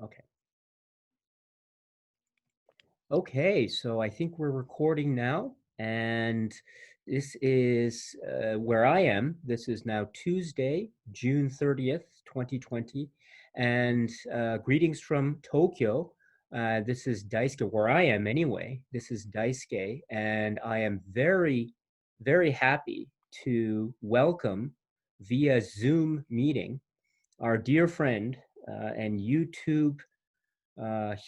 Okay. Okay, so I think we're recording now, and this is where I am. This is now Tuesday, June 30th, 2020, and greetings from Tokyo. This is Daisuke, where I am anyway. This is Daisuke, and I am very, very happy to welcome via Zoom meeting our dear friend and YouTube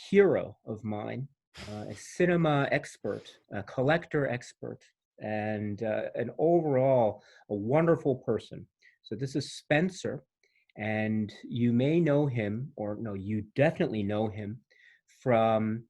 hero of mine, a cinema expert, a collector expert, and an overall a wonderful person. So this is Spencer, and you may know him, or no, you definitely know him from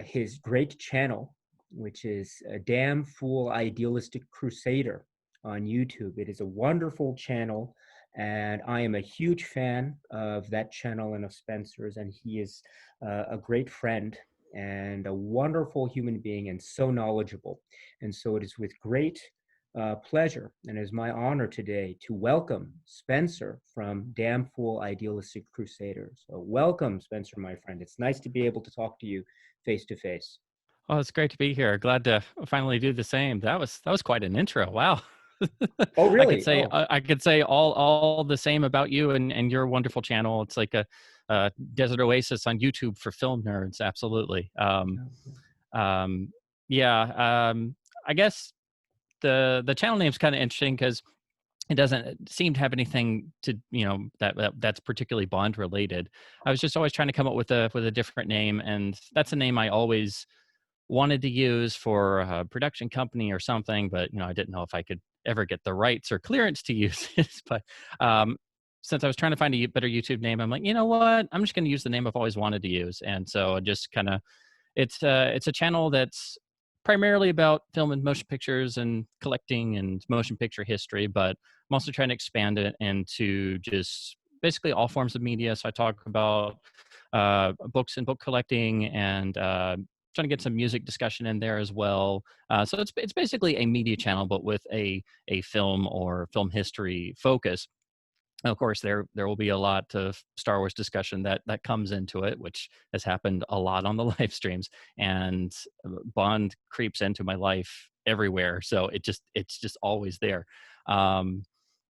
his great channel, which is a Damn Fool Idealistic Crusader on YouTube. It is a wonderful channel, and I am a huge fan of that channel and of Spencer's, and he is a great friend and a wonderful human being and so knowledgeable. And so it is with great pleasure and it is my honor today to welcome Spencer from Damn Fool Idealistic Crusader. So welcome, Spencer, my friend. It's nice to be able to talk to you face to face. Oh, it's great to be here. Glad to finally do the same. That was quite an intro. Wow. Oh, I could really? say Oh, I could say all the same about you and your wonderful channel. It's like a desert oasis on YouTube for film nerds. Absolutely. Um, yeah. I guess the channel name's kind of interesting because it doesn't seem to have anything to that's particularly Bond related. I was just always trying to come up with a different name, and that's a name I always wanted to use for a production company or something, but I didn't know if I could ever get the rights or clearance to use it. But um, since I was trying to find a better YouTube name, I'm like, you know what? I'm just going to use the name I've always wanted to use, and so I just kind of it's a channel that's primarily about film and motion pictures and collecting and motion picture history, but I'm also trying to expand it into just basically all forms of media. So I talk about books and book collecting and trying to get some music discussion in there as well. So it's basically a media channel, but with a film or film history focus. Of course, there will be a lot of Star Wars discussion that comes into it, which has happened a lot on the live streams. And Bond creeps into my life everywhere, so it's just always there. Um,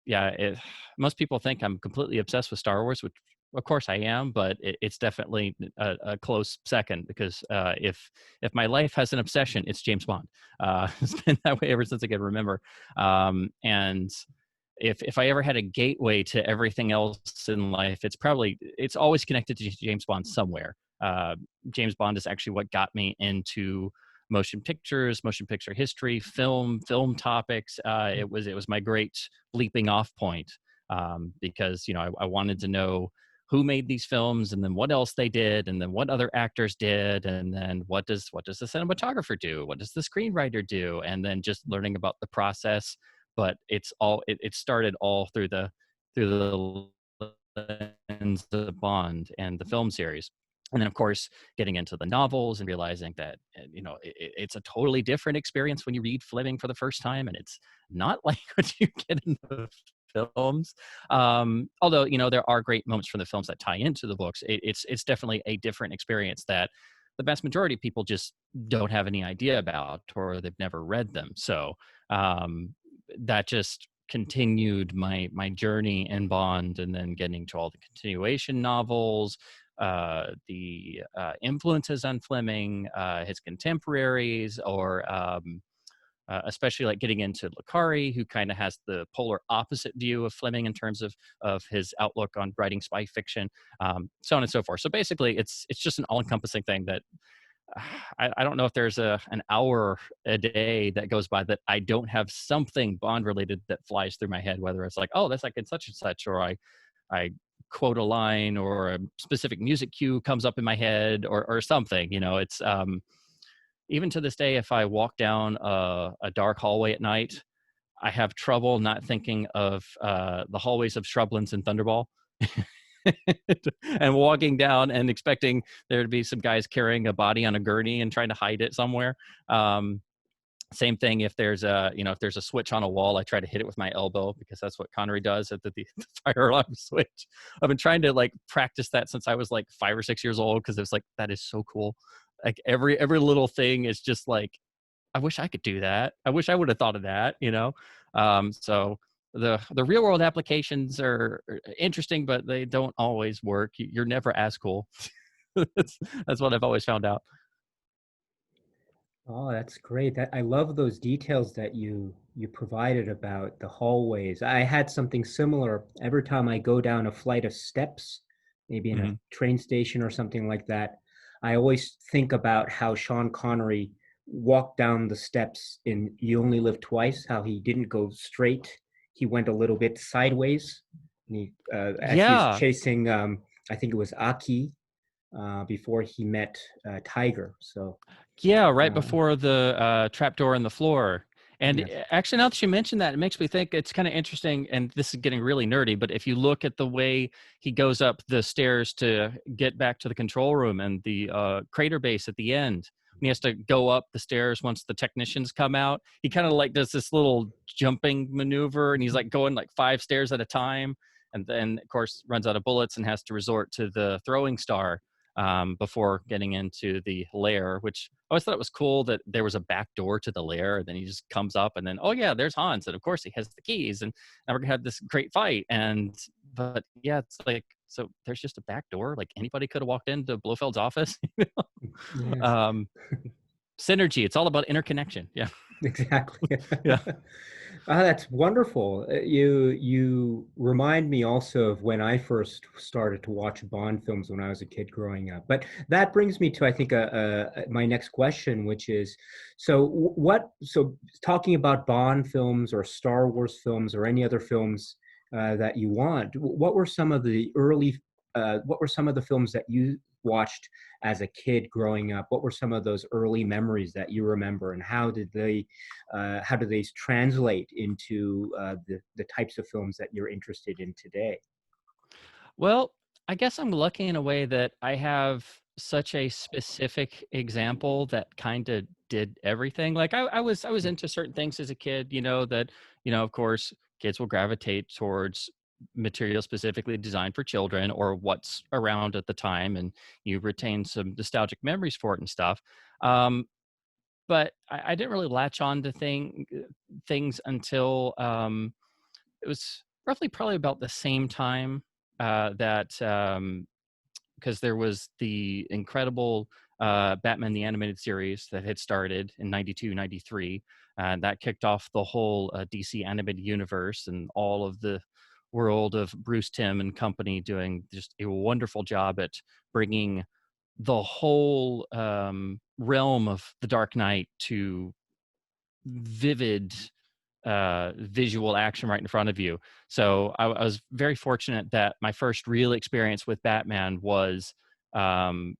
yeah, most people think I'm completely obsessed with Star Wars, which of course I am, but it's definitely a close second because if my life has an obsession, it's James Bond. It's been that way ever since I can remember, and if I ever had a gateway to everything else in life, it's always connected to James Bond somewhere. James Bond is actually what got me into motion pictures, motion picture history, film topics. It was my great leaping off point because I wanted to know who made these films and then what else they did and then what other actors did and then what does the cinematographer do, what does the screenwriter do, and then just learning about the process. But it started all through the lens of Bond and the film series. And then, of course, getting into the novels and realizing that it's a totally different experience when you read Fleming for the first time, and it's not like what you get in the films. Although there are great moments from the films that tie into the books, it's definitely a different experience that the vast majority of people just don't have any idea about or they've never read them. So that just continued my journey in Bond, and then getting to all the continuation novels, the influences on Fleming, his contemporaries, or especially like getting into Le Carre, who kind of has the polar opposite view of Fleming in terms of his outlook on writing spy fiction, so on and so forth. So basically, it's just an all-encompassing thing that I don't know if there's an hour a day that goes by that I don't have something Bond related that flies through my head, whether it's like, oh, that's like in such and such, or I quote a line, or a specific music cue comes up in my head, or something. It's even to this day, if I walk down a dark hallway at night, I have trouble not thinking of the hallways of Shrublands and Thunderball. And walking down and expecting there to be some guys carrying a body on a gurney and trying to hide it somewhere. Um, Same thing if there's a, you know, if there's a switch on a wall, I try to hit it with my elbow because that's what Connery does at the fire alarm switch. I've been trying to like practice that since I was like 5 or 6 years old because it's like that is so cool. Like every little thing is just like, I wish I could do that. I wish I would have thought of that, you know? So the real world applications are interesting, but they don't always work. You're never as cool. that's, that's what I've always found out. Oh, that's great. I love those details that you provided about the hallways. I had something similar every time I go down a flight of steps, maybe in a Hmm. train station or something like that. I always think about how Sean Connery walked down the steps in You Only Live Twice, how he didn't go straight. He went a little bit sideways. And as he's Yeah. chasing, I think it was Aki, before he met Tiger. So, Yeah, right uh, before the trapdoor in the floor. And yes. actually, now that you mentioned that, it makes me think it's kind of interesting. And this is getting really nerdy, but if you look at the way he goes up the stairs to get back to the control room and the crater base at the end, and he has to go up the stairs once the technicians come out, he kind of like does this little jumping maneuver and he's like going like 5 stairs at a time. And then, of course, runs out of bullets and has to resort to the throwing star before getting into the lair, which I always thought it was cool that there was a back door to the lair. And then he just comes up and then, oh yeah, there's Hans. And of course he has the keys and now we're gonna have this great fight. And, but yeah, it's like, so there's just a back door. Like anybody could have walked into Blofeld's office. Yes. um, Synergy. It's all about interconnection. Yeah. Exactly. Yeah. That's wonderful. You remind me also of when I first started to watch Bond films when I was a kid growing up. But that brings me to, I think, my next question, which is, so so talking about Bond films or Star Wars films or any other films that you want, what were some of the what were some of the films that you watched as a kid growing up? What were some of those early memories that you remember, and how do they translate into the types of films that you're interested in today? Well, I guess I'm lucky in a way that I have such a specific example that kind of did everything. Like I was into certain things as a kid, you know, that, you know, of course, kids will gravitate towards material specifically designed for children or what's around at the time, and you retain some nostalgic memories for it and stuff. Um, but I didn't really latch on to things until it was roughly probably about the same time that because there was the incredible Batman the Animated Series that had started in 92, 93. And that kicked off the whole DC animated universe and all of the world of Bruce Timm and company doing just a wonderful job at bringing the whole realm of the Dark Knight to vivid visual action right in front of you. So I was very fortunate that my first real experience with Batman was um,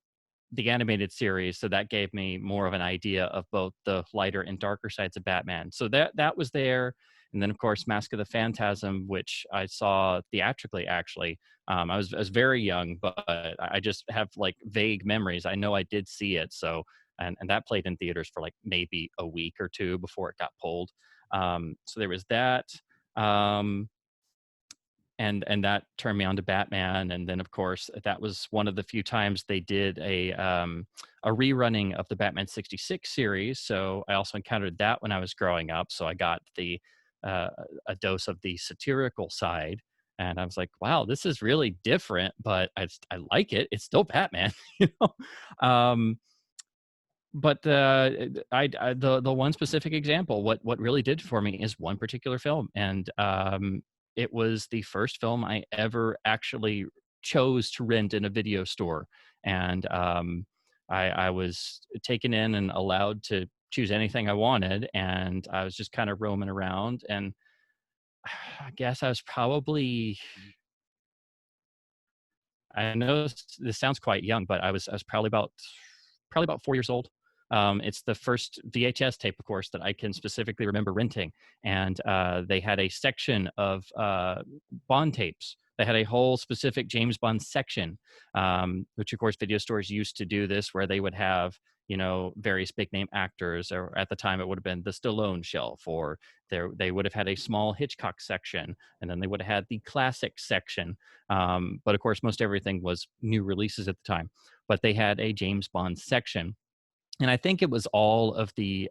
the animated series. So that gave me more of an idea of both the lighter and darker sides of Batman. So that was there. And then, of course, Mask of the Phantasm, which I saw theatrically, actually. I was very young, but I just have like vague memories. I know I did see it. So, and that played in theaters for like maybe a week or two before it got pulled. So there was that. Um, and that turned me on to Batman. And then, of course, that was one of the few times they did a rerunning of the Batman '66 series. So I also encountered that when I was growing up. So I got uh, a dose of the satirical side, and I was like, wow, this is really different, but I like it. It's still Batman, you know. Um, but the one specific example, what really did for me is one particular film, and it was the first film I ever actually chose to rent in a video store, and I was taken in and allowed to choose anything I wanted, and I was just kind of roaming around, and I guess I was probably, I know this sounds quite young, but I was probably about 4 years old. It's the first VHS tape, of course, that I can specifically remember renting, and they had a section of Bond tapes They had a whole specific James Bond section, which of course video stores used to do this, where they would have, you know, various big name actors, or at the time it would have been the Stallone shelf, or they would have had a small Hitchcock section, and then they would have had the classic section. But of course, most everything was new releases at the time. But they had a James Bond section, and I think it was all of the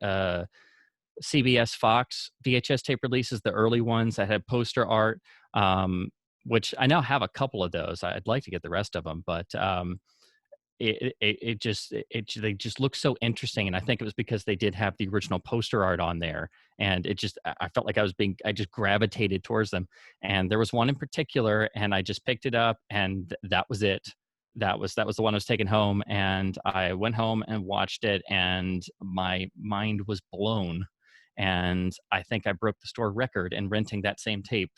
CBS Fox VHS tape releases, the early ones that had poster art, which I now have a couple of those. I'd like to get the rest of them, but they just look so interesting. And I think it was because they did have the original poster art on there, and I felt like I just gravitated towards them. And there was one in particular, and I just picked it up, and that was it. That was the one I was taking home, and I went home and watched it, and my mind was blown. And I think I broke the store record in renting that same tape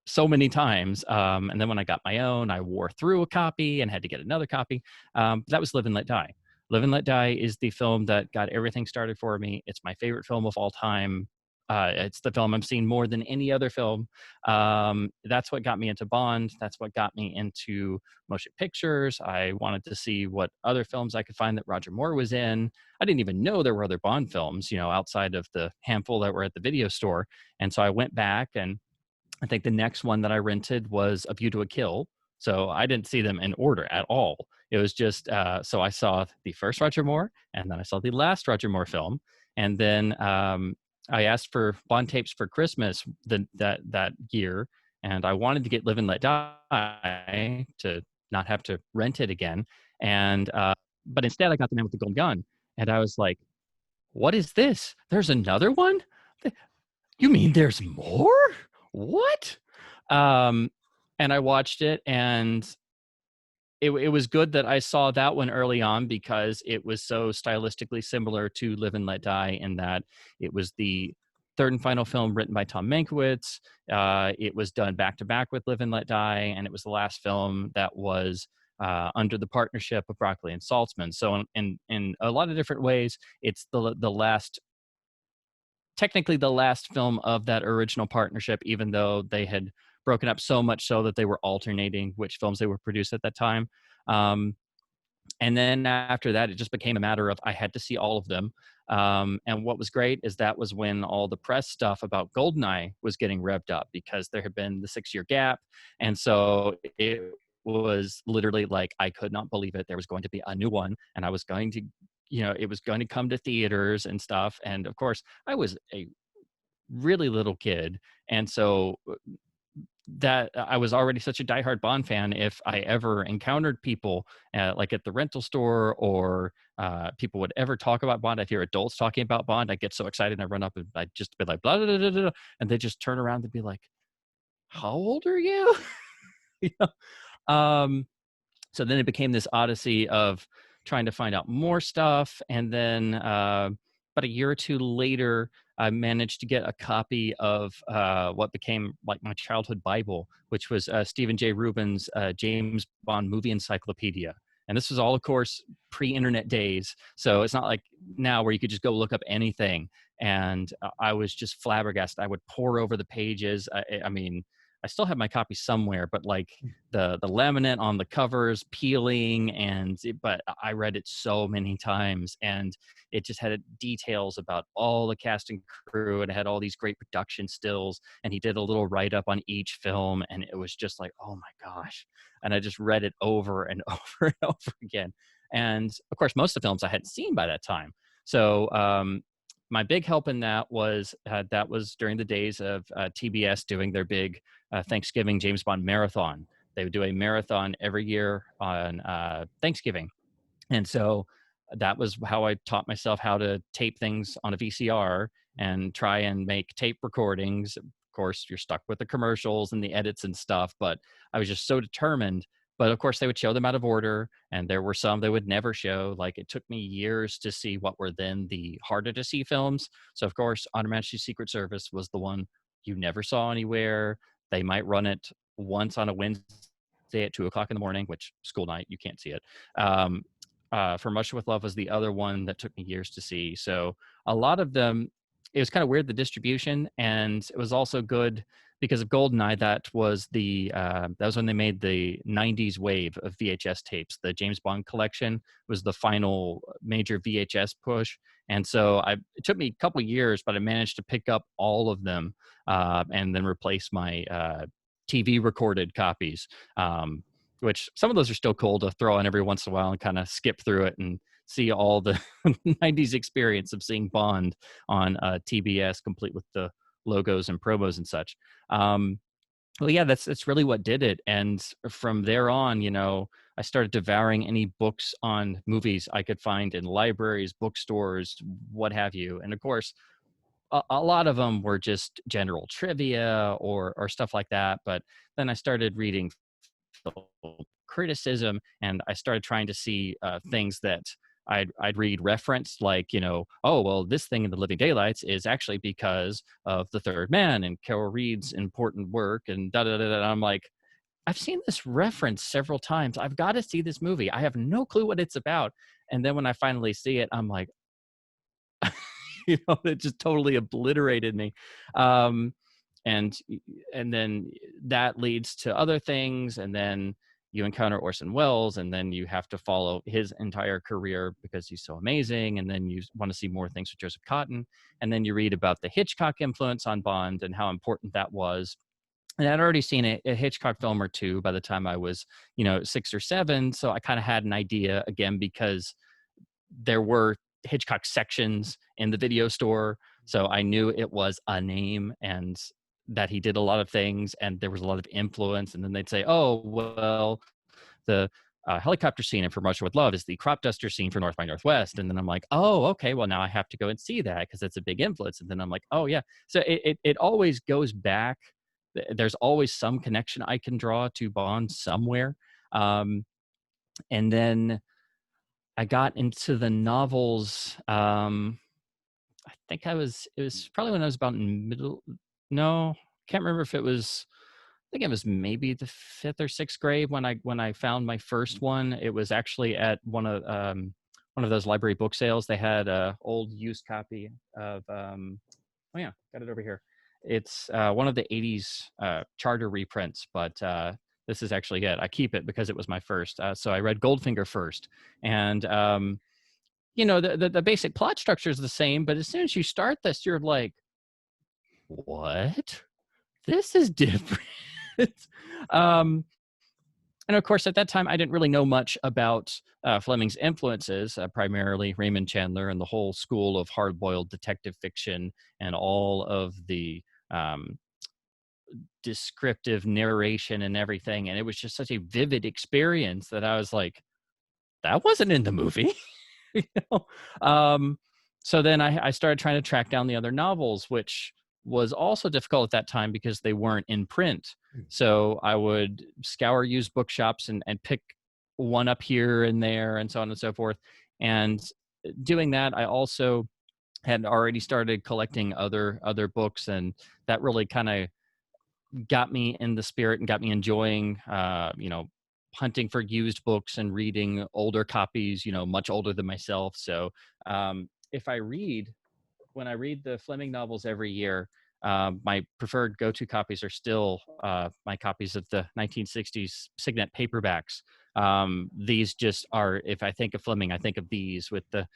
so many times. And then when I got my own, I wore through a copy and had to get another copy. That was Live and Let Die. Live and Let Die is the film that got everything started for me. It's my favorite film of all time. It's the film I've seen more than any other film. That's what got me into Bond. That's what got me into motion pictures. I wanted to see what other films I could find that Roger Moore was in. I didn't even know there were other Bond films, you know, outside of the handful that were at the video store. And so I went back, and I think the next one that I rented was A View to a Kill. So I didn't see them in order at all. It was just, so I saw the first Roger Moore, and then I saw the last Roger Moore film. And then I asked for Bond tapes for Christmas that year, and I wanted to get Live and Let Die to not have to rent it again. And but instead, I got The Man with the Golden Gun, and I was like, "What is this? There's another one? You mean there's more? What?" Um, and I watched it, and it was good that I saw that one early on, because it was so stylistically similar to Live and Let Die, in that it was the third and final film written by Tom Mankiewicz. It was done back to back with Live and Let Die, and it was the last film that was under the partnership of Broccoli and Saltzman. So in a lot of different ways, it's the last, technically the last film of that original partnership, even though they had broken up so much so that they were alternating which films they would produce at that time. And then after that, it just became a matter of I had to see all of them. And what was great is that was when all the press stuff about Goldeneye was getting revved up, because there had been the 6-year gap. And so it was literally like, I could not believe it. There was going to be a new one, and I was going to, you know, it was going to come to theaters and stuff. And of course, I was a really little kid. And so that I was already such a diehard Bond fan. If I ever encountered people like at the rental store, or people would ever talk about Bond, I'd hear adults talking about Bond, I'd get so excited, and I'd run up and I'd just be like, blah, blah, blah, blah, blah, and they just turn around and be like, "How old are you?" You know? So then it became this odyssey of trying to find out more stuff. And then about a year or two later, I managed to get a copy of what became like my childhood Bible, which was Stephen J. Rubin's James Bond movie encyclopedia. And this was all, of course, pre-internet days. So it's not like now where you could just go look up anything. And I was just flabbergasted. I would pore over the pages. I mean, I still have my copy somewhere, but like the laminate on the covers peeling, but I read it so many times, and it just had details about all the cast and crew, and it had all these great production stills, and he did a little write-up on each film, and it was just like, oh my gosh. And I just read it over and over and over again. And of course, most of the films I hadn't seen by that time. So my big help in that was during the days of TBS doing their big Thanksgiving James Bond marathon. They would do a marathon every year on Thanksgiving. And so that was how I taught myself how to tape things on a VCR and try and make tape recordings. Of course, you're stuck with the commercials and the edits and stuff, but I was just so determined. But of course, they would show them out of order, and there were some they would never show. Like, it took me years to see what were then the harder to see films. So of course, On Her Majesty's Secret Service was the one you never saw anywhere. They might run it once on a Wednesday at 2:00 in the morning, which school night, you can't see it. For Much With Love was the other one that took me years to see. So a lot of them, it was kind of weird, the distribution, and it was also good because of Goldeneye, that was when they made the '90s wave of VHS tapes. The James Bond collection was the final major VHS push, and so it took me a couple years, but I managed to pick up all of them and then replace my TV recorded copies. Which some of those are still cool to throw on every once in a while and kind of skip through it and see all the '90s experience of seeing Bond on TBS, complete with the logos and promos and such. Well, yeah, that's really what did it. And from there on, I started devouring any books on movies I could find in libraries, bookstores, what have you. And of course, a lot of them were just general trivia or stuff like that. But then I started reading criticism, and I started trying to see things that I'd read referenced, like, oh, well, this thing in the Living Daylights is actually because of The Third Man and Carol Reed's important work, and da da da da. I'm like, I've seen this reference several times. I've got to see this movie. I have no clue what it's about. And then when I finally see it, I'm like, it just totally obliterated me. And then that leads to other things, and then you encounter Orson Welles, and then you have to follow his entire career because he's so amazing, and then you want to see more things with Joseph Cotten, and then you read about the Hitchcock influence on Bond and how important that was. And I'd already seen a Hitchcock film or two by the time I was 6 or 7, so I kind of had an idea, again, because there were Hitchcock sections in the video store, so I knew it was a name and that he did a lot of things and there was a lot of influence. And then they'd say, oh, well, the helicopter scene in From Russia with Love is the crop duster scene for North by Northwest. And then I'm like, oh, okay, well, now I have to go and see that because it's a big influence. And then I'm like, oh, yeah. So it always goes back. There's always some connection I can draw to Bond somewhere. And then I got into the novels. I think it was probably when I was about in no, can't remember if it was, I think it was maybe the 5th or 6th grade when I found my first one. It was actually at one of those library book sales. They had a old used copy of, oh yeah, got it over here. It's one of the '80s Charter reprints, but this is actually it. I keep it because it was my first. So I read Goldfinger first, and the basic plot structure is the same, but as soon as you start this, you're like, what? This is different. And of course, at that time, I didn't really know much about Fleming's influences, primarily Raymond Chandler and the whole school of hard-boiled detective fiction and all of the descriptive narration and everything. And it was just such a vivid experience that I was like, that wasn't in the movie. you know? So then I started trying to track down the other novels, which was also difficult at that time because they weren't in print. So I would scour used bookshops and pick one up here and there and so on and so forth. And doing that, I also had already started collecting other books, and that really kind of got me in the spirit and got me enjoying, hunting for used books and reading older copies, much older than myself. So if when I read the Fleming novels every year, my preferred go-to copies are still my copies of the 1960s Signet paperbacks. These just are, if I think of Fleming, I think of these with the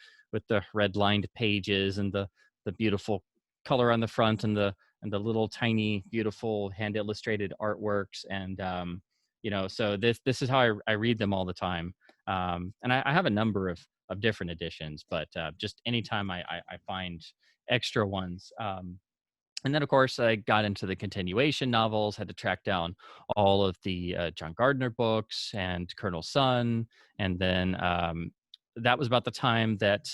red-lined pages and the beautiful color on the front and the little tiny beautiful hand-illustrated artworks. And so this is how I read them all the time. And I have a number of different editions, but just anytime I find extra ones. And then, of course, I got into the continuation novels, had to track down all of the John Gardner books and Colonel Sun. And then that was about the time that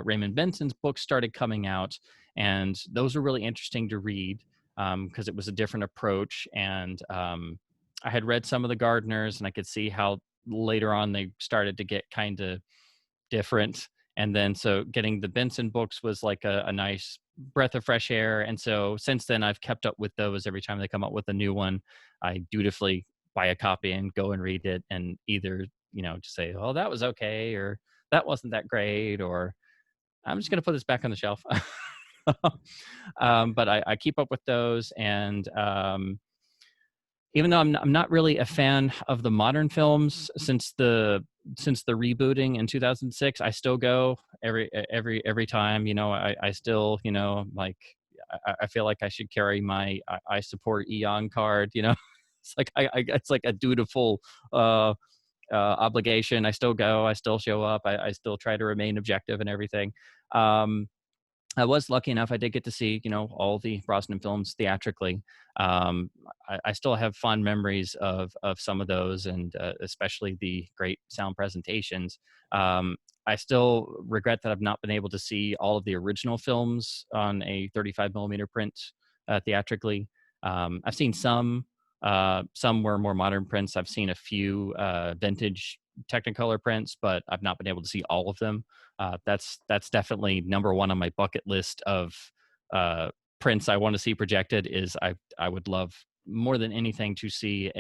Raymond Benson's books started coming out. And those were really interesting to read because it was a different approach. And I had read some of the Gardners, and I could see how later on they started to get kind of different. And then so getting the Benson books was like a nice breath of fresh air. And so since then, I've kept up with those. Every time they come out with a new one, I dutifully buy a copy and go and read it, and either just say, oh, that was okay, or that wasn't that great, or I'm just going to put this back on the shelf. But I keep up with those. And even though I'm not really a fan of the modern films since the rebooting in 2006, I still go every time. You know, I still, you know, like I feel like I should carry my I support Eon card. You know, it's like it's like a dutiful obligation. I still go. I still show up. I still try to remain objective and everything. Um, I was lucky enough. I did get to see, you know, all the Brosnan films theatrically. I still have fond memories of some of those, and especially the great sound presentations. I still regret that I've not been able to see all of the original films on a 35 millimeter print theatrically. I've seen some. Some were more modern prints. I've seen a few vintage Technicolor prints, but I've not been able to see all of them. That's definitely number one on my bucket list of prints I want to see projected. Is I would love more than anything to see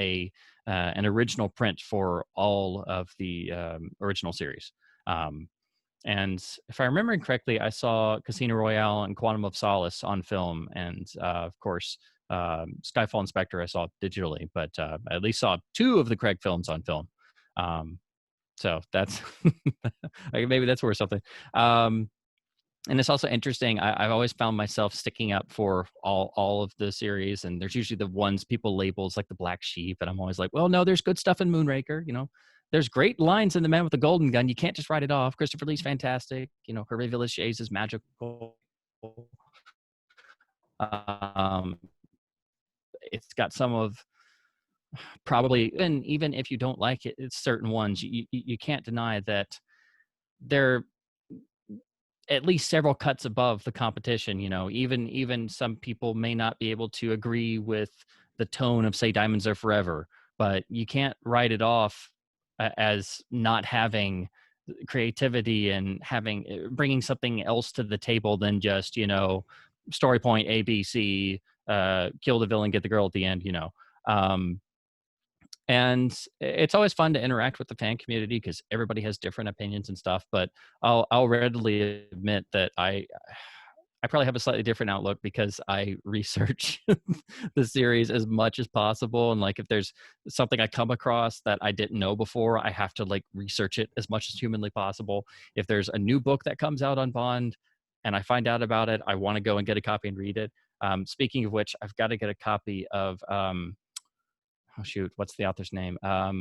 an original print for all of the original series. And if I remember correctly, I saw Casino Royale and Quantum of Solace on film, and of course, Skyfall and Spectre I saw digitally, but I at least saw 2 of the Craig films on film. So that's like, maybe that's worth something. And it's also interesting. I've always found myself sticking up for all of the series, and there's usually the ones people label as like the black sheep, and I'm always like, well, no, there's good stuff in Moonraker. You know, there's great lines in The Man with the Golden Gun. You can't just write it off. Christopher Lee's fantastic. You know, Hervé Villechaize is magical. Um, it's got some of probably, and even if you don't like it, it's certain ones you can't deny that they're at least several cuts above the competition. You know, even some people may not be able to agree with the tone of, say, Diamonds Are Forever, but you can't write it off as not having creativity and having bringing something else to the table than just, you know, story point A, B, C, kill the villain, get the girl at the end. You know. And it's always fun to interact with the fan community because everybody has different opinions and stuff. But I'll readily admit that I probably have a slightly different outlook because I research the series as much as possible. And like, if there's something I come across that I didn't know before, I have to like research it as much as humanly possible. If there's a new book that comes out on Bond and I find out about it, I want to go and get a copy and read it. Speaking of which, I've got to get a copy of, oh shoot, what's the author's name? I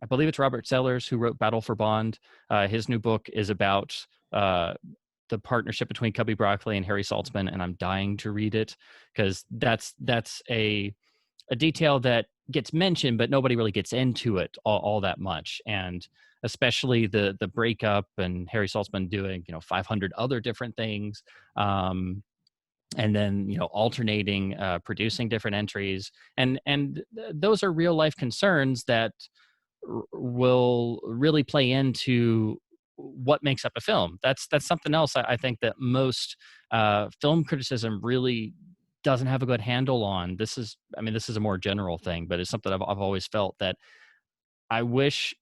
believe it's Robert Sellers, who wrote Battle for Bond. His new book is about the partnership between Cubby Broccoli and Harry Saltzman, and I'm dying to read it because that's a detail that gets mentioned, but nobody really gets into it all that much. And especially the breakup and Harry Saltzman doing, you know, 500 other different things. And then, you know, alternating producing different entries, and those are real life concerns that will really play into what makes up a film. That's something else I think that most film criticism really doesn't have a good handle on. This is a more general thing, but it's something I've always felt that I wish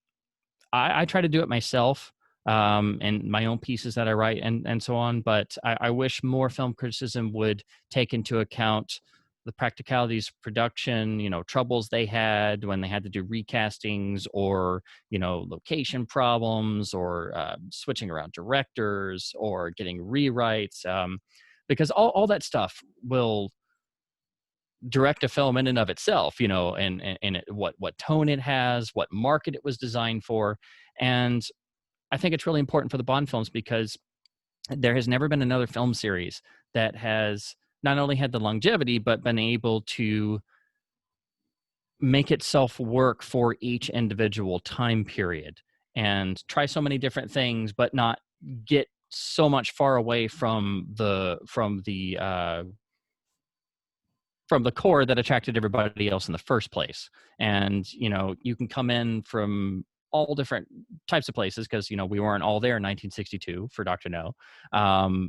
I try to do it myself, and my own pieces that I write and so on. But I wish more film criticism would take into account the practicalities of production, you know, troubles they had when they had to do recastings, or, you know, location problems, or switching around directors, or getting rewrites, because all that stuff will direct a film in and of itself, you know, and what tone it has, what market it was designed for. And I think it's really important for the Bond films because there has never been another film series that has not only had the longevity, but been able to make itself work for each individual time period and try so many different things, but not get so much far away from the core that attracted everybody else in the first place. And, you know, you can come in from all different types of places because, you know, we weren't all there in 1962 for Dr. No.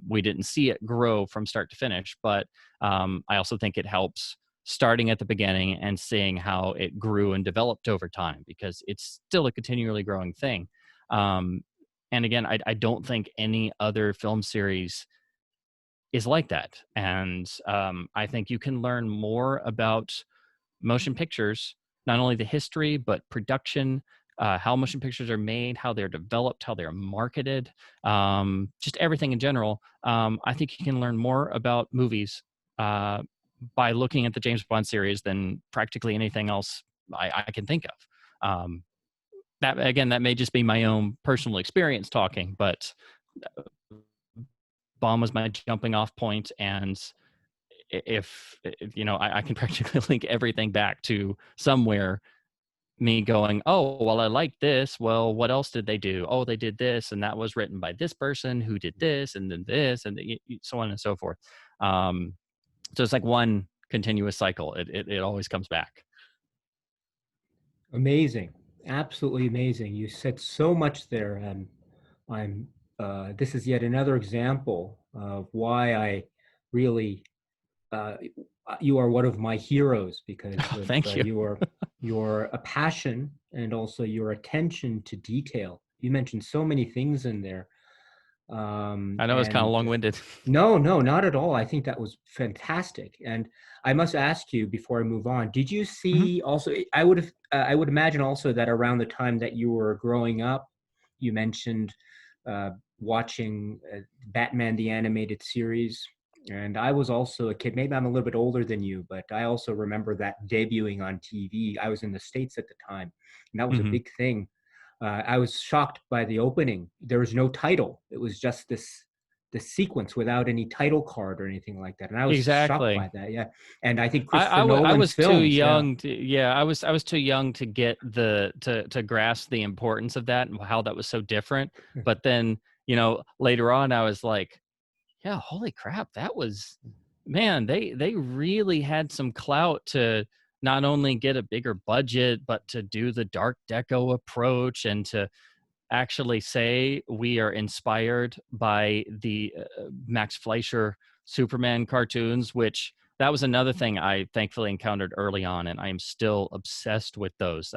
We didn't see it grow from start to finish, but I also think it helps starting at the beginning and seeing how it grew and developed over time, because it's still a continually growing thing. And again, I don't think any other film series is like that. And I think you can learn more about motion pictures, not only the history, but production, how motion pictures are made, how they're developed, how they're marketed, just everything in general. I think you can learn more about movies by looking at the James Bond series than practically anything else I can think of. That again, that may just be my own personal experience talking, but Bond was my jumping off point, and if you know, I can practically link everything back to somewhere. Me going, oh, well, I like this. Well, what else did they do? Oh, they did this, and that was written by this person who did this, and then this, and so on and so forth. So it's like one continuous cycle. It always comes back. Amazing, absolutely amazing. You said so much there, and I'm. This is yet another example of why I really. You are one of my heroes because Oh, of thank you. your a passion and also your attention to detail. You mentioned so many things in there, I know it's kind of and long-winded. no, no, not at all. I think that was fantastic. And I must ask you before I move on, did you Mhm. see also, I would imagine also that around the time that you were growing up, you mentioned watching Batman the Animated Series. And I was also a kid, maybe I'm a little bit older than you, but I also remember that debuting on TV. I was in the States at the time, and that was a Mhm. big thing. I was shocked by the opening. There was no title. It was just this sequence without any title card or anything like that. And I was shocked Exactly. by that. Yeah. And I think I, Christopher I Nolan was too films. Yeah. young to, yeah, I was too young to get to grasp the importance of that and how that was so different. But then, you know, later on I was like, yeah, holy crap, that was, man, they really had some clout to not only get a bigger budget, but to do the dark deco approach and to actually say we are inspired by the Max Fleischer Superman cartoons, which that was another thing I thankfully encountered early on, and I am still obsessed with those.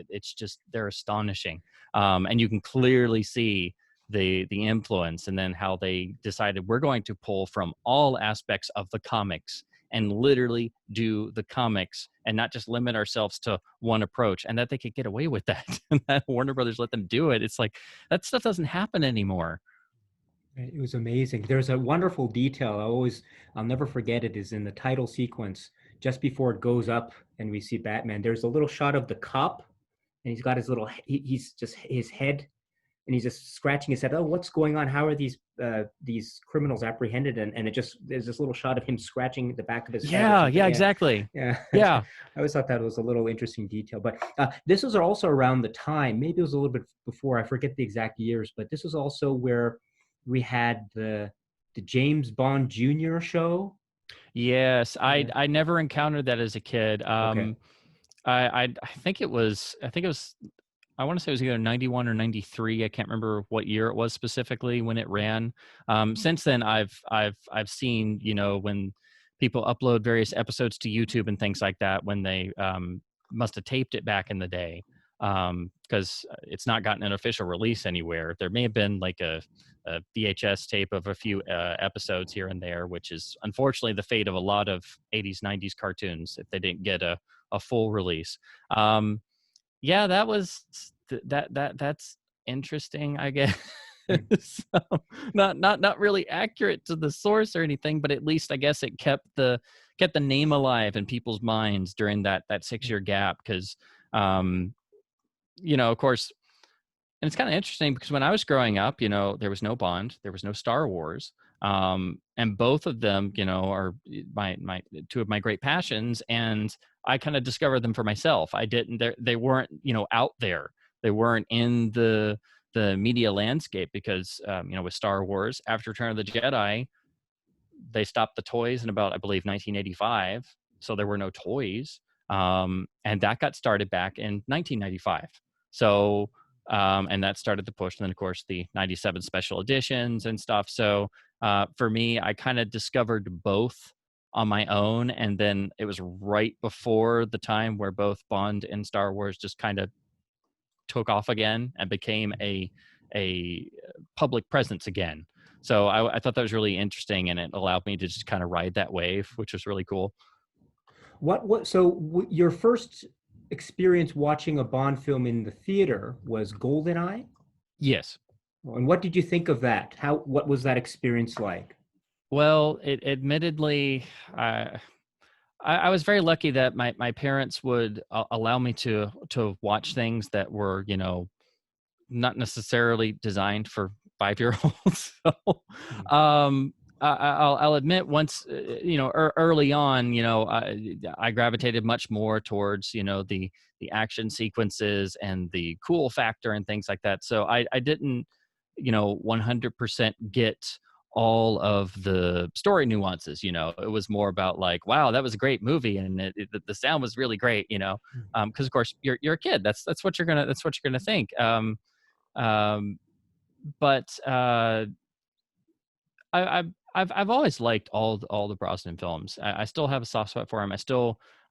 It's just, they're astonishing, and you can clearly see the influence, and then how they decided we're going to pull from all aspects of the comics and literally do the comics and not just limit ourselves to one approach, and that they could get away with that and that Warner Brothers let them do it. It's like that stuff doesn't happen anymore. It was amazing. There's a wonderful detail. I'll never forget it, is in the title sequence, just before it goes up and we see Batman. There's a little shot of the cop, and he's got his little, he's just his head, and he's just scratching his head. Oh, what's going on? How are these criminals apprehended? And it just, there's this little shot of him scratching the back of his head or Yeah, something. yeah, Yeah, exactly. yeah. Yeah. I always thought that was a little interesting detail. But this was also around the time, maybe it was a little bit before. I forget the exact years, but this was also where we had the James Bond Jr. show. Yes, Yeah. I never encountered that as a kid. Okay. I think it was, I want to say it was either 91 or 93. I can't remember what year it was specifically when it ran. Since then, I've seen, you know, when people upload various episodes to YouTube and things like that, when they must have taped it back in the day, because it's not gotten an official release anywhere. There may have been like a VHS tape of a few episodes here and there, which is unfortunately the fate of a lot of 80s, 90s cartoons if they didn't get a full release. Yeah, that was that's interesting, I guess. Mm. So, not really accurate to the source or anything, but at least I guess it kept the name alive in people's minds during that 6-year gap. Because you know, of course, and it's kind of interesting because when I was growing up, you know, there was no Bond, there was no Star Wars, and both of them, you know, are my two of my great passions, and I kind of discovered them for myself. I didn't, they weren't, you know, out there. They weren't in the media landscape because, you know, with Star Wars, after Return of the Jedi, they stopped the toys in about, I believe, 1985. So there were no toys. And that got started back in 1995. So, and that started the push. And then, of course, the 97 special editions and stuff. So for me, I kind of discovered both on my own. And then it was right before the time where both Bond and Star Wars just kind of took off again and became a public presence again. So I thought that was really interesting, and it allowed me to just kind of ride that wave, which was really cool. Your first experience watching a Bond film in the theater was Goldeneye? Yes. And what did you think of that? What was that experience like? Well, it admittedly, I was very lucky that my parents would allow me to watch things that were, you know, not necessarily designed for 5-year-olds. So, Mm. I'll admit once, you know, early on, you know, I gravitated much more towards, you know, the action sequences and the cool factor and things like that. So I didn't, you know, 100% get all of the story nuances. You know, it was more about like, wow, that was a great movie, and the sound was really great. You know, because of course you're a kid. That's what you're gonna think. Um, but I've always liked all the Brosnan films. I still have a soft spot for him. I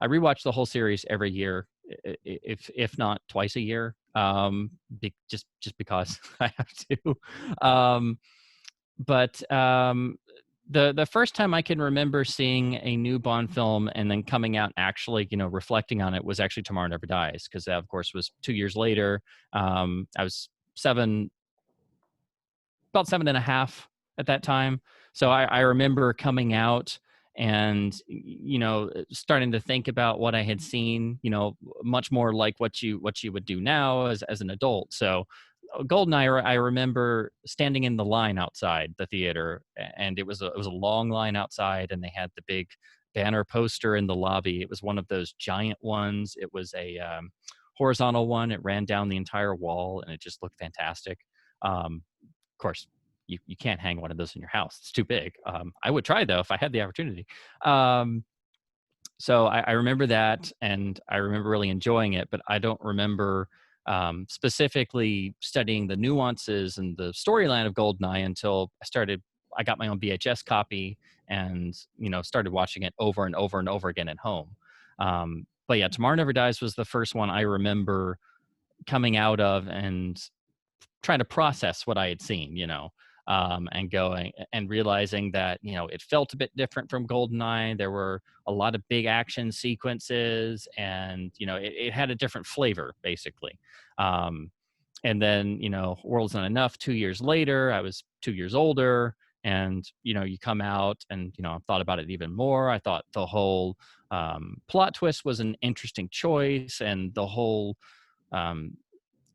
rewatch the whole series every year, if not twice a year. Just because I have to. But the first time I can remember seeing a new Bond film and then coming out and actually, you know, reflecting on it was actually Tomorrow Never Dies, because that of course was 2 years later. I was seven, about 7.5 at that time. So I remember coming out and, you know, starting to think about what I had seen, you know, much more like what you would do now as an adult. So Goldeneye, I remember standing in the line outside the theater, and it was a long line outside, and they had the big banner poster in the lobby. It was one of those giant ones. It was a horizontal one. It ran down the entire wall, and it just looked fantastic. Of course, you can't hang one of those in your house. It's too big. I would try though if I had the opportunity. So I remember that, and I remember really enjoying it, but I don't remember specifically studying the nuances and the storyline of Goldeneye until I got my own VHS copy and, you know, started watching it over and over and over again at home. But yeah, Tomorrow Never Dies was the first one I remember coming out of and trying to process what I had seen, you know, and going and realizing that, you know, it felt a bit different from Goldeneye. There were a lot of big action sequences, and, you know, it had a different flavor, basically. Um, and then, you know, World's Not Enough 2 years later, I was 2 years older, and, you know, you come out and, you know, I've thought about it even more. I thought the whole plot twist was an interesting choice, and the whole um,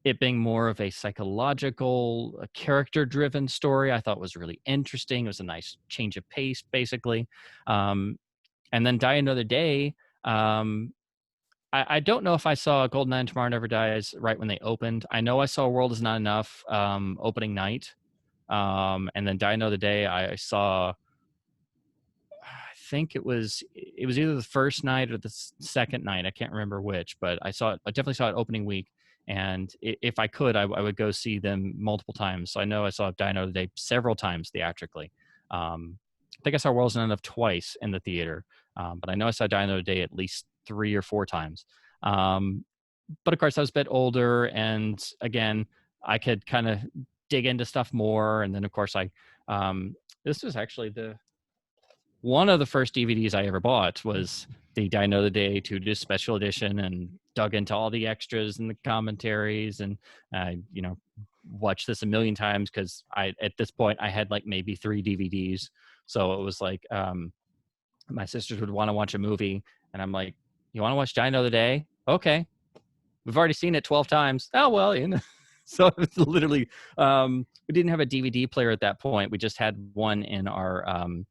it being more of a psychological, character-driven story, I thought was really interesting. It was a nice change of pace, basically. Um, and then Die Another Day. I don't know if I saw Goldeneye and Tomorrow Never Dies right when they opened. I know I saw World Is Not Enough opening night, and then Die Another Day I saw. I think it was either the first night or the second night. I can't remember which, but I saw it. I definitely saw it opening week, and if I could, I would go see them multiple times. So I know I saw Die Another Day several times theatrically. I think I saw World's Not Enough twice in the theater, but I know I saw Die Another Day at least 3 or 4 times. Um, but of course, I was a bit older, and again, I could kind of dig into stuff more. And then, of course, this was actually the one of the first DVDs I ever bought was the Die Another Day 2-disc special edition, and dug into all the extras and the commentaries, and you know, watched this a million times because at this point I had like maybe 3 DVDs. So it was like my sisters would want to watch a movie, and I'm like, "You want to watch Die Another Day? Okay, we've already seen it 12 times. Oh well, you know." So it's literally, we didn't have a DVD player at that point. We just had one in our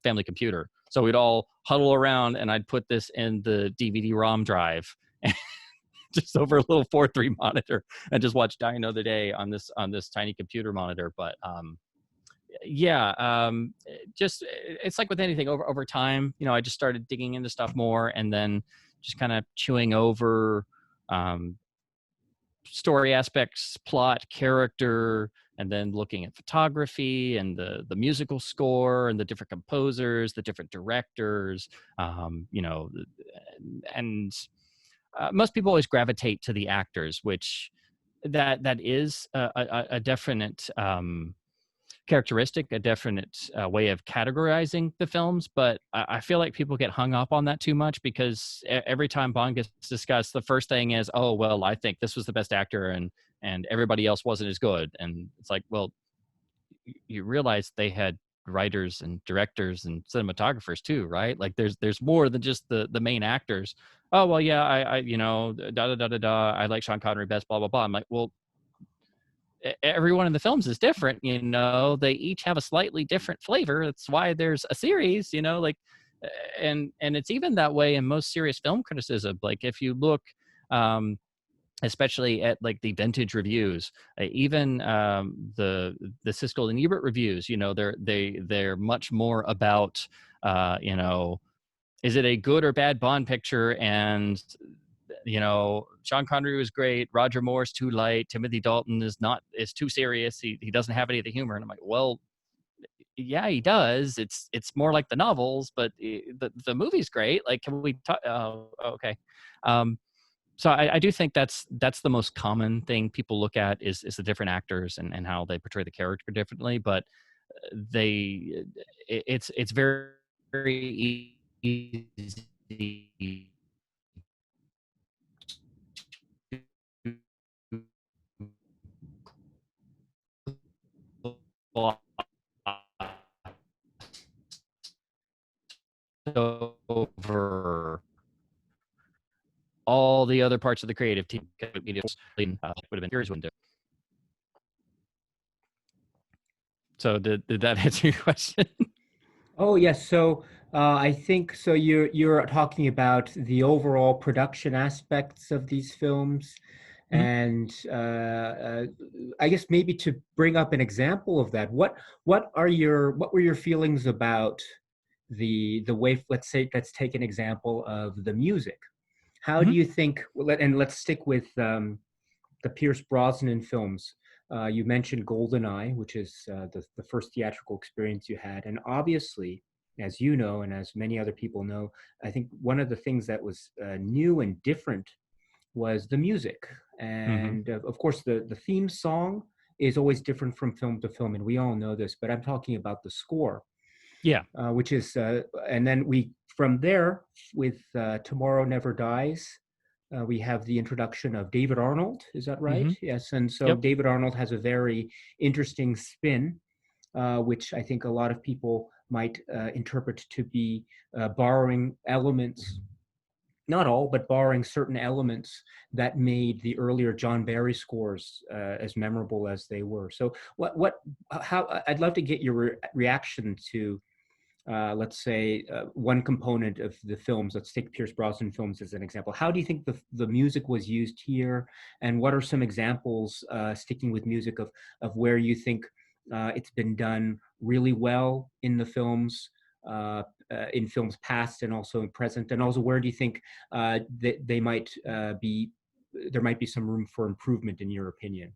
family computer. So we'd all huddle around, and I'd put this in the DVD-ROM drive, just over a little 4:3 monitor, and just watch Die Another Day on this tiny computer monitor. But yeah, just it's like with anything over time. You know, I just started digging into stuff more, and then just kind of chewing over. Story aspects, plot, character, and then looking at photography and the musical score and the different composers, the different directors, you know, and most people always gravitate to the actors, which that is a definite characteristic, a definite way of categorizing the films, but I feel like people get hung up on that too much because every time Bond gets discussed, the first thing is, oh, well, I think this was the best actor and everybody else wasn't as good. And it's like, well, you realize they had writers and directors and cinematographers too, right? Like there's more than just the main actors. Oh, well, yeah, I you know, da da da da da. I like Sean Connery best, blah blah blah. I'm like, well, everyone in the films is different, you know. They each have a slightly different flavor. That's why there's a series, you know, like, and it's even that way in most serious film criticism. Like if you look, especially at like the vintage reviews, even the Siskel and Ebert reviews, you know, they're much more about, you know, is it a good or bad Bond picture? And you know, Sean Connery was great. Roger Moore's too light. Timothy Dalton is too serious. He doesn't have any of the humor. And I'm like, well, yeah, he does. It's more like the novels, but the movie's great. Like, can we talk? Oh, okay. So I do think that's the most common thing people look at is the different actors and how they portray the character differently. But it's very very easy over all the other parts of the creative team. Would have been yours, wouldn't it? So did that answer your question? Oh yes, so I think so. You're talking about the overall production aspects of these films, Mhm. and I guess maybe to bring up an example of that, what were your feelings about the way? Let's take an example of the music. How do Mhm. you think? And let's stick with the Pierce Brosnan films. You mentioned GoldenEye, which is the first theatrical experience you had. And obviously, as you know, and as many other people know, I think one of the things that was new and different was the music. Mhm. And of course, the theme song is always different from film to film. And we all know this, but I'm talking about the score, Yeah. which is, and then from there, with Tomorrow Never Dies, we have the introduction of David Arnold. Is that right? Mhm. Yes. And so Yep. David Arnold has a very interesting spin, which I think a lot of people might interpret to be borrowing elements, not all, but borrowing certain elements that made the earlier John Barry scores as memorable as they were. So, how? I'd love to get your reaction to let's say one component of the films. Let's take Pierce Brosnan films as an example. How do you think the music was used here, and what are some examples, sticking with music, of where you think it's been done really well in the films, in films past and also in present, and also where do you think that they might be there might be some room for improvement in your opinion?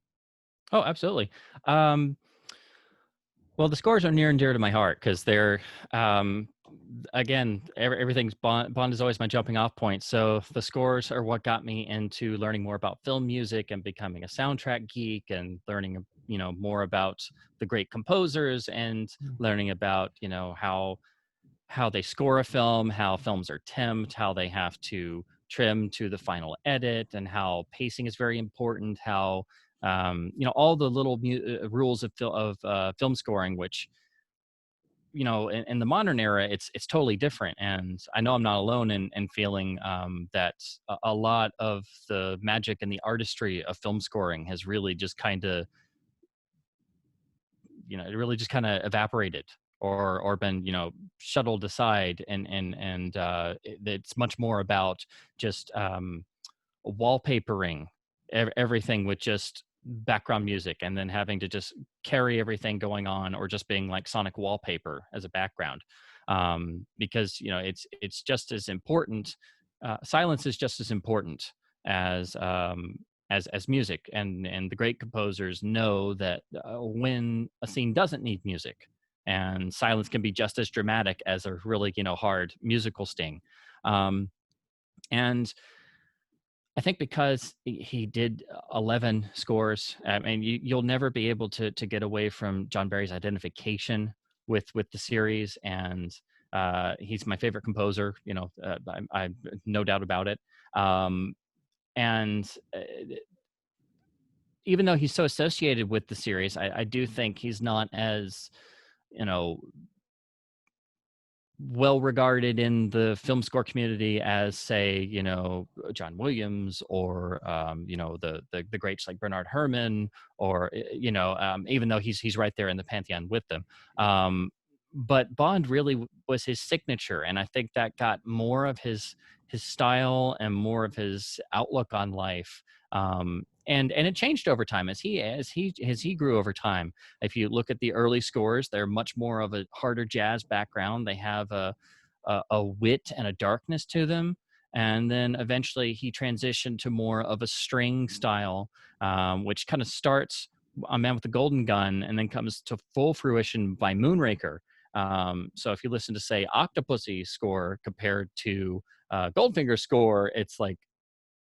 Oh, absolutely. Um, well, the scores are near and dear to my heart because they're, um, again, everything's Bond. Bond is always my jumping off point. So the scores are what got me into learning more about film music and becoming a soundtrack geek and learning, you know, more about the great composers and learning about, you know, how they score a film, how films are timed, how they have to trim to the final edit, and how pacing is very important. How you know, all the little rules of film scoring, which, you know, in the modern era, it's totally different. And I know I'm not alone in feeling that a lot of the magic and the artistry of film scoring has really just kind of, you know, it really just kind of evaporated or been, you know, shuttled aside. It's much more about just wallpapering everything with just background music, and then having to just carry everything going on, or just being like sonic wallpaper as a background. Because, you know, it's just as important. Silence is just as important as as music, and the great composers know that when a scene doesn't need music, and silence can be just as dramatic as a really, you know, hard musical sting. um, and I think because he did 11 scores, I mean, you'll never be able to get away from John Barry's identification with the series, and he's my favorite composer. You know, I no doubt about it. Um, and even though he's so associated with the series, I do think he's not as, you know, well regarded in the film score community as, say, you know, John Williams, or you know, the greats like Bernard Herrmann, or you know, even though he's right there in the pantheon with them. But Bond really was his signature, and I think that got more of his style and more of his outlook on life. And it changed over time as he grew over time. If you look at the early scores, they're much more of a harder jazz background. They have a wit and a darkness to them. And then eventually he transitioned to more of a string style, which kind of starts a Man with the Golden Gun and then comes to full fruition by Moonraker. So if you listen to, say, Octopussy score compared to Goldfinger score, it's like,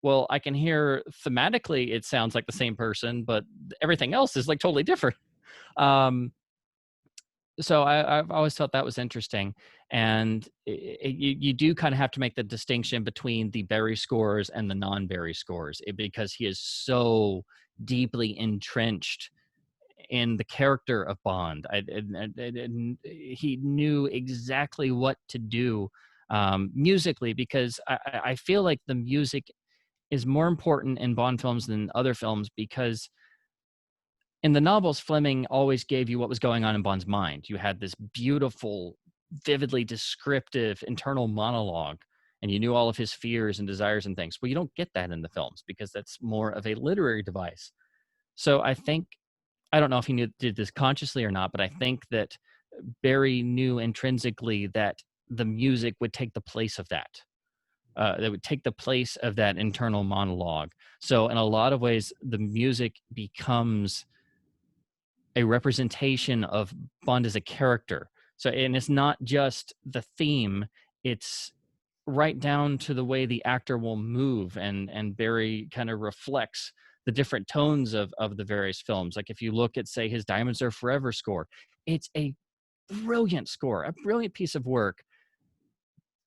well, I can hear thematically it sounds like the same person, but everything else is like totally different. Um, so I've always thought that was interesting, and you do kind of have to make the distinction between the Barry scores and the non-Barry scores, because he is so deeply entrenched in the character of Bond. And he knew exactly what to do musically, because I feel like the music is more important in Bond films than other films, because in the novels, Fleming always gave you what was going on in Bond's mind. You had this beautiful, vividly descriptive internal monologue, and you knew all of his fears and desires and things. Well, you don't get that in the films, because that's more of a literary device. So I think, I don't know if he did this consciously or not, but I think that Barry knew intrinsically that the music would take the place of that. That would take the place of that internal monologue. So in a lot of ways, the music becomes a representation of Bond as a character. So, and it's not just the theme, it's right down to the way the actor will move, and Barry kind of reflects the different tones of the various films. Like if you look at, say, his Diamonds Are Forever score, it's a brilliant score, a brilliant piece of work,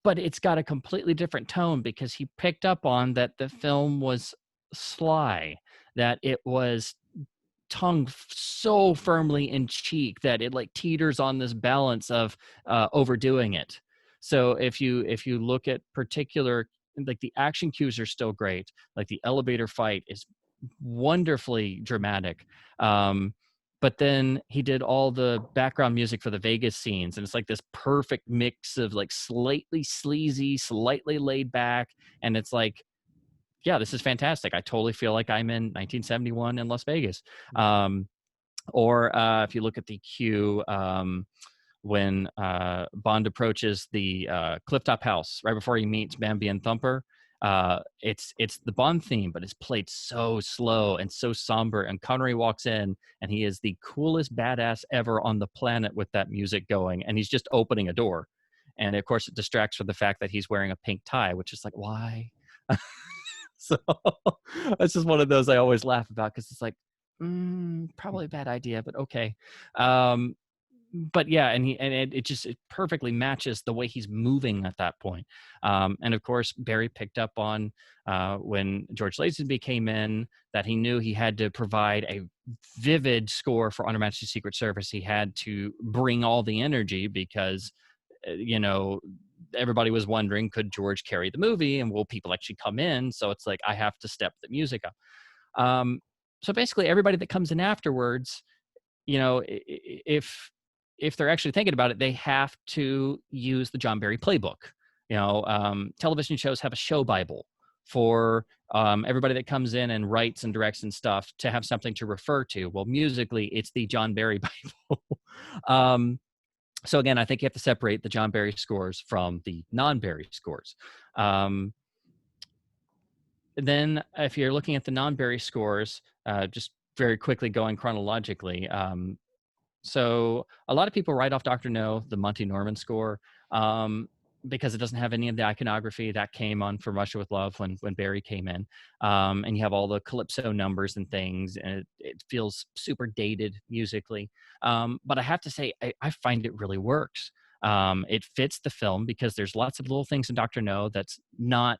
but it's got a completely different tone because he picked up on that the film was sly, that it was tongue so firmly in cheek that it like teeters on this balance of overdoing it. So if you look at particular, like the action cues are still great, like the elevator fight is wonderfully dramatic. But then he did all the background music for the Vegas scenes, and it's like this perfect mix of like slightly sleazy, slightly laid back, and it's like, yeah, this is fantastic. I totally feel like I'm in 1971 in Las Vegas. Or if you look at the cue, when Bond approaches the clifftop house right before he meets Bambi and Thumper, it's the Bond theme, but it's played so slow and so somber. And Connery walks in, and he is the coolest badass ever on the planet with that music going, and he's just opening a door. And of course, it distracts from the fact that he's wearing a pink tie, which is like, why? So it's just one of those I always laugh about, because it's like, probably a bad idea, but okay. Um, but yeah, and it just, it perfectly matches the way he's moving at that point. And of course, Barry picked up on when George Lazenby came in, that he knew he had to provide a vivid score for On Her Majesty's Secret Service. He had to bring all the energy because, you know, everybody was wondering, could George carry the movie, and will people actually come in? So it's like, I have to step the music up. So basically, everybody that comes in afterwards, you know, if they're actually thinking about it, they have to use the John Barry playbook. You know, television shows have a show Bible for everybody that comes in and writes and directs and stuff to have something to refer to. Well, musically, it's the John Barry Bible. So again, I think you have to separate the John Barry scores from the non-Barry scores. Then if you're looking at the non-Barry scores, just very quickly going chronologically, so a lot of people write off Dr. No, the Monty Norman score. because it doesn't have any of the iconography that came on From Russia with Love when Barry came in. And you have all the calypso numbers and things, and it feels super dated musically. But I have to say, I find it really works. It fits the film because there's lots of little things in Dr. No that's not,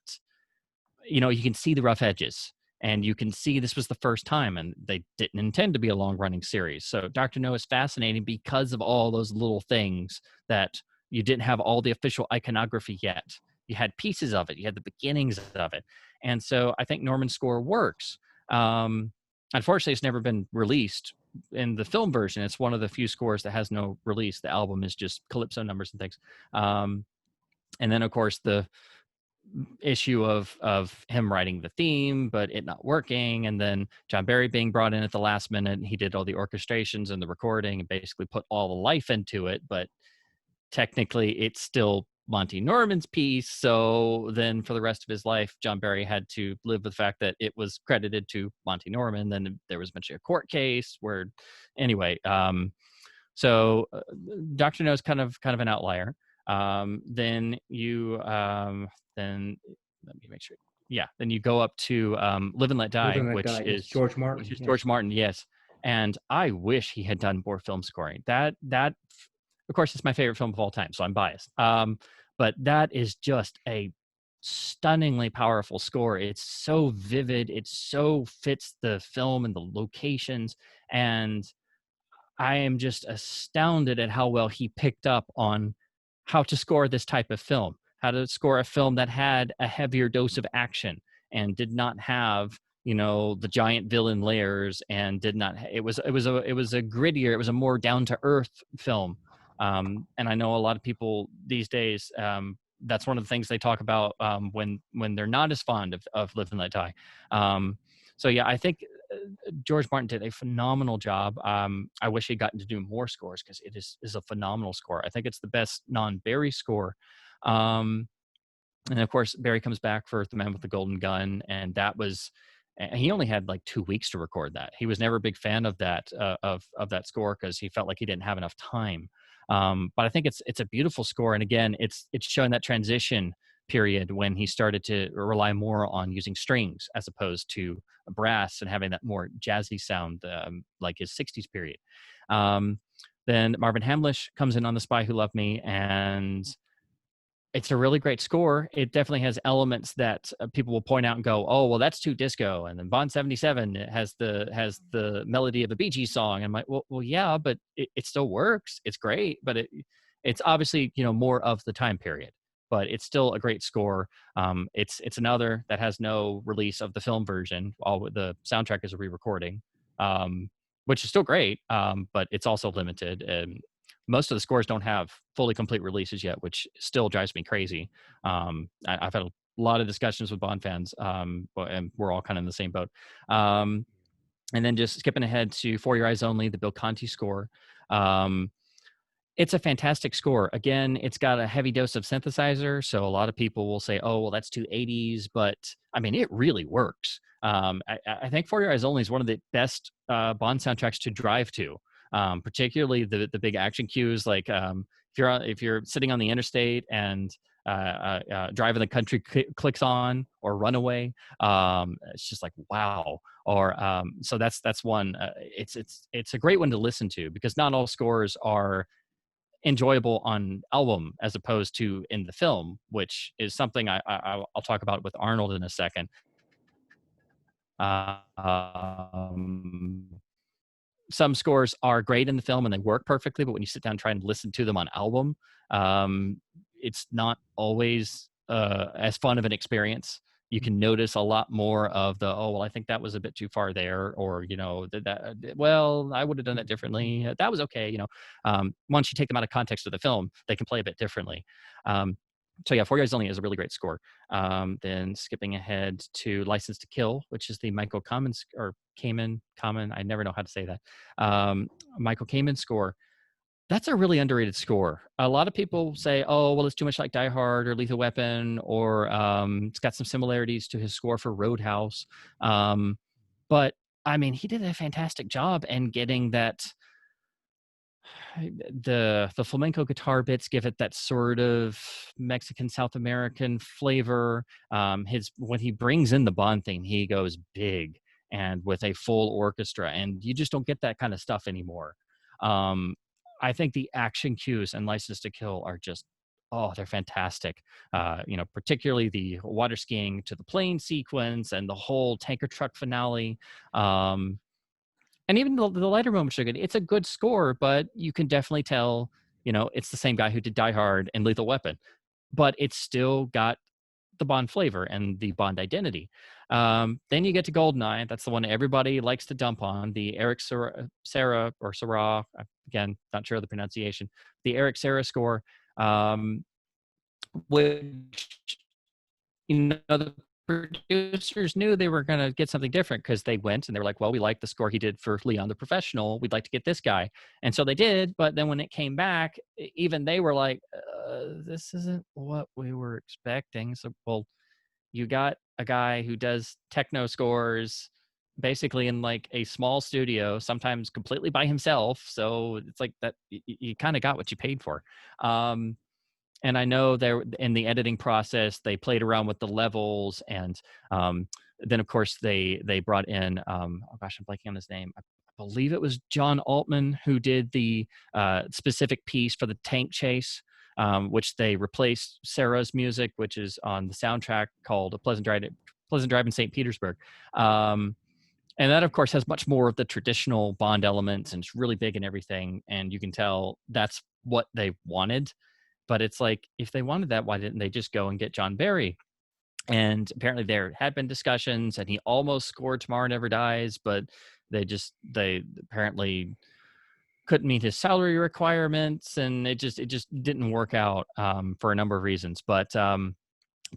you can see the rough edges, and you can see this was the first time, and they didn't intend to be a long running series. So Dr. No is fascinating because of all those little things that you didn't have all the official iconography yet. You had pieces of it, you had the beginnings of it. And so I think Norman's score works. Unfortunately, it's never been released in the film version. It's one of the few scores that has no release. The album is just calypso numbers and things. And then, of course, the issue of him writing the theme but it not working, and then John Barry being brought in at the last minute. He did all the orchestrations and the recording and basically put all the life into it, but technically it's still Monty Norman's piece. So then for the rest of his life, John Barry had to live with the fact that it was credited to Monty Norman. Then there was eventually a court case where, anyway, so Dr. No is kind of an outlier. Then let me make sure. Yeah, then you go up to Live and Let Die, which is George Martin. Which is George Martin, yes. And I wish he had done more film scoring. That of course, it's my favorite film of all time, so I'm biased. But that is just a stunningly powerful score. It's so vivid. It so fits the film and the locations. And I am just astounded at how well he picked up on how to score this type of film, how to score a film that had a heavier dose of action and did not have, the giant villain layers, and did not. It was a grittier, it was a more down to earth film. And I know a lot of people these days, that's one of the things they talk about when they're not as fond of Live and Let Die. So yeah, I think George Martin did a phenomenal job. I wish he'd gotten to do more scores because it is a phenomenal score. I think it's the best non-Barry score. And of course, Barry comes back for The Man with the Golden Gun, and he only had like 2 weeks to record that. He was never a big fan of that of that score because he felt like he didn't have enough time. But I think it's a beautiful score, and again, it's showing that transition period when he started to rely more on using strings as opposed to brass and having that more jazzy sound, like his 60s period. Then Marvin Hamlish comes in on The Spy Who Loved Me, and it's a really great score. It definitely has elements that people will point out and go, "Oh, well, that's too disco." And then Bond 77 has the melody of a Bee Gees song. And I'm like, well, yeah, but it still works. It's great, but it's obviously more of the time period. But it's still a great score. It's another that has no release of the film version. All the soundtrack is a re-recording, which is still great, but it's also limited. And most of the scores don't have fully complete releases yet, which still drives me crazy. I've had a lot of discussions with Bond fans, and we're all kind of in the same boat. And then just skipping ahead to For Your Eyes Only, the Bill Conti score. It's a fantastic score. Again, it's got a heavy dose of synthesizer, so a lot of people will say, "Oh, well, that's too 80s," but I mean, it really works. I think For Your Eyes Only is one of the best Bond soundtracks to drive to, particularly the big action cues. Like if you're sitting on the interstate and Drive in the Country clicks on, or Runaway, it's just like wow. Or so that's one. It's a great one to listen to because not all scores are enjoyable on album as opposed to in the film, which is something I'll talk about with Arnold in a second. Some scores are great in the film and they work perfectly, but when you sit down and try and listen to them on album, it's not always as fun of an experience. You can notice a lot more of the, "Oh, well, I think that was a bit too far there," or well, I would have done that differently. That was okay. Once you take them out of context of the film, they can play a bit differently. So yeah, For Your Eyes Only is a really great score. Then skipping ahead to License to Kill, which is the Michael Kamen, or Kamen, I never know how to say that. Michael Kamen score. That's a really underrated score. A lot of people say, "Oh, well, it's too much like Die Hard or Lethal Weapon," or it's got some similarities to his score for Roadhouse. But I mean, he did a fantastic job in getting that. the flamenco guitar bits give it that sort of Mexican South American flavor. His when he brings in the Bond theme, he goes big and with a full orchestra, and you just don't get that kind of stuff anymore. Um, I think the action cues and License to Kill are just, oh, they're fantastic. Particularly the water skiing to the plane sequence and the whole tanker truck finale. And even the lighter moments are good. It's a good score, but you can definitely tell, it's the same guy who did Die Hard and Lethal Weapon, but it's still got the Bond flavor and the Bond identity. Then you get to Goldeneye. That's the one everybody likes to dump on. The Eric Serra or Serra, again, not sure of the pronunciation. The Eric Serra score, which the producers knew they were going to get something different because they went and they were like, well, we like the score he did for Leon the Professional. We'd like to get this guy. And so they did. But then when it came back, even they were like, this isn't what we were expecting. So, well, you got a guy who does techno scores basically in like a small studio, sometimes completely by himself. So it's like that you kind of got what you paid for. And I know there in the editing process, they played around with the levels, and then of course they brought in oh gosh, I'm blanking on his name. I believe it was John Altman who did the specific piece for the tank chase, which they replaced Sarah's music, which is on the soundtrack called A Pleasant Drive in St. Petersburg. And that, of course, has much more of the traditional Bond elements, and it's really big and everything. And you can tell that's what they wanted. But it's like, if they wanted that, why didn't they just go and get John Barry? And apparently there had been discussions, and he almost scored Tomorrow Never Dies, but they apparently couldn't meet his salary requirements, and it just didn't work out for a number of reasons. But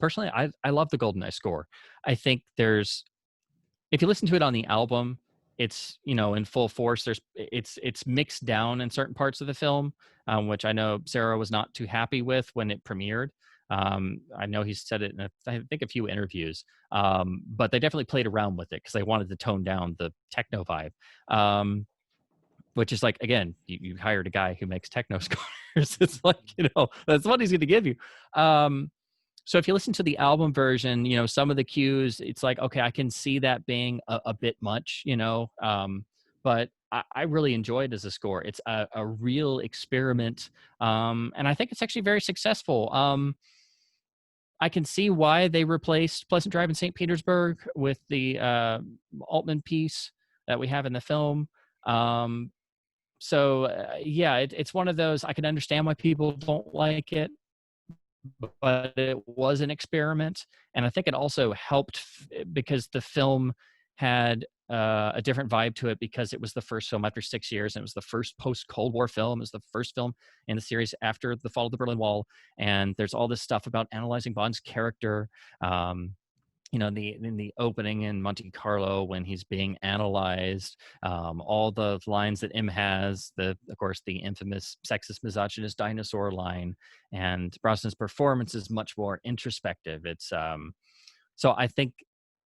personally, I love the GoldenEye score. I think if you listen to it on the album, it's in full force. It's mixed down in certain parts of the film, which I know Sarah was not too happy with when it premiered. I know he said it in I think a few interviews, but they definitely played around with it because they wanted to tone down the techno vibe, which is like, again, you hired a guy who makes techno scores. It's like, that's what he's going to give you. So if you listen to the album version, some of the cues, it's like, okay, I can see that being a bit much, but I really enjoy it as a score. It's a real experiment, and I think it's actually very successful. I can see why they replaced Pleasant Drive in St. Petersburg with the Altman piece that we have in the film. It's one of those, I can understand why people don't like it, but it was an experiment. And I think it also helped because the film had a different vibe to it, because it was the first film after 6 years, and it was the first post-Cold War film. It was the first film in the series after the fall of the Berlin Wall. And there's all this stuff about analyzing Bond's character. In the opening in Monte Carlo when he's being analyzed, all the lines that M has, of course, the infamous sexist, misogynist dinosaur line, and Brosnan's performance is much more introspective. It's so I think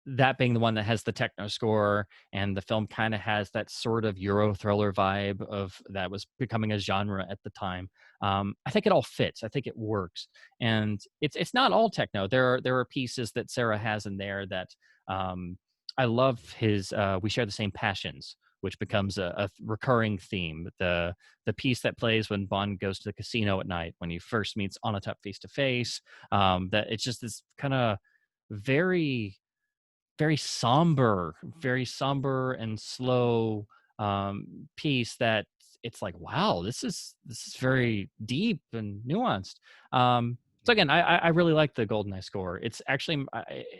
that being the one that has the techno score, and the film kind of has that sort of Euro thriller vibe of that was becoming a genre at the time. I think it all fits. I think it works, and it's not all techno. There are pieces that Sarah has in there that I love. His "We Share the Same Passions," which becomes a recurring theme. The piece that plays when Bond goes to the casino at night, when he first meets Onatopp face to face. That it's just this kind of very very somber and slow piece that it's like, wow, this is very deep and nuanced. So again, I really like the GoldenEye score. It's actually,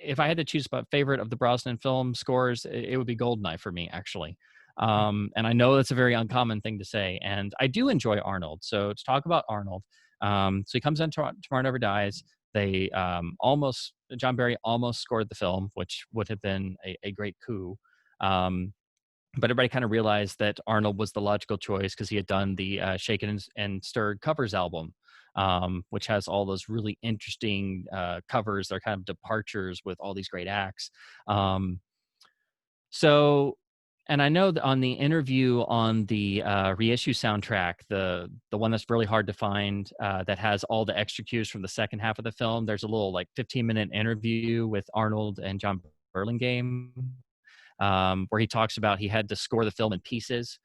if I had to choose a favorite of the Brosnan film scores, it would be GoldenEye for me, actually. And I know that's a very uncommon thing to say, and I do enjoy Arnold. So to talk about Arnold, so he comes in Tomorrow Never Dies. They John Barry almost scored the film, which would have been a great coup. But everybody kind of realized that Arnold was the logical choice because he had done the Shaken and Stirred covers album, which has all those really interesting covers. They're kind of departures with all these great acts. So And I know that on the interview on the reissue soundtrack, the one that's really hard to find, that has all the extra cues from the second half of the film, there's a little like 15-minute interview with Arnold and John Burlingame, where he talks about he had to score the film in pieces,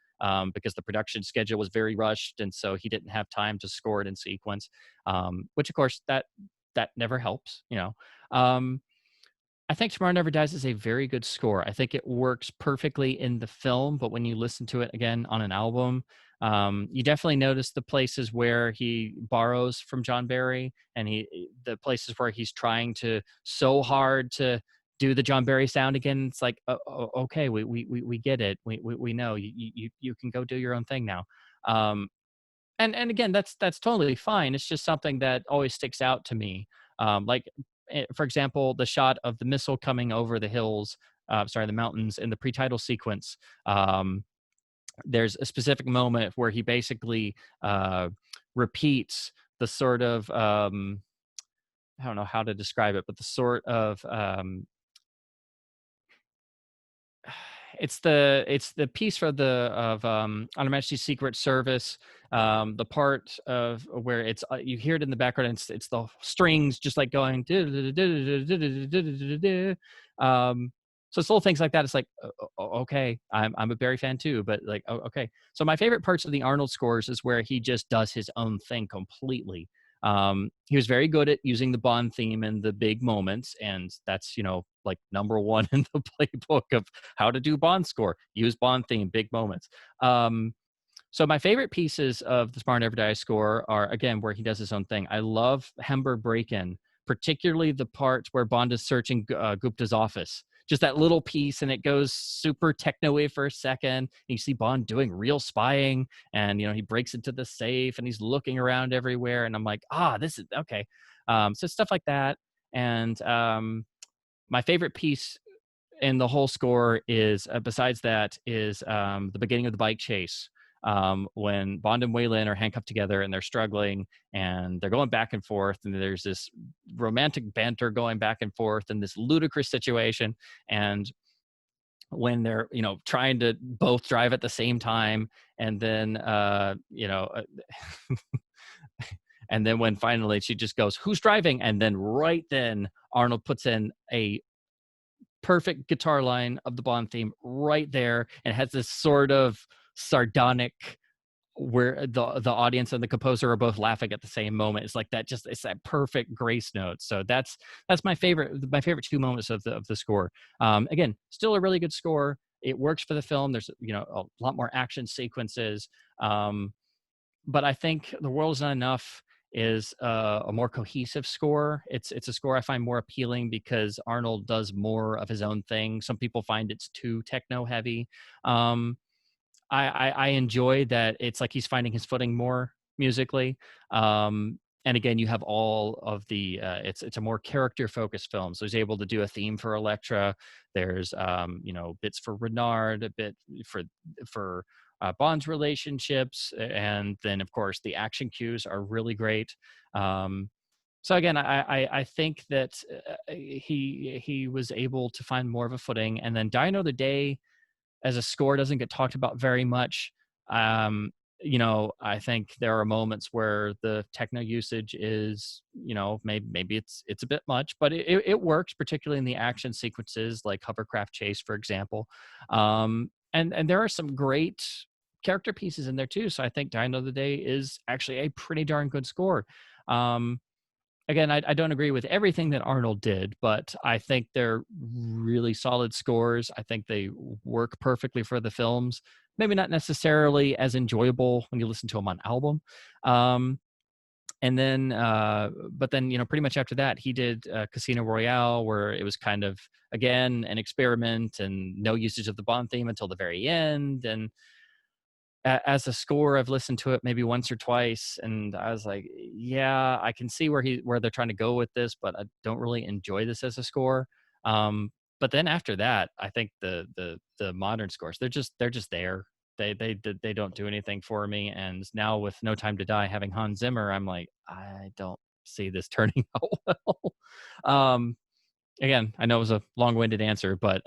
because the production schedule was very rushed, and so he didn't have time to score it in sequence. Which, of course, that never helps, you know. Um, I think Tomorrow Never Dies is a very good score. I think it works perfectly in the film, but when you listen to it again on an album, you definitely notice the places where he borrows from John Barry, and the places where he's trying to so hard to do the John Barry sound again. It's like, okay, we get it. We know you can go do your own thing now. And again, that's totally fine. It's just something that always sticks out to me. Like, for example, the shot of the missile coming over the hills, sorry, the mountains in the pre-title sequence. There's a specific moment where he basically repeats the sort of, I don't know how to describe it, but the sort of, it's the piece for the of On Her Majesty's Secret Service, the part of where it's you hear it in the background, and it's the strings just like going so it's little things like that. It's like, okay, I'm a Barry fan too, but like, okay. So my favorite parts of the Arnold scores is where he just does his own thing completely. He was very good at using the Bond theme in the big moments, and that's, you know, like number one in the playbook of how to do Bond score. Use Bond theme, big moments. So my favorite pieces of the Tomorrow Never Dies score are, again, where he does his own thing. I love Hamburg Break-In, particularly the parts where Bond is searching Gupta's office. Just that little piece, and it goes super techno-y for a second. And you see Bond doing real spying, and, you know, he breaks into the safe, and he's looking around everywhere, and I'm like, this is okay. So stuff like that. And my favorite piece in the whole score is, besides that, is the beginning of the bike chase, when Bond and Wayland are handcuffed together and they're struggling and they're going back and forth, and there's this romantic banter going back and forth in this ludicrous situation. And when they're, you know, trying to both drive at the same time, and then and then when finally she just goes, "Who's driving?" And then right then Arnold puts in a perfect guitar line of the Bond theme right there, and has this sort of sardonic, where the audience and the composer are both laughing at the same moment. It's like that, just, it's that perfect grace note. So that's my favorite two moments of the score. Again, still a really good score. It works for the film. There's, you know, a lot more action sequences. But I think The World Is Not Enough is a more cohesive score. It's a score I find more appealing because Arnold does more of his own thing. Some people find it's too techno heavy. I enjoy that it's like he's finding his footing more musically. And again, you have all of the it's a more character focused film, so he's able to do a theme for Electra. There's you know, bits for Renard, a bit for Bond's relationships, and then of course the action cues are really great. So again, I think that he was able to find more of a footing. And then Die Another Day as a score doesn't get talked about very much. You know, I think there are moments where the techno usage is, you know, maybe it's a bit much, but it works, particularly in the action sequences like hovercraft chase, for example. And there are some great character pieces in there too. So I think Die Another Day is actually a pretty darn good score. Um, Again, I don't agree with everything that Arnold did, but I think they're really solid scores. I think they work perfectly for the films. Maybe not necessarily as enjoyable when you listen to them on album. And then, but then, you know, pretty much after that, he did Casino Royale, where it was kind of, again, an experiment and no usage of the Bond theme until the very end. And as a score, I've listened to it maybe once or twice, and I was like, yeah, I can see where they're trying to go with this, but I don't really enjoy this as a score. But then after that, I think the modern scores, they're just there. They don't do anything for me. And now with No Time to Die having Hans Zimmer, I'm like, I don't see this turning out well. again, I know it was a long-winded answer, but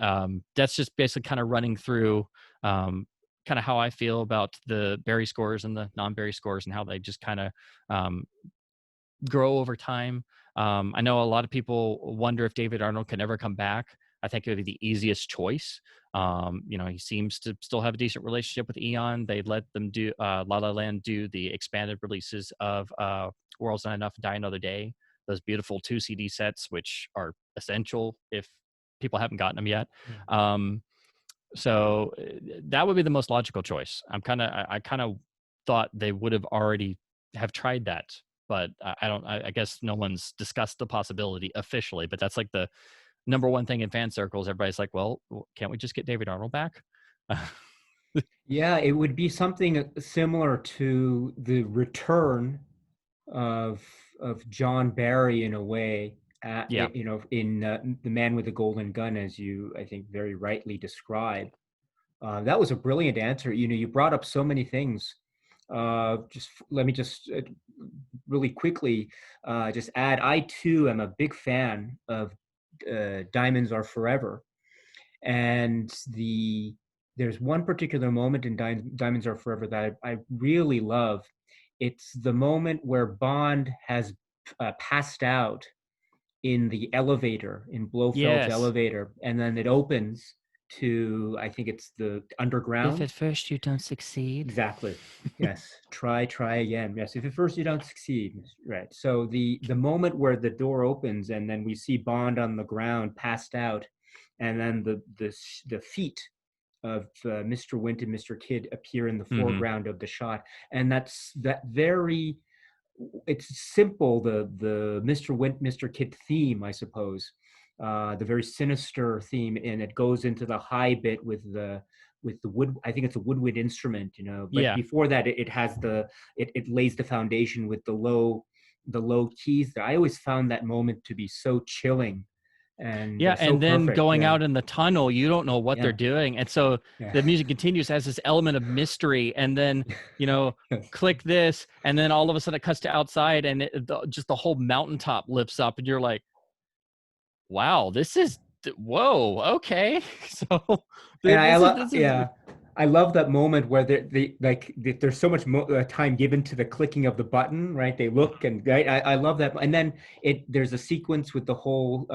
that's just basically kind of running through kind of how I feel about the Barry scores and the non-Barry scores and how they just kind of um, grow over time. I know a lot of people wonder if David Arnold can ever come back. I think it would be the easiest choice. He seems to still have a decent relationship with Eon. They let them do La La Land do the expanded releases of World's Not Enough, Die Another Day. Those beautiful 2 CD sets, which are essential if people haven't gotten them yet. Yeah. So that would be the most logical choice. I kind of thought they would have already have tried that, but I guess no one's discussed the possibility officially, but that's like the number one thing in fan circles. Everybody's like, well, can't we just get David Arnold back? Yeah, it would be something similar to the return of John Barry in a way, Yeah. in The Man with the Golden Gun, as you, I think, very rightly describe. That was a brilliant answer. You brought up so many things. Let me just really quickly just add. I too am a big fan of Diamonds Are Forever, and there's one particular moment in Diamonds Are Forever that I really love. It's the moment where Bond has passed out in the elevator, in Blofeld's Yes. elevator, and then it opens to, I think it's the If underground. at first you don't succeed. Exactly. Yes. Try again. Yes. If at first you don't succeed. Right. So the moment where the door opens and then we see Bond on the ground, passed out, and then the feet of Mr. Wint and Mr. Kidd appear in the Mm-hmm. foreground of the shot, and that very, it's simple, the Mr. Wint, Mr. Kidd theme, I suppose, the very sinister theme, and it goes into the high bit with the wood. I think it's a woodwind instrument, but Yeah. before that, it has it lays the foundation with the low keys. I always found that moment to be so chilling and Yeah, so and then perfect. going Yeah, out in the tunnel, you don't know what they're yeah, doing. And so yeah. the music continues as this element of mystery. And then, you know, Yes. click this, and then all of a sudden it cuts to outside and just the whole mountaintop lifts up, and you're like, wow, this is, whoa, okay. So And this is, yeah, I love that moment where there's so much time given to the clicking of the button, right? They look, and right, I love that. And then there's a sequence with the whole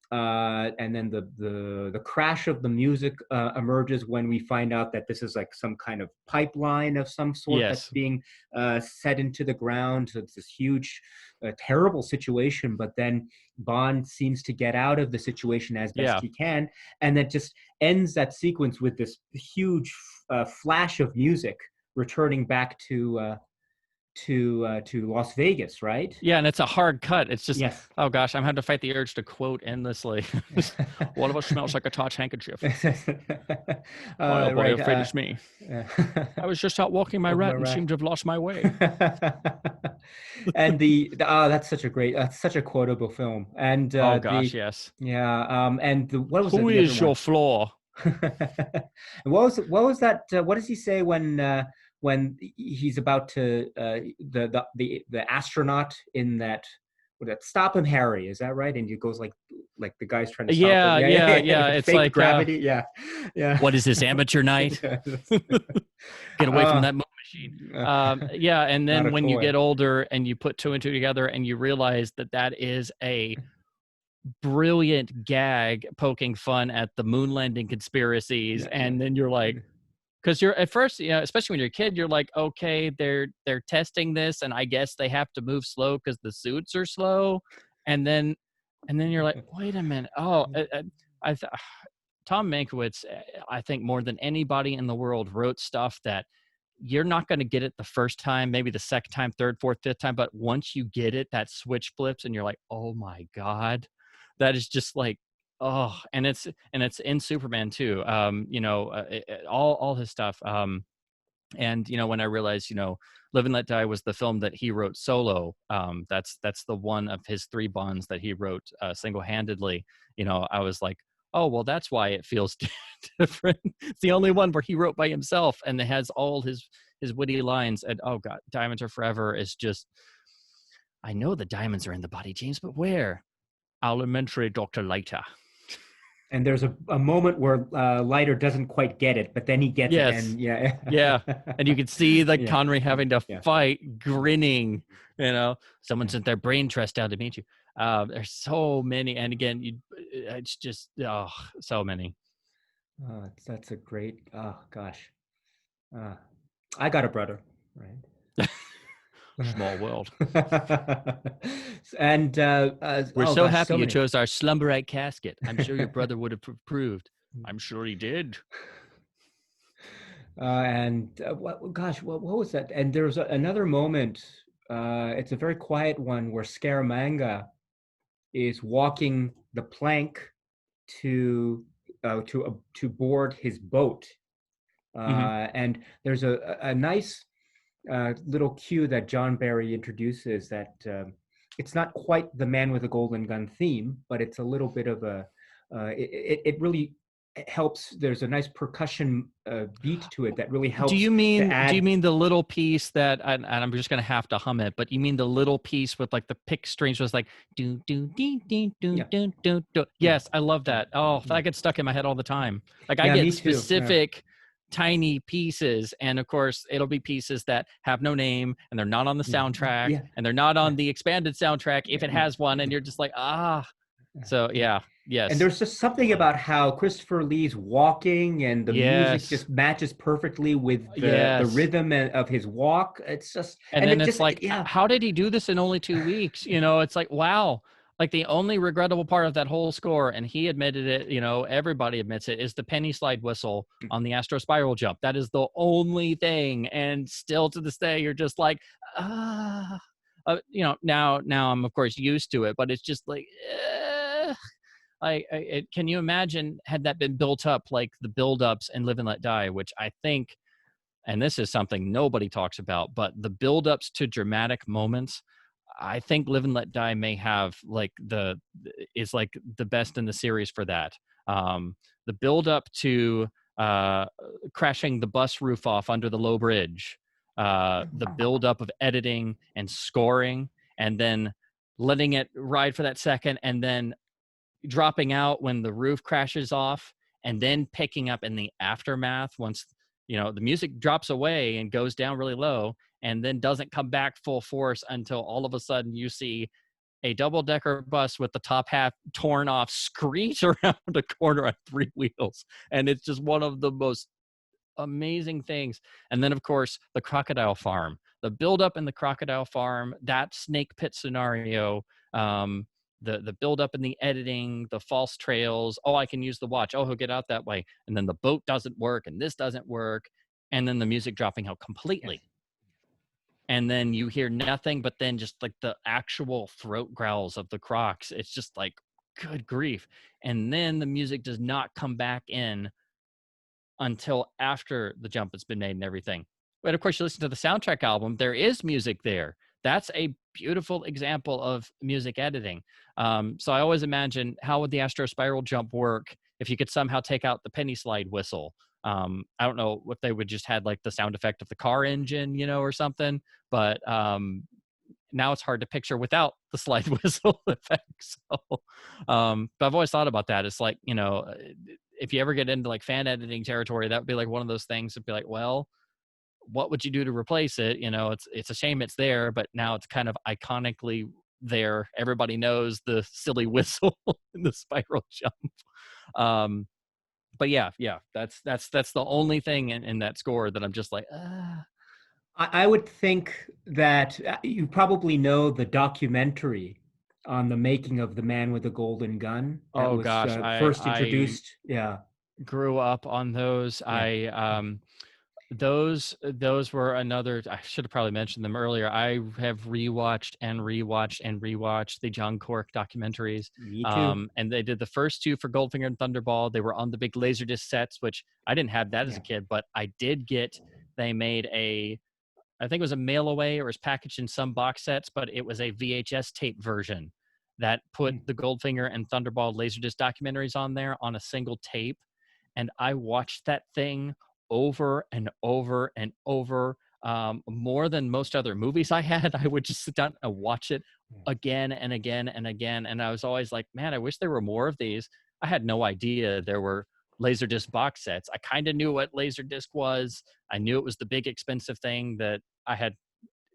and then the crash of the music emerges when we find out that this is like some kind of pipeline of some sort that's yes. being set into the ground. So it's this huge, terrible situation. But then Bond seems to get out of the situation as best Yeah. he can, and that just ends that sequence with this huge flash of music returning back to Las Vegas, right? Yeah, and it's a hard cut. It's just, Yes. oh gosh, I'm having to fight the urge to quote endlessly. One of us smells like a Touch handkerchief. Boy, oh boy, Right. afraid it's me. I was just out walking my Of my rat and rat. seemed to have lost my way. And that's such a quotable film. And Oh gosh, the yes. yeah, and what was Who the other is one? your flaw? And what was that? What does he say when he's about to the astronaut in that? Stop him, Harry. Is that right? And he goes like the guy's trying to stop him. Yeah, Yeah, yeah, yeah, yeah, yeah. with the It's fake like, gravity. Yeah, yeah. what is this, amateur night? Yeah. Get away from Uh, that machine. Yeah, and Not then a when you toy. get older and you put two and two together and you realize that that is a brilliant gag poking fun at the moon landing conspiracies, Yeah, and then you're like, because you're at first, especially when you're a kid, you're like, okay, they're testing this, and I guess they have to move slow because the suits are slow, and then you're like, wait a minute, oh, I th- Tom Mankiewicz, I think more than anybody in the world wrote stuff that you're not going to get it the first time, maybe the second time, third, fourth, fifth time, but once you get it, that switch flips, and you're like, oh my god, that is just like, oh, and it's in Superman too. All his stuff. And when I realized, Live and Let Die was the film that he wrote solo. That's the one of his 3 Bonds that he wrote single-handedly. I was like, oh well, that's why it feels different. It's the only one where he wrote by himself, and it has all his witty lines. And oh god, Diamonds Are Forever is just, I know the diamonds are in the body, James, but where? Elementary, Dr. Leiter. And there's a moment where Leiter doesn't quite get it, but then he gets it, Yes. and yeah, Yeah. And you can see like yeah, Connery having to yeah, fight, grinning, someone sent their brain trust down to meet you. There's so many. And again, it's just, oh, so many. oh, that's a great. Oh gosh, uh, I got a brother, right? Small world. And We're oh so gosh, happy so you many. chose our slumberite casket. I'm sure your brother would have approved. I'm sure he did. And what, gosh, what was that? And there's another moment. It's a very quiet one where Scaramanga is walking the plank to board his boat, Hmm. and there's a nice little cue that John Barry introduces that it's not quite the Man with a Golden Gun theme, but it's a little bit of a it really helps. There's a nice percussion beat to it that really helps to Do you add. mean the little piece that, and I'm just gonna have to hum it, but you mean the little piece with like the pick strings was like do do dee dee do Yeah, do do do. yeah, Yes, I love yeah, that. Oh, yeah, that gets stuck in my head all the time. Like I yeah, get me too. Yeah, specific tiny pieces, and of course it'll be pieces that have no name and they're not on the yeah, soundtrack yeah, and they're not yeah, on the expanded soundtrack if yeah, it yeah, has one, and yeah, you're just like, ah. yeah, So yeah. yeah, And yes, there's just something about how Christopher Lee's walking and the music yes, just matches perfectly with the yes. rhythm of his walk. It's just, And and then it it's just, like, yeah, how did he do this in only 2 weeks? It's like, wow. Like the only regrettable part of that whole score, and he admitted it, everybody admits it, is the penny slide whistle on the Astro Spiral jump. That is the only thing. And still to this day, you're just like, ah. Now I'm of course used to it, but it's just like, can you imagine had that been built up like the buildups in Live and Let Die, which I think, and this is something nobody talks about, but the buildups to dramatic moments, I think Live and Let Die may have like is like the best in the series for that. The buildup to crashing the bus roof off under the low bridge, the buildup of editing and scoring, and then letting it ride for that second, and then dropping out when the roof crashes off, and then picking up in the aftermath once the music drops away and goes down really low, and then doesn't come back full force until all of a sudden you see a double-decker bus with the top half torn off screech around a corner on three wheels, and it's just one of the most amazing things. And then of course the crocodile farm, the buildup in the crocodile farm, that snake pit scenario, the buildup in the editing, the false trails. Oh, I can use the watch. Oh, he'll get out that way, and then the boat doesn't work, and this doesn't work, and then the music dropping out yes, completely, and then you hear nothing but then just like the actual throat growls of the crocs. It's just like, good grief. And then the music does not come back in until after the jump has been made and everything. But of course, you listen to the soundtrack album, there is music there. That's a beautiful example of music editing. So I always imagine, how would the Astro Spiral jump work if you could somehow take out the penny slide whistle? I don't know if they would just had like the sound effect of the car engine, or something. But now it's hard to picture without the slide whistle effect. So, but I've always thought about that. It's like, if you ever get into like fan editing territory, that would be like one of those things to be like, well, what would you do to replace it? It's a shame it's there, but now it's kind of iconically there. Everybody knows the silly whistle in the spiral jump. But yeah, that's the only thing in that score that I'm just like, ah. I would think that you probably know the documentary on the making of the Man with the Golden Gun that Oh was gosh, first I introduced. Yeah, grew up on those. yeah, Those were another, I should have probably mentioned them earlier. I have rewatched and rewatched and rewatched the John Cork documentaries. me too. And they did the first two for Goldfinger and Thunderball. They were on the big Laserdisc sets, which I didn't have that as a Yeah. kid, but I did get. They made I think it was a mail away, or it was packaged in some box sets, but it was a VHS tape version that put Mm. the Goldfinger and Thunderball Laserdisc documentaries on there on a single tape. And I watched that thing over and over and over. more than most other movies I had. I would just sit down and watch it Yeah. again and again and again. And I was always like, man, I wish there were more of these. I had no idea there were Laserdisc box sets. I kind of knew what Laserdisc was. I knew it was the big expensive thing that I had.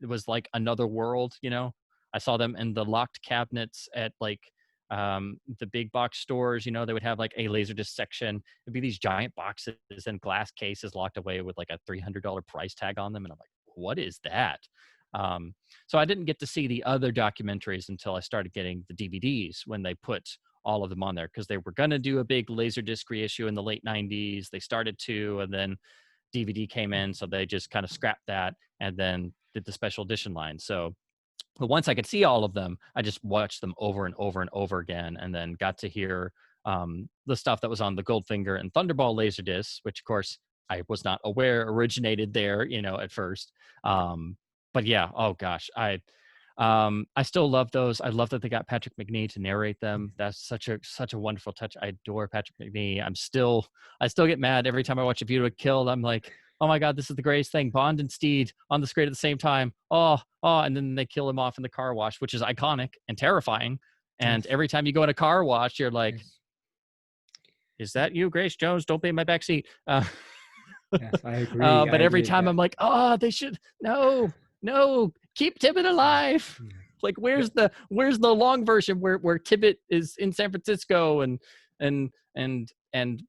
It was like another world, you know. I saw them in the locked cabinets at like the big box stores. You know, they would have like a Laserdisc section. It'd be these giant boxes and glass cases locked away with like a $300 price tag on them, and I'm like, what is that? So I didn't get to see the other documentaries until I started getting the DVDs when they put all of them on there, because they were going to do a big Laserdisc reissue in the late 90s. They started to, and then DVD came in, so they just kind of scrapped that and then did the special edition line. So, but once I could see all of them, I just watched them over and over and over again, and then got to hear the stuff that was on the Goldfinger and Thunderball Laserdiscs, which of course I was not aware originated there, you know, at first. But yeah, oh gosh, I still love those. I love that they got Patrick McNee to narrate them. That's such a wonderful touch. I adore Patrick McNee. I still get mad every time I watch A View to a Kill. I'm like, oh my God, this is the greatest thing. Bond and Steed on the screen at the same time. Oh, and then they kill him off in the car wash, which is iconic and terrifying. And Yes. every time you go in a car wash, you're like, Yes. is that you, Grace Jones? Don't be in my backseat. Yes, I agree. I But every agree. time I'm like, they should, no, keep Tibbet alive. Yeah. Like, where's the long version where Tibbet is in San Francisco and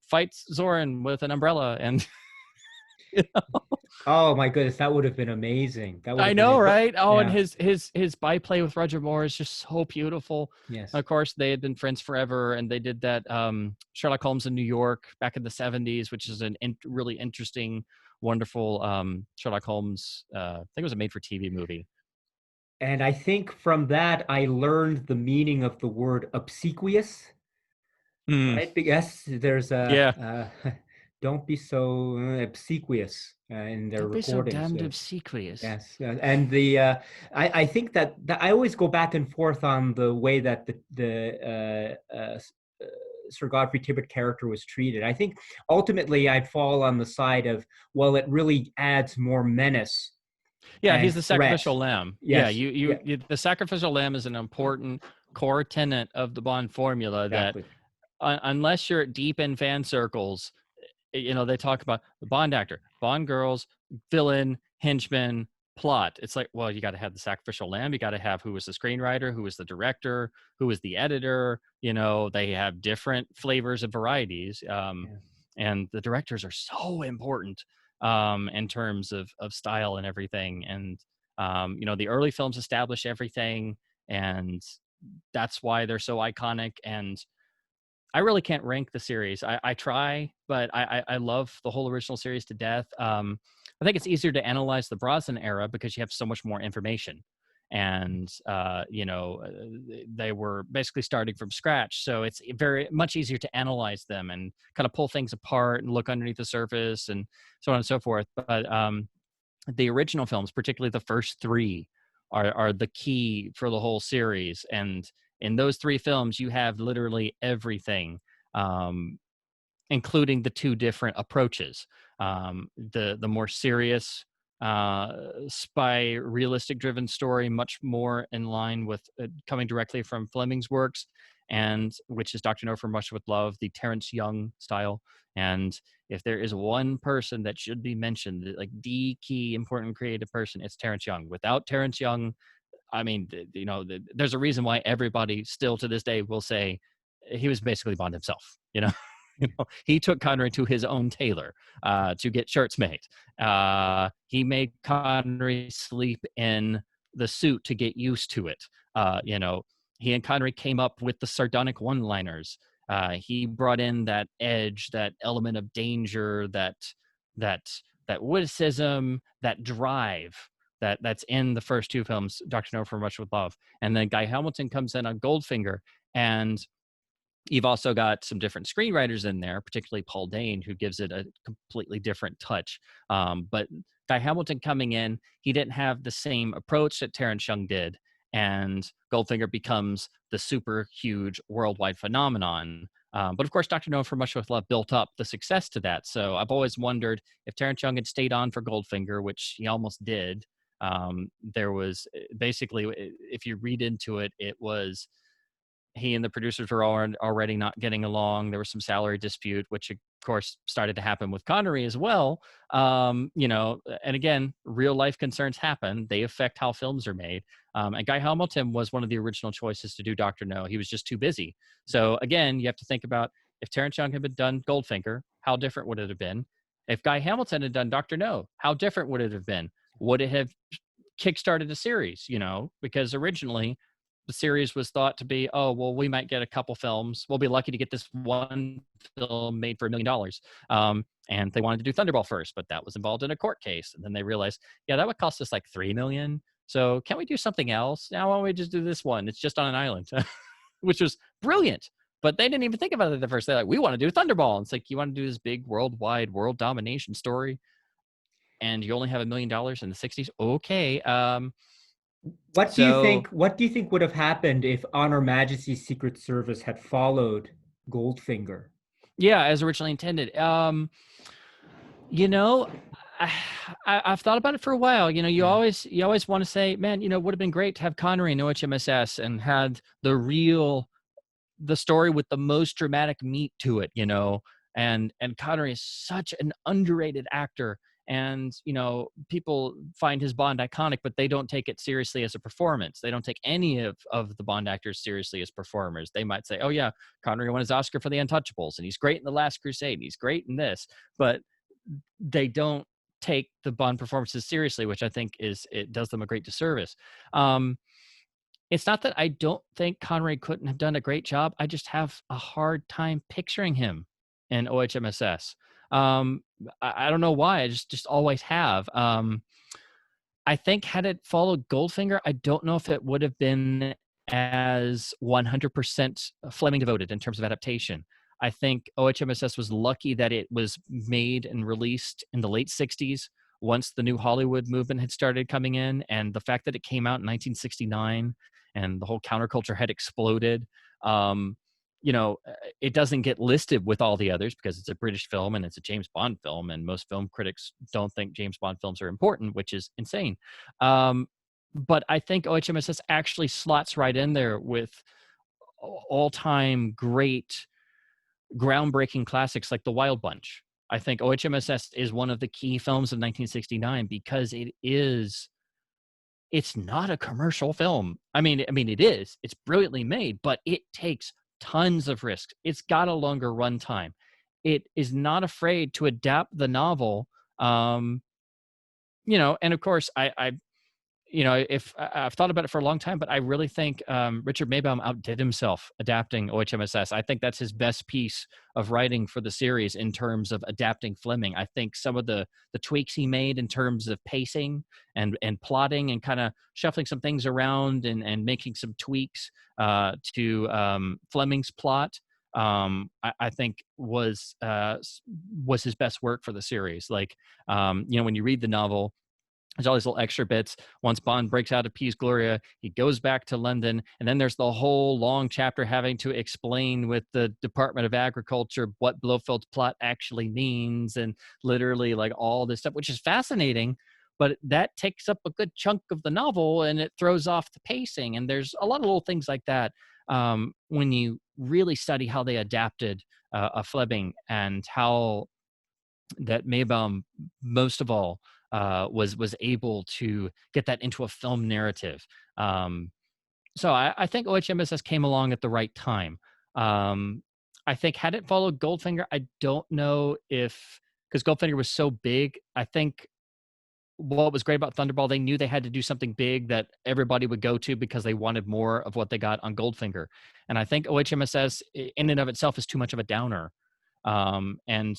fights Zoran with an umbrella? And you know? Oh my goodness, that would have been amazing. That would I have been know, right? Oh, and yeah. his byplay with Roger Moore is just so beautiful. Yes. Of course, they had been friends forever, and they did that Sherlock Holmes in New York back in the 70s, which is really interesting, wonderful Sherlock Holmes. I think it was a made-for-TV movie. And I think from that I learned the meaning of the word obsequious, Mm, right? Yes, there's yeah. don't be so obsequious in their Don't be so recordings. damned obsequious. Yes, and the I think that I always go back and forth on the way that the Sir Godfrey Tibbett character was treated. I think ultimately I'd fall on the side of, well, it really adds more menace Yeah, and he's the threat. sacrificial lamb. Yeah, Yes, the sacrificial lamb is an important core tenet of the Bond formula that exactly. unless you're deep in fan circles, you know, they talk about the Bond actor, Bond girls, villain, henchman, plot. It's like, well, you got to have the sacrificial lamb. You got to have who was the screenwriter, who was the director, who was the editor. You know, they have different flavors and varieties. Yeah. And the directors are so important in terms of style and everything. And, you know, the early films establish everything. And that's why they're so iconic. And I really can't rank the series. I try, but I love the whole original series to death. I think it's easier to analyze the Brosnan era because you have so much more information, and you know, they were basically starting from scratch, so it's very much easier to analyze them and kind of pull things apart and look underneath the surface and so on and so forth. But the original films, particularly the first three, are the key for the whole series. And in those three films, you have literally everything, um, including the two different approaches. The more serious spy realistic driven story, much more in line with coming directly from Fleming's works, and which is Dr. No for Much with Love, the Terrence Young style. And if there is one person that should be mentioned, like the key important creative person, it's Terrence Young. Without Terrence Young, I mean, you know, there's a reason why everybody still to this day will say he was basically Bond himself. You know, you know, he took Connery to his own tailor to get shirts made. He made Connery sleep in the suit to get used to it. You know, he and Connery came up with the sardonic one-liners. He brought in that edge, that element of danger, that witticism, that drive that's in the first two films, Dr. No for Much with Love. And then Guy Hamilton comes in on Goldfinger, and you've also got some different screenwriters in there, particularly Paul Dane, who gives it a completely different touch. But Guy Hamilton coming in, he didn't have the same approach that Terrence Young did, and Goldfinger becomes the super huge worldwide phenomenon. But of course, Dr. No for Much with Love built up the success to that. So I've always wondered if Terrence Young had stayed on for Goldfinger, which he almost did. There was basically, if you read into it, it was he and the producers were already not getting along. There was some salary dispute, which of course started to happen with Connery as well. You know, and again, real life concerns happen. They affect how films are made. And Guy Hamilton was one of the original choices to do Dr. No. He was just too busy. So again, you have to think about if Terrence Young had been done Goldfinger, how different would it have been? If Guy Hamilton had done Dr. No, how different would it have been? Would it have kickstarted a series, you know, because originally the series was thought to be, oh, well, we might get a couple films. We'll be lucky to get this one film made for $1 million. And they wanted to do Thunderball first, but that was involved in a court case. And then they realized, yeah, that would cost us like $3 million. So can we do something else? Now, why don't we just do this one? It's just on an island, which was brilliant. But they didn't even think about it at first. They're like, we want to do Thunderball. And it's like, you want to do this big worldwide world domination story, and you only have $1 million in the 60s? Okay. What do you So think? What do you think would have happened if On Her Majesty's Secret Service had followed Goldfinger? yeah, as originally intended. You know, I've thought about it for a while. You know, you always want to say, man, you know, it would have been great to have Connery in OHMSS and had the story with the most dramatic meat to it, you know. And Connery is such an underrated actor. And, you know, people find his Bond iconic, but they don't take it seriously as a performance. They don't take any of the Bond actors seriously as performers. They might say, oh, yeah, Connery won his Oscar for The Untouchables, and he's great in The Last Crusade, and he's great in this. But they don't take the Bond performances seriously, which I think it does them a great disservice. It's not that I don't think Connery couldn't have done a great job. I just have a hard time picturing him in OHMSS. I don't know why. I just always have. I think had it followed Goldfinger, I don't know if it would have been as 100% Fleming devoted in terms of adaptation. I think OHMSS was lucky that it was made and released in the late 60s once the new Hollywood movement had started coming in, and the fact that it came out in 1969 and the whole counterculture had exploded. You know, it doesn't get listed with all the others because it's a British film and it's a James Bond film, and most film critics don't think James Bond films are important, which is insane. But I think OHMSS actually slots right in there with all-time great, groundbreaking classics like The Wild Bunch. I think OHMSS is one of the key films of 1969 because it's not a commercial film. I mean, it is. It's brilliantly made, but it takes tons of risks. It's got a longer runtime. It is not afraid to adapt the novel. You know, and of course, you know, if I've thought about it for a long time, but I really think Richard Maybaum outdid himself adapting OHMSS. I think that's his best piece of writing for the series in terms of adapting Fleming. I think some of the tweaks he made in terms of pacing and plotting and kind of shuffling some things around and making some tweaks to Fleming's plot, I think was his best work for the series. Like, you know, when you read the novel, there's all these little extra bits. Once Bond breaks out of Piz Gloria, he goes back to London. And then there's the whole long chapter having to explain with the Department of Agriculture what Blofeld's plot actually means, and literally like all this stuff, which is fascinating. But that takes up a good chunk of the novel and it throws off the pacing. And there's a lot of little things like that when you really study how they adapted a Fleming, and how that Maybaum, most of all, was able to get that into a film narrative. So I think OHMSS came along at the right time. I think had it followed Goldfinger, I don't know if, because Goldfinger was so big, I think what was great about Thunderball, they knew they had to do something big that everybody would go to because they wanted more of what they got on Goldfinger. And I think OHMSS in and of itself is too much of a downer. And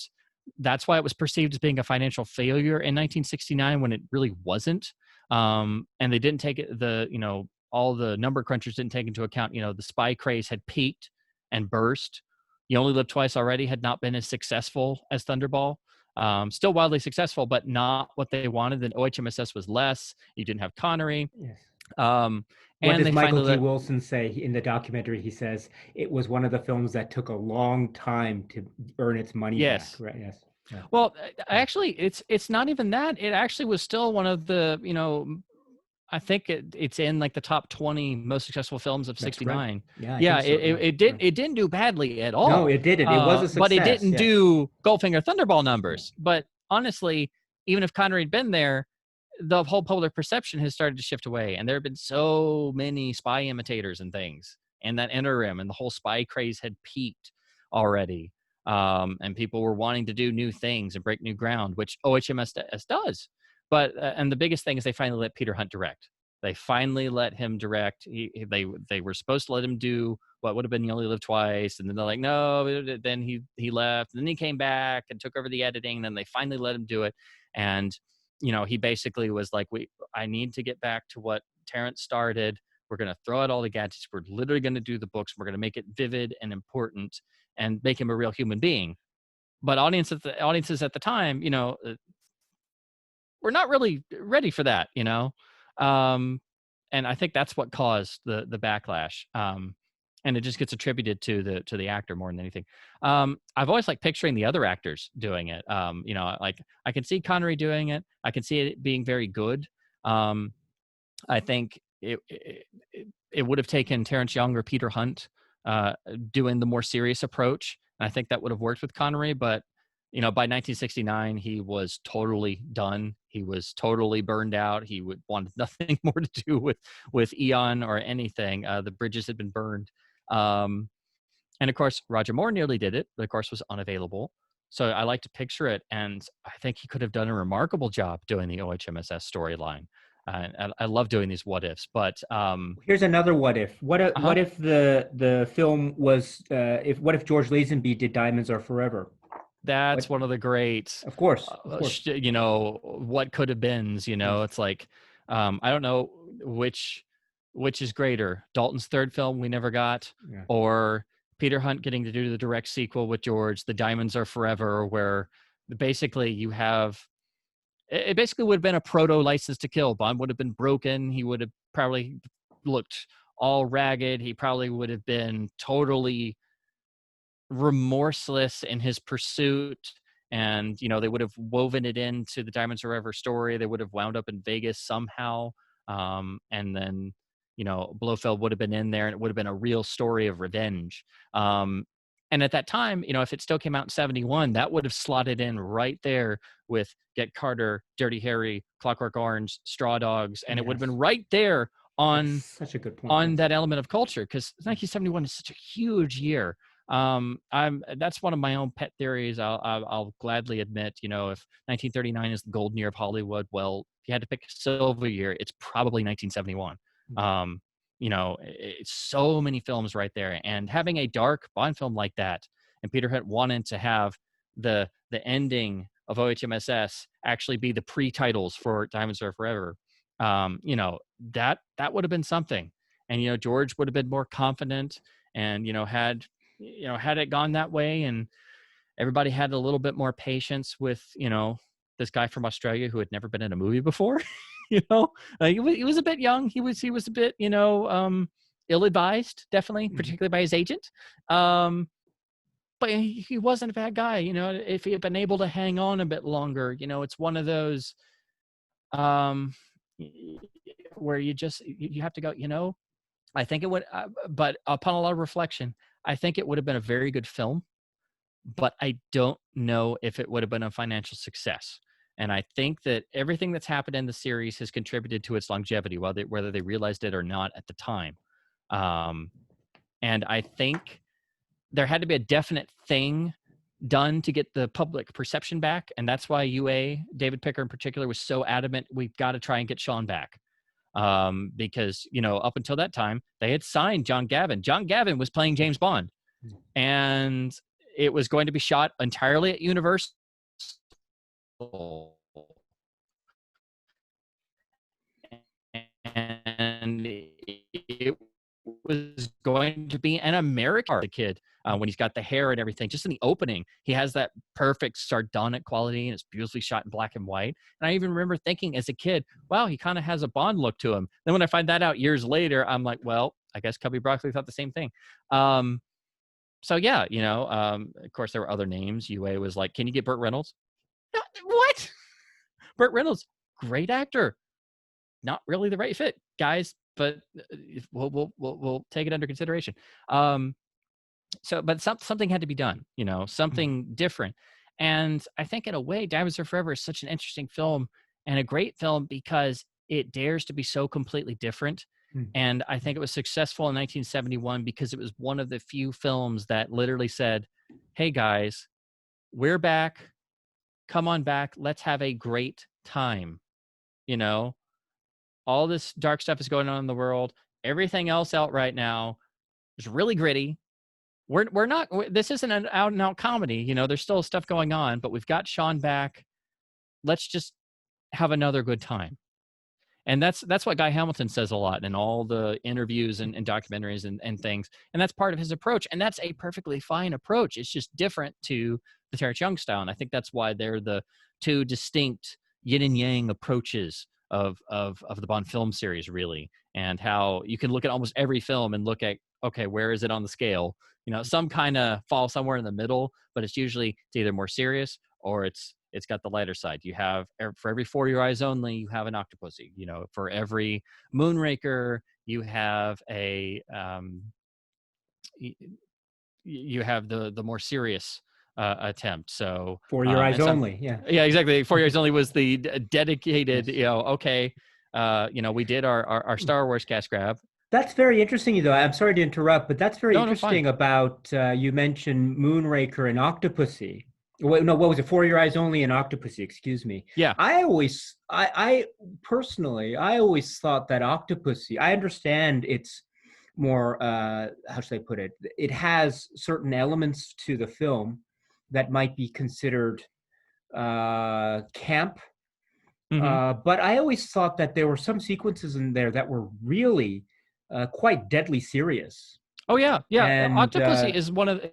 that's why it was perceived as being a financial failure in 1969 when it really wasn't. And they didn't take it, you know, all the number crunchers didn't take into account, you know, the spy craze had peaked and burst. You Only Live Twice already had not been as successful as Thunderball. Still wildly successful, but not what they wanted. Then OHMSS was less. You didn't have Connery. Yes. What and does they Michael finally T. let. Wilson say in the documentary? He says it was one of the films that took a long time to earn its money back, Yes. right? Yes. Yeah. Well, actually, it's not even that. It actually was still one of the, I think it's in like the top 20 most successful films of That's correct. '69. Yeah, I Yeah, think so. Yeah. it didn't do badly at No, all. it didn't. It was a But it success. didn't Yes. do Goldfinger Thunderball Yeah. numbers. But honestly, even if Connery had been there, the whole public perception has started to shift away, and there have been so many spy imitators and things in that interim, and the whole spy craze had peaked already. And people were wanting to do new things and break new ground, which OHMSS does. But and the biggest thing is they finally let Peter Hunt direct. They finally let him direct. They were supposed to let him do what would have been You Only Live Twice, and then they're like, no. Then he left, and then he came back and took over the editing. And then they finally let him do it, and he basically was like, I need to get back to what Terrence started. We're going to throw out all the gadgets. We're literally going to do the books. We're going to make it vivid and important and make him a real human being. But audiences at the time, we're not really ready for that, and I think that's what caused the backlash. And it just gets attributed to the actor more than anything. I've always liked picturing the other actors doing it. Like I can see Connery doing it. I can see it being very good. I think it would have taken Terrence Young or Peter Hunt doing the more serious approach. And I think that would have worked with Connery, but by 1969, he was totally done. He was totally burned out. He wanted nothing more to do with Eon or anything. The bridges had been burned. And of course, Roger Moore nearly did it, but of course was unavailable. So I like to picture it, and I think he could have done a remarkable job doing the OHMSS storyline. I love doing these what ifs, but Here's another what if. uh-huh. What if the film was if what if George Lazenby did Diamonds Are Forever? That's What? one of the great, Of course, of course. what could have beens. Yes. It's like I don't know which is greater, Dalton's third film we never got, Yeah. or Peter Hunt getting to do the direct sequel with George, The Diamonds Are Forever, where basically you have it basically would have been a proto License to Kill. Bond would have been broken. He would have probably looked all ragged. He probably would have been totally remorseless in his pursuit. And they would have woven it into the Diamonds Are Forever story. They would have wound up in Vegas somehow, and then Blofeld would have been in there, and it would have been a real story of revenge. And at that time, if it still came out in '71, that would have slotted in right there with Get Carter, Dirty Harry, Clockwork Orange, Straw Dogs, and it would have Yes. been right there That's on such a good point. Yes. that element of culture, because 1971 is such a huge year. That's one of my own pet theories. I'll gladly admit, if 1939 is the golden year of Hollywood, well, if you had to pick a silver year, it's probably 1971. It's so many films right there, and having a dark Bond film like that, and Peter Hunt wanted to have the ending of OHMSS actually be the pre-titles for Diamonds Are Forever. That would have been something, and George would have been more confident, and had it gone that way, and everybody had a little bit more patience with this guy from Australia who had never been in a movie before. He was a bit young. He was a bit ill-advised, definitely, particularly by his agent. But he wasn't a bad guy. If he had been able to hang on a bit longer, it's one of those where you have to go. I think it would, but upon a lot of reflection, I think it would have been a very good film, but I don't know if it would have been a financial success. And I think that everything that's happened in the series has contributed to its longevity, whether they realized it or not at the time. And I think there had to be a definite thing done to get the public perception back. And that's why David Picker in particular, was so adamant, we've got to try and get Sean back. Because up until that time they had signed John Gavin. John Gavin was playing James Bond, and it was going to be shot entirely at Universal, and it was going to be an American kid when he's got the hair and everything. Just in the opening, he has that perfect sardonic quality, and it's beautifully shot in black and white. And I even remember thinking as a kid, wow, he kind of has a Bond look to him. Then when I find that out years later, I'm like, well, I guess Cubby Broccoli thought the same thing. So yeah, of course there were other names. UA was like, can you get Burt Reynolds? No, what? Burt Reynolds, great actor. Not really the right fit, guys, but we'll take it under consideration. But something had to be done, something different. And I think in a way, Diamonds Are Forever is such an interesting film and a great film because it dares to be so completely different. And I think it was successful in 1971 because it was one of the few films that literally said, hey guys, we're back. Come on back. Let's have a great time. All this dark stuff is going on in the world. Everything else out right now is really gritty. We're not, this isn't an out and out comedy. There's still stuff going on, but we've got Sean back. Let's just have another good time. And that's what Guy Hamilton says a lot in all the interviews and documentaries and things. And that's part of his approach. And that's a perfectly fine approach. It's just different to the Terrence Young style. And I think that's why they're the two distinct yin and yang approaches of the Bond film series, really. And how you can look at almost every film and look at, okay, where is it on the scale? Some kind of fall somewhere in the middle, but it's either more serious or it's got the lighter side. You have, for every For Your Eyes Only, you have an Octopussy. For every Moonraker, you have you have the more serious attempt. So For Your Eyes Only, yeah. Yeah, exactly. For Your Eyes Only was the dedicated, okay, we did our Star Wars cash grab. That's very interesting, though. I'm sorry to interrupt, but that's very interesting about, you mentioned Moonraker and Octopussy. Wait, no, what was it? For Your Eyes Only and Octopussy, excuse me. Yeah. I personally always thought that Octopussy, I understand it's more, how should I put it? It has certain elements to the film that might be considered camp. But I always thought that there were some sequences in there that were really quite deadly serious. Oh yeah. And Octopussy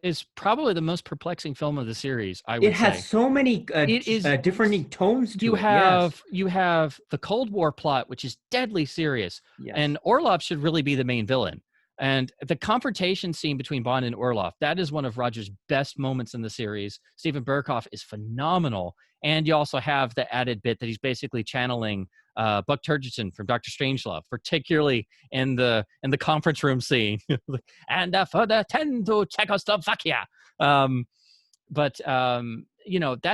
is probably the most perplexing film of the series. I would say it has so many different tones to it. You have the Cold War plot, which is deadly serious, Yes. And Orlov should really be the main villain. And the confrontation scene between Bond and Orlov, that is one of Roger's best moments in the series. Steven Berkoff is phenomenal. And you also have the added bit that he's basically channeling Buck Turgidson from Dr. Strangelove, particularly in the conference room scene. And further 10 to Czechoslovakia. That's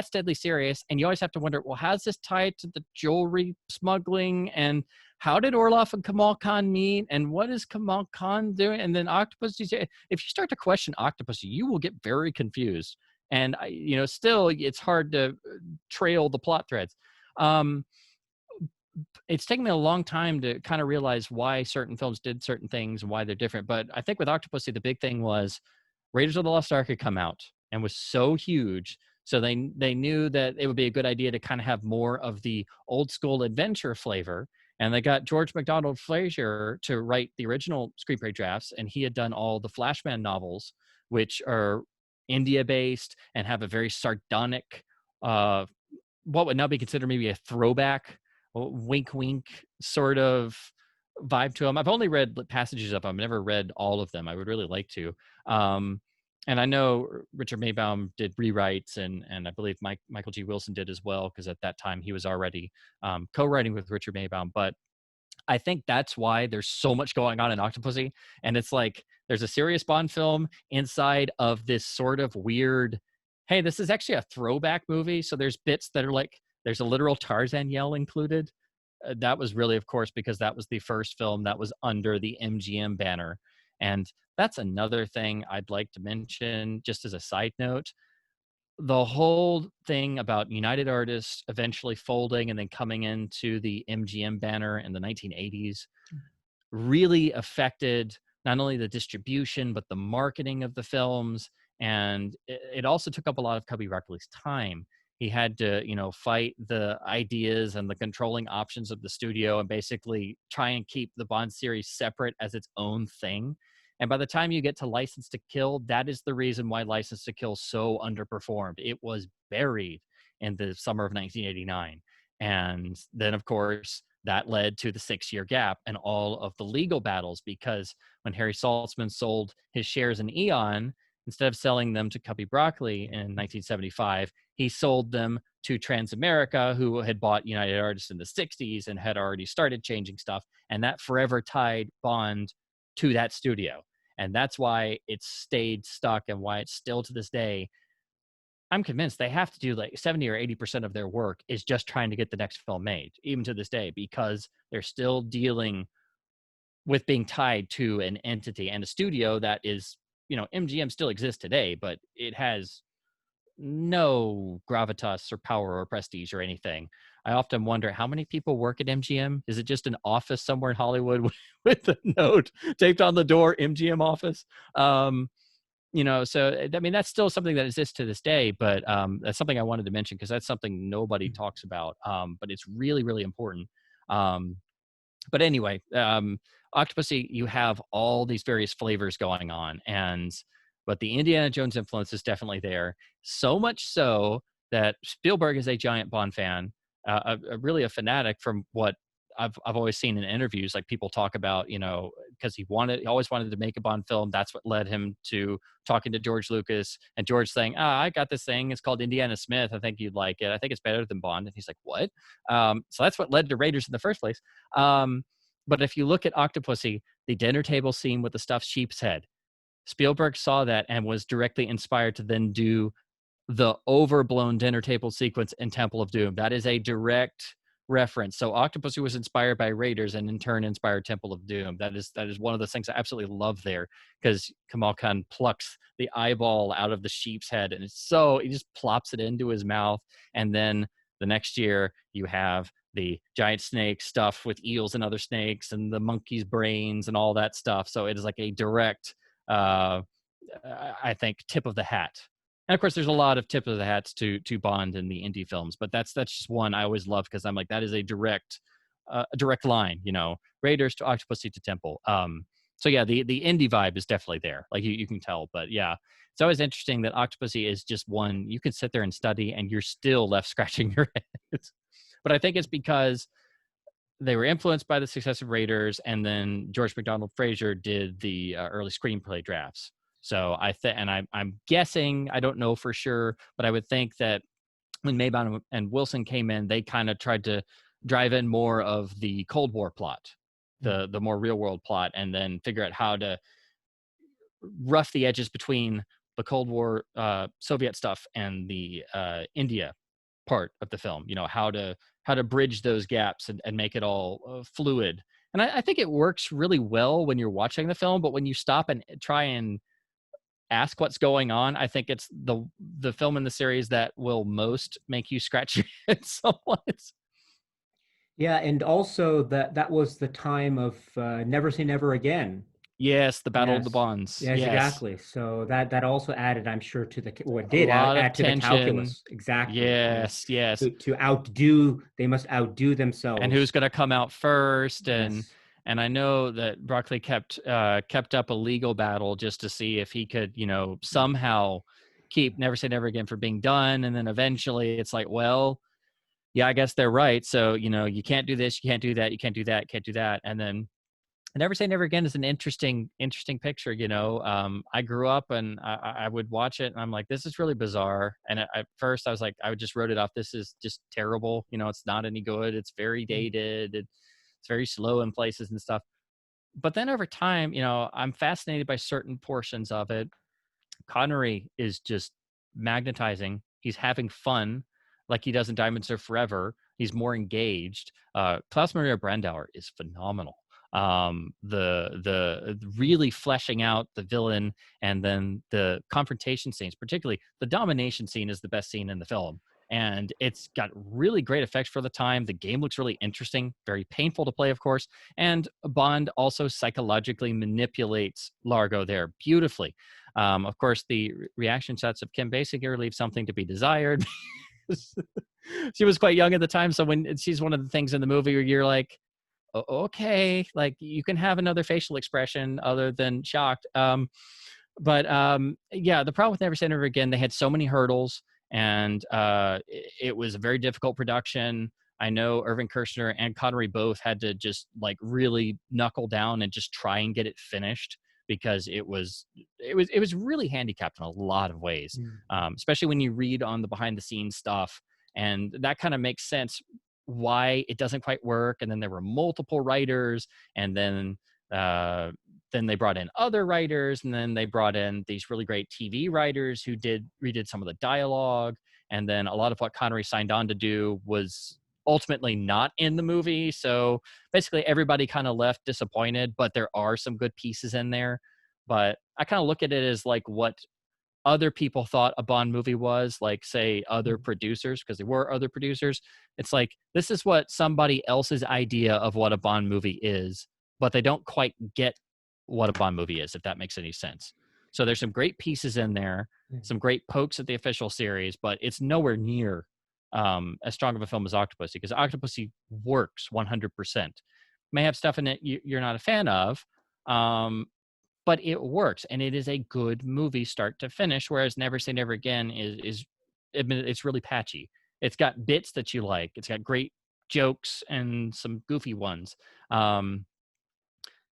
deadly serious. And you always have to wonder, well, how's this tied to the jewelry smuggling? And how did Orlov and Kamal Khan meet? And what is Kamal Khan doing? And then Octopussy, if you start to question Octopussy, you will get very confused. And, still it's hard to trail the plot threads. It's taken me a long time to kind of realize why certain films did certain things and why they're different. But I think with Octopussy, the big thing was Raiders of the Lost Ark had come out and was so huge. So they knew that it would be a good idea to kind of have more of the old school adventure flavor. And they got George MacDonald Fraser to write the original screenplay drafts. And he had done all the Flashman novels, which are India-based and have a very sardonic, what would now be considered maybe a throwback, wink, wink sort of vibe to them. I've only read passages of them. I've never read all of them. I would really like to. And I know Richard Maybaum did rewrites, and I believe Michael G. Wilson did as well, because at that time he was already co-writing with Richard Maybaum. But I think that's why there's so much going on in Octopussy. And it's like there's a serious Bond film inside of this sort of weird, hey, this is actually a throwback movie. So there's bits that are like, there's a literal Tarzan yell included. That was really, of course, because that was the first film that was under the MGM banner. And that's another thing I'd like to mention, just as a side note. The whole thing about United Artists eventually folding and then coming into the MGM banner in the 1980s really affected not only the distribution, but the marketing of the films. And it also took up a lot of Cubby Broccoli's time. He had to, fight the ideas and the controlling options of the studio and basically try and keep the Bond series separate as its own thing. And by the time you get to License to Kill, that is the reason why License to Kill so underperformed. It was buried in the summer of 1989. And then, of course, that led to the 6-year gap and all of the legal battles, because when Harry Saltzman sold his shares in Eon, instead of selling them to Cubby Broccoli in 1975, he sold them to Transamerica, who had bought United Artists in the 60s and had already started changing stuff. And that forever tied Bond to that studio. And that's why it stayed stuck, and why it's still to this day. I'm convinced they have to do like 70 or 80% of their work is just trying to get the next film made, even to this day, because they're still dealing with being tied to an entity and a studio that is, MGM still exists today, but it has no gravitas or power or prestige or anything. I often wonder, how many people work at MGM? Is it just an office somewhere in Hollywood with a note taped on the door, MGM office? So I mean, that's still something that exists to this day, but that's something I wanted to mention because that's something nobody talks about, but it's really, really important. But anyway, Octopussy, you have all these various flavors going on, but the Indiana Jones influence is definitely there. So much so that Spielberg is a giant Bond fan, really a fanatic, from what I've always seen in interviews. Like, people talk about, because he always wanted to make a Bond film. That's what led him to talking to George Lucas, and George saying, I got this thing. It's called Indiana Smith. I think you'd like it. I think it's better than Bond. And he's like, what? So that's what led to Raiders in the first place. But if you look at Octopussy, the dinner table scene with the stuffed sheep's head, Spielberg saw that and was directly inspired to then do the overblown dinner table sequence in Temple of Doom. That is a direct reference. So Octopussy was inspired by Raiders, and in turn inspired Temple of Doom. That is one of the things I absolutely love there, because Kamal Khan plucks the eyeball out of the sheep's head, and he just plops it into his mouth. And then the next year you have the giant snake stuff with eels and other snakes, and the monkey's brains and all that stuff. So it is like a direct, I think, tip of the hat. And of course, there's a lot of tip of the hats to Bond in the indie films, but that's just one I always love, because I'm like, that is a direct line, Raiders to Octopussy to Temple. So yeah, the indie vibe is definitely there. Like, you can tell, but yeah, it's always interesting that Octopussy is just one you can sit there and study, and you're still left scratching your head. But I think it's because they were influenced by the success of Raiders, and then George McDonald Fraser did the early screenplay drafts. So I'm guessing, I don't know for sure, but I would think that when Mabon and Wilson came in, they kind of tried to drive in more of the Cold War plot, the more real world plot, and then figure out how to rough the edges between the Cold War Soviet stuff and the India part of the film. How to bridge those gaps and make it all fluid. And I think it works really well when you're watching the film, but when you stop and try and ask what's going on, I think it's the film in the series that will most make you scratch your head somewhat. Yeah, and also that was the time of Never Say Never Again. Yes, the Battle of the Yes. Bonds. Yes, Yes, exactly. So that also added, I'm sure, to the what a did lot of add to the tension. calculus. Exactly. Yes, yes. They must outdo And who's themselves. going to come out first? Yes. And I know that Broccoli kept up a legal battle just to see if he could, somehow keep Never Say Never Again from being done. And then eventually it's like, well, yeah, I guess they're right. So, you can't do this, you can't do that, you can't do that, you can't do that. And then Never Say Never Again is an interesting picture. I grew up and I would watch it, and I'm like, this is really bizarre. And at first I was like, I just wrote it off. This is just terrible. It's not any good. It's very dated. It's very slow in places and stuff. But then over time, I'm fascinated by certain portions of it. Connery is just magnetizing. He's having fun like he does in Diamonds Are Forever. He's more engaged. Klaus Maria Brandauer is phenomenal. The really fleshing out the villain, and then the confrontation scenes, particularly the domination scene, is the best scene in the film. And it's got really great effects for the time. The game looks really interesting, very painful to play, of course. And Bond also psychologically manipulates Largo there beautifully. Of course, the reaction shots of Kim Basinger leave something to be desired. She was quite young at the time, so when she's one of the things in the movie where you're like, Okay, like you can have another facial expression other than shocked. Yeah, the problem with Never Say Never Again, they had so many hurdles, and it was a very difficult production. I know Irving Kershner and Connery both had to just like really knuckle down and just try and get it finished, because it was really handicapped in a lot of ways, Mm. especially when you read on the behind the scenes stuff, and that kind of makes sense why it doesn't quite work. And then there were multiple writers, and then they brought in other writers, and then they brought in these really great TV writers who redid some of the dialogue. And then a lot of what Connery signed on to do was ultimately not in the movie. So basically everybody kind of left disappointed, but there are some good pieces in there. But I kind of look at it as like what other people thought a Bond movie was, like say other producers, because there were other producers. It's like, this is what somebody else's idea of what a Bond movie is, but they don't quite get what a Bond movie is, if that makes any sense. So there's some great pieces in there, some great pokes at the official series, but it's nowhere near as strong of a film as Octopussy, because Octopussy works 100%. May have stuff in it you're not a fan of, but it works, and it is a good movie start to finish. Whereas Never Say Never Again is it's really patchy. It's got bits that you like. It's got great jokes and some goofy ones.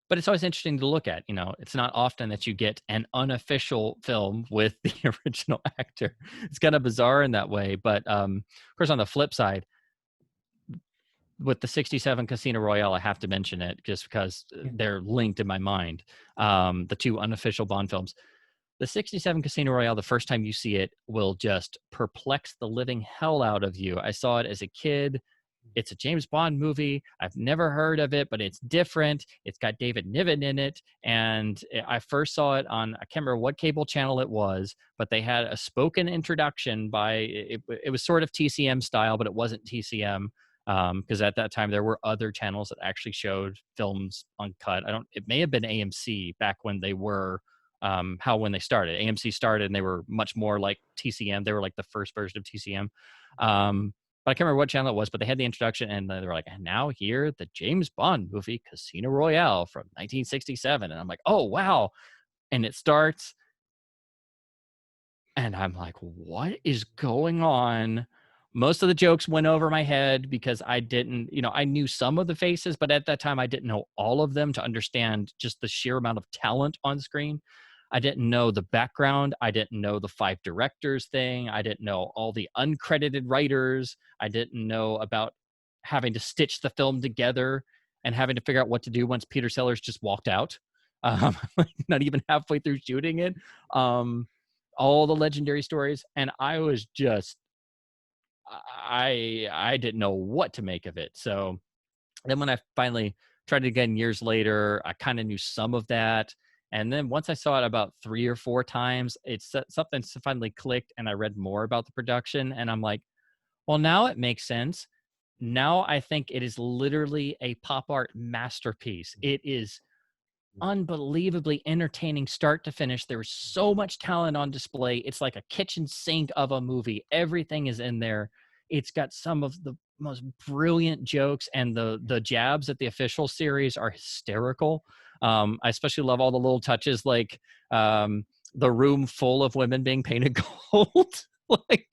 But it's always interesting to look at. It's not often that you get an unofficial film with the original actor. It's kind of bizarre in that way. But of course, on the flip side, with the 67 Casino Royale, I have to mention it just because they're linked in my mind. The two unofficial Bond films. The 67 Casino Royale, the first time you see it, will just perplex the living hell out of you. I saw it as a kid. It's a James Bond movie. I've never heard of it, but it's different. It's got David Niven in it. And I first saw it on, I can't remember what cable channel it was, but they had a spoken introduction it was sort of TCM style, but it wasn't TCM. Because at that time there were other channels that actually showed films uncut. It may have been AMC back when they were, when they started. AMC started and they were much more like TCM. They were like the first version of TCM. But I can't remember what channel it was, but they had the introduction, and they were like, and now here, the James Bond movie, Casino Royale from 1967. And I'm like, oh, wow. And it starts, and I'm like, what is going on? Most of the jokes went over my head because I didn't, I knew some of the faces, but at that time I didn't know all of them to understand just the sheer amount of talent on screen. I didn't know the background. I didn't know the 5 directors thing. I didn't know all the uncredited writers. I didn't know about having to stitch the film together and having to figure out what to do once Peter Sellers just walked out, not even halfway through shooting it. All the legendary stories. And I was just, I didn't know what to make of it. So then when I finally tried it again years later, I kind of knew some of that. And then once I saw it about 3 or 4 times, something finally clicked, and I read more about the production, and I'm like, well, now it makes sense. Now I think it is literally a pop art masterpiece. It is unbelievably entertaining start to finish. There's so much talent on display. It's like a kitchen sink of a movie. Everything is in there. It's got some of the most brilliant jokes, and the jabs at the official series are hysterical. I especially love all the little touches, like the room full of women being painted gold. Like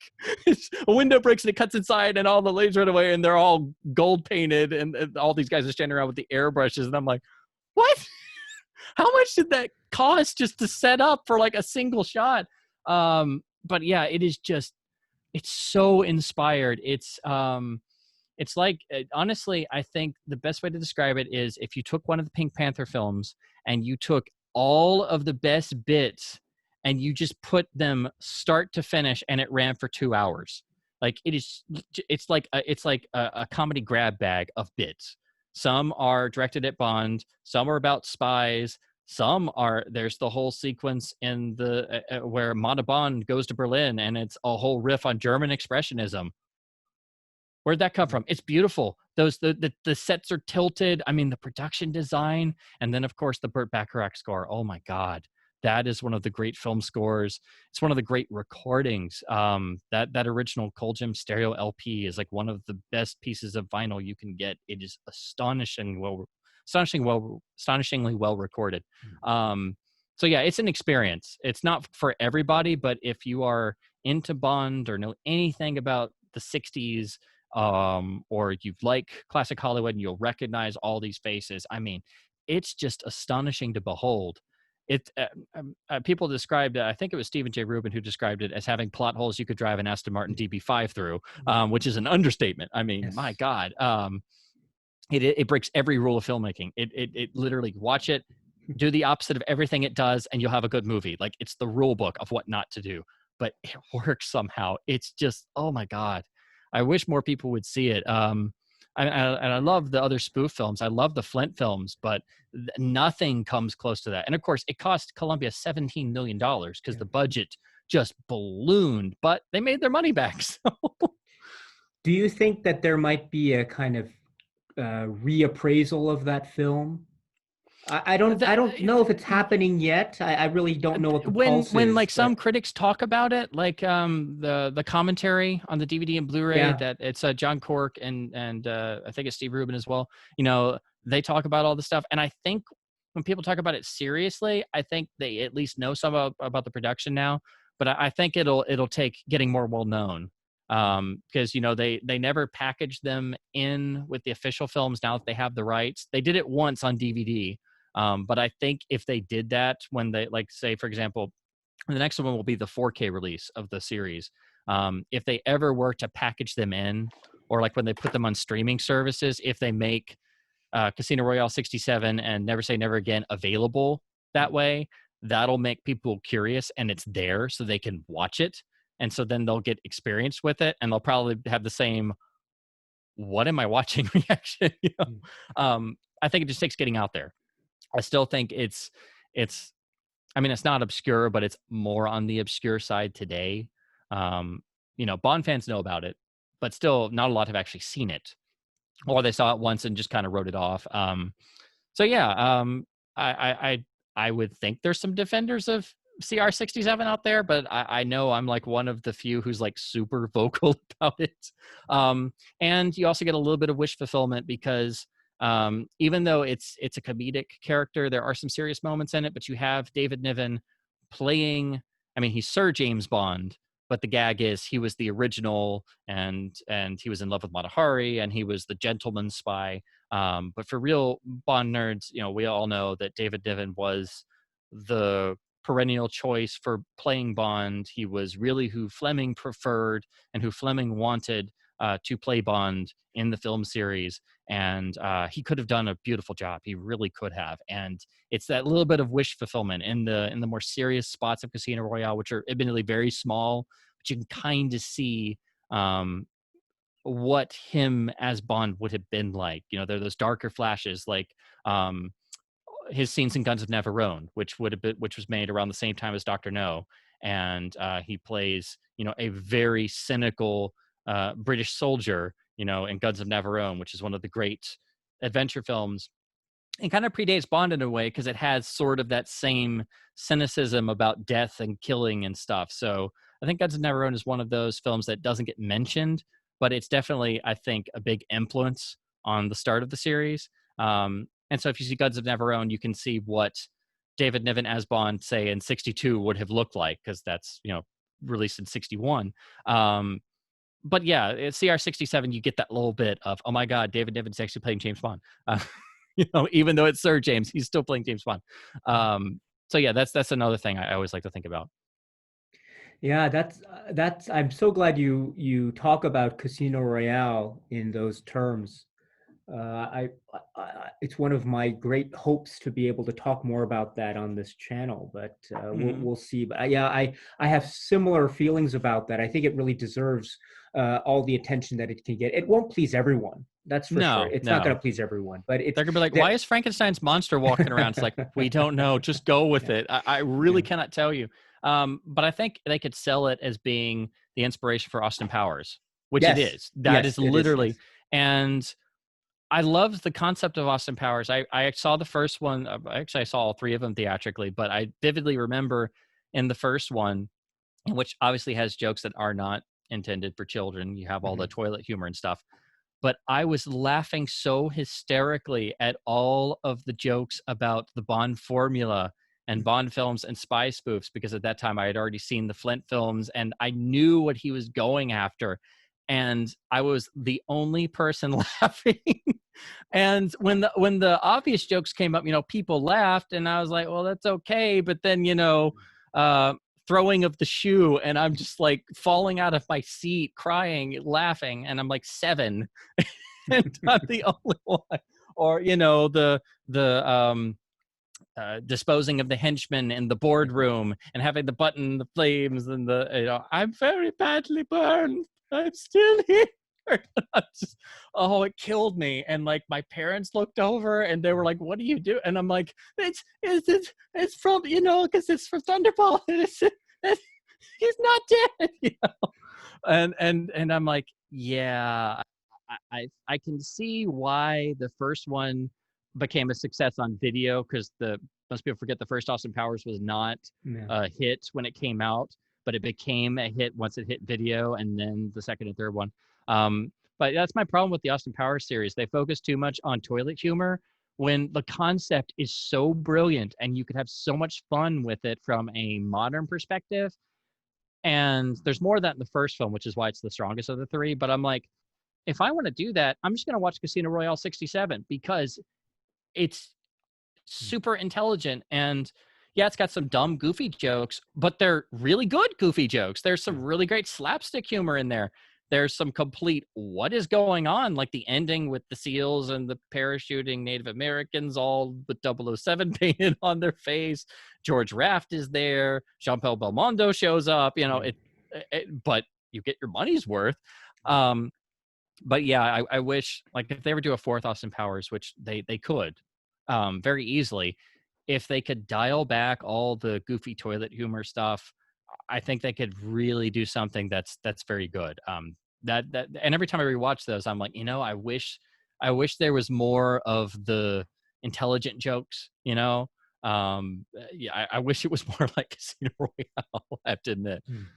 a window breaks and it cuts inside, and all the ladies run away, and they're all gold painted, and all these guys are standing around with the airbrushes, and I'm like, what? How much did that cost just to set up for like a single shot? But yeah, it's so inspired. It's like, honestly, I think the best way to describe it is if you took one of the Pink Panther films and you took all of the best bits and you just put them start to finish, and it ran for 2 hours. Like it's like a comedy grab bag of bits. Some are directed at Bond, some are about spies, there's the whole sequence in the where Mata Bond goes to Berlin, and it's a whole riff on German expressionism. Where'd that come from? It's beautiful. The sets are tilted. I mean, the production design, and then of course the Burt Bacharach score. Oh my God, that is one of the great film scores. It's one of the great recordings. That original Cold Gem stereo LP is like one of the best pieces of vinyl you can get. It is astonishingly well recorded. So yeah, it's an experience. It's not for everybody, but if you are into Bond or know anything about the 60s, or you like classic Hollywood and you'll recognize all these faces, I mean, it's just astonishing to behold. It people described, I think it was Stephen J. Rubin who described it as having plot holes you could drive an Aston Martin DB5 through, which is an understatement. I mean, Yes. my God, it breaks every rule of filmmaking. It literally, watch it, do the opposite of everything it does, and you'll have a good movie. Like, it's the rule book of what not to do, but it works somehow. It's just, oh my God, I wish more people would see it. And I love the other spoof films. I love the Flint films, but nothing comes close to that. And of course, it cost Columbia $17 million because the budget just ballooned, but they made their money back. So. Do you think that there might be a kind of reappraisal of that film? I don't know if it's happening yet. I really don't know what the pulse when is. like some critics talk about it, like the commentary on the DVD and Blu-ray, that it's John Cork and I think it's Steve Rubin as well. You know, they talk about all the stuff, and I think when people talk about it seriously, I think they at least know some about the production now. But I think it'll take getting more well known, because you know they never packaged them in with the official films. Now that they have the rights, they did it once on DVD. But I think if they did that when they, like, say, for example, the next one will be the 4K release of the series. If they ever were to package them in, or like when they put them on streaming services, if they make Casino Royale 67 and Never Say Never Again available that way, that'll make people curious, and it's there so they can watch it. And so then they'll get experience with it, and they'll probably have the same, what am I watching reaction? You know? I think it just takes getting out there. I still think it's I mean, it's not obscure, but it's more on the obscure side today. You know, Bond fans know about it, but still not a lot have actually seen it, or they saw it once and just kind of wrote it off. So yeah, I would think there's some defenders of CR67 out there, but I know I'm like one of the few who's like super vocal about it. And you also get a little bit of wish fulfillment because even though it's a comedic character, there are some serious moments in it, but you have David Niven playing, I mean, he's Sir James Bond, but the gag is he was the original, and he was in love with Mata Hari, and he was the gentleman spy. But for real Bond nerds, you know, we all know that David Niven was the perennial choice for playing Bond. He was really who Fleming preferred and who Fleming wanted to play Bond in the film series. And he could have done a beautiful job. He really could have. And it's that little bit of wish fulfillment in the more serious spots of Casino Royale, which are admittedly very small, but you can kind of see what him as Bond would have been like. You know, there are those darker flashes, like his scenes in Guns of Navarone, which was made around the same time as Dr. No, and he plays, you know, a very cynical British soldier, you know, in Guns of Navarone, which is one of the great adventure films, and kind of predates Bond in a way because it has sort of that same cynicism about death and killing and stuff. So I think Guns of Navarone is one of those films that doesn't get mentioned, but it's definitely, I think, a big influence on the start of the series. And so if you see Guns of Navarone, you can see what David Niven as Bond, say, in 62 would have looked like, because that's, you know, released in 61. But yeah, at CR67, you get that little bit of, oh my God, David Niven's actually playing James Bond. You know, even though it's Sir James, he's still playing James Bond. So yeah, that's another thing I always like to think about. Yeah, that's. I'm so glad you talk about Casino Royale in those terms. It's one of my great hopes to be able to talk more about that on this channel, but we'll see. But yeah, I have similar feelings about that. I think it really deserves all the attention that it can get. It won't please everyone, that's for sure. It's not going to please everyone, but they're gonna be like, why is Frankenstein's monster walking around? It's like, we don't know. Just go with it. I really cannot tell you. But I think they could sell it as being the inspiration for Austin Powers, which it is. That is literally, and I loved the concept of Austin Powers. I saw the first one. Actually, I saw all three of them theatrically, but I vividly remember in the first one, which obviously has jokes that are not intended for children. You have all the Mhm. toilet humor and stuff. But I was laughing so hysterically at all of the jokes about the Bond formula and Bond films and spy spoofs, because at that time I had already seen the Flint films and I knew what he was going after. And I was the only person laughing. And when the obvious jokes came up, people laughed, and I was like, well, that's okay. But then, uh, throwing of the shoe, and I'm just like falling out of my seat, crying, laughing, and I'm like 7, and I'm the only one. Or the disposing of the henchmen in the boardroom and having the button, the flames, and I'm very badly burned. I'm still here. Just, oh, it killed me. And like my parents looked over and they were like, "What do you do?" And I'm like, "It's from because it's from Thunderball. He's not dead." And I'm like, yeah, I can see why the first one became a success on video, because the most people forget the first Austin Powers was not Yeah. a hit when it came out, but it became a hit once it hit video, and then the second and third one. But that's my problem with the Austin Powers series. They focus too much on toilet humor when the concept is so brilliant and you could have so much fun with it from a modern perspective. And there's more of that in the first film, which is why it's the strongest of the three. But I'm like, if I want to do that, I'm just going to watch Casino Royale 67, because it's super intelligent. And yeah, it's got some dumb, goofy jokes, but they're really good goofy jokes. There's some really great slapstick humor in there. There's some complete what is going on, like the ending with the SEALs and the parachuting Native Americans, all with 007 painted on their face. George Raft is there. Jean-Paul Belmondo shows up. But you get your money's worth. But yeah, I wish, like, if they ever do a fourth Austin Powers, which they could very easily, if they could dial back all the goofy toilet humor stuff, I think they could really do something that's very good. And every time I rewatch those, I'm like, I wish there was more of the intelligent jokes. Yeah, I wish it was more like Casino Royale. I have to admit. Mm.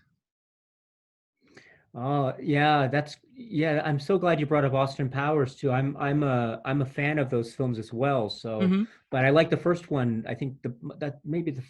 Oh, yeah, yeah, I'm so glad you brought up Austin Powers too. I'm a fan of those films as well. So, Hmm. but I like the first one. I think that maybe the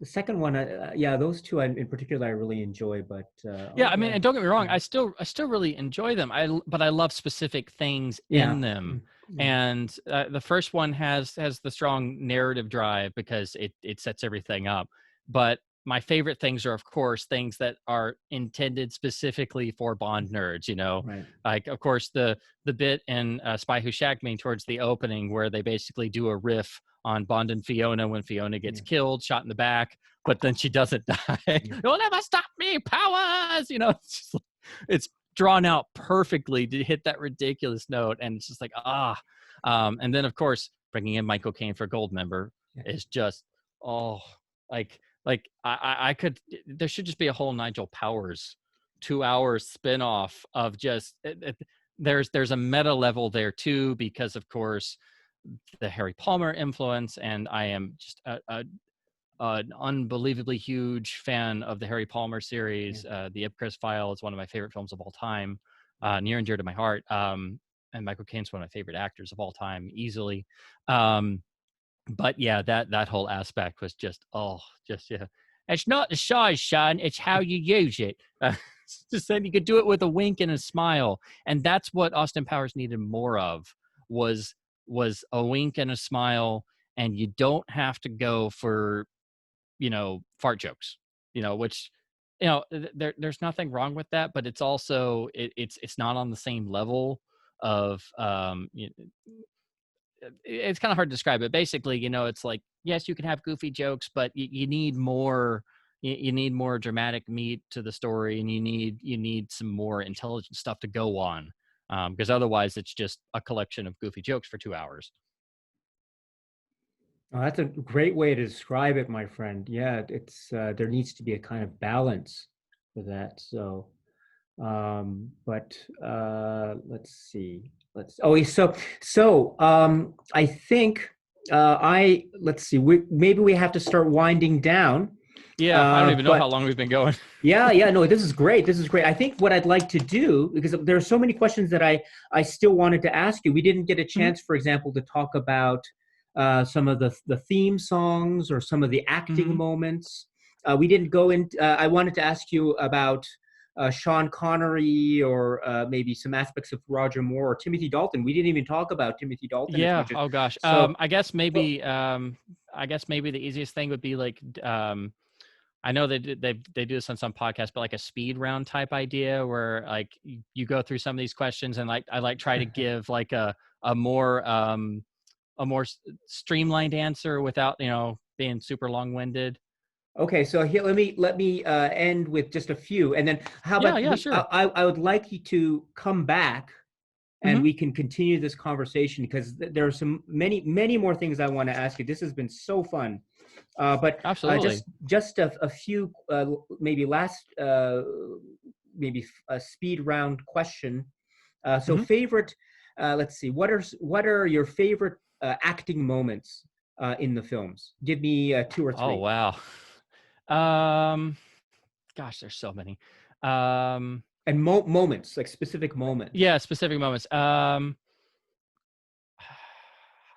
second one, yeah, those two in particular I really enjoy. But Yeah, oh I mean, yeah, and don't get me wrong, yeah, I still really enjoy them. But I love specific things yeah, in them. yeah, And the first one has the strong narrative drive because it sets everything up. But my favorite things are, of course, things that are intended specifically for Bond nerds. right, Like, of course, the bit in Spy Who Shagged Me towards the opening, where they basically do a riff on Bond and Fiona when Fiona gets yeah, killed, shot in the back, but then she doesn't die. yeah. You'll never stop me, powers. It's drawn out perfectly to hit that ridiculous note, and it's just like and then of course bringing in Michael Caine for Goldmember Yeah. is just oh I could there should just be a whole Nigel Powers 2 hour spinoff of just there's a meta level there too, because of course the Harry Palmer influence, and I am just an unbelievably huge fan of the Harry Palmer Yeah. series. The Ipcris File is one of my favorite films of all time, near and dear to my heart. And Michael Caine's one of my favorite actors of all time, easily. But yeah, that whole aspect was just yeah. It's not the size, son. It's how you use it. Just then you could do it with a wink and a smile, and that's what Austin Powers needed more of, was was a wink and a smile, and you don't have to go for fart jokes, which there's nothing wrong with that, but it's also it's not on the same level of it's kind of hard to describe it. Basically, it's like, yes, you can have goofy jokes, but you need more. You need more dramatic meat to the story, and you need some more intelligent stuff to go on, because otherwise it's just a collection of goofy jokes for 2 hours. Oh, that's a great way to describe it, my friend. Yeah, it's there needs to be a kind of balance for that. So, But let's see. I think let's see. Maybe we have to start winding down. Yeah, I don't even know how But long we've been going. yeah, no, this is great. This is great. I think what I'd like to do, because there are so many questions that I still wanted to ask you. We didn't get a Mhm, chance, for example, to talk about some of the theme songs or some of the acting mhm. moments. We didn't go in. I wanted to ask you about Sean Connery or maybe some aspects of Roger Moore or Timothy Dalton. We didn't even talk about Timothy Dalton as Yeah. much as Oh gosh. so. Well, I guess maybe the easiest thing would be like I know they do this on some podcasts, but like a speed round type idea where like you go through some of these questions and like I like try to give like a more streamlined answer without being super long winded. okay, so here let me end with just a few, and then how Yeah. about Yeah. we? Sure. I would like you to come back and Hmm. we can continue this conversation because there are some many more things I want to ask you. This has been so fun. But Absolutely. just a few maybe last maybe a speed round question. So Hmm. favorite, let's see, what are your favorite acting moments in the films? Give me two or Oh three. wow. Um. Gosh, there's so many. Um. And moments, like specific moments. Yeah, specific moments. I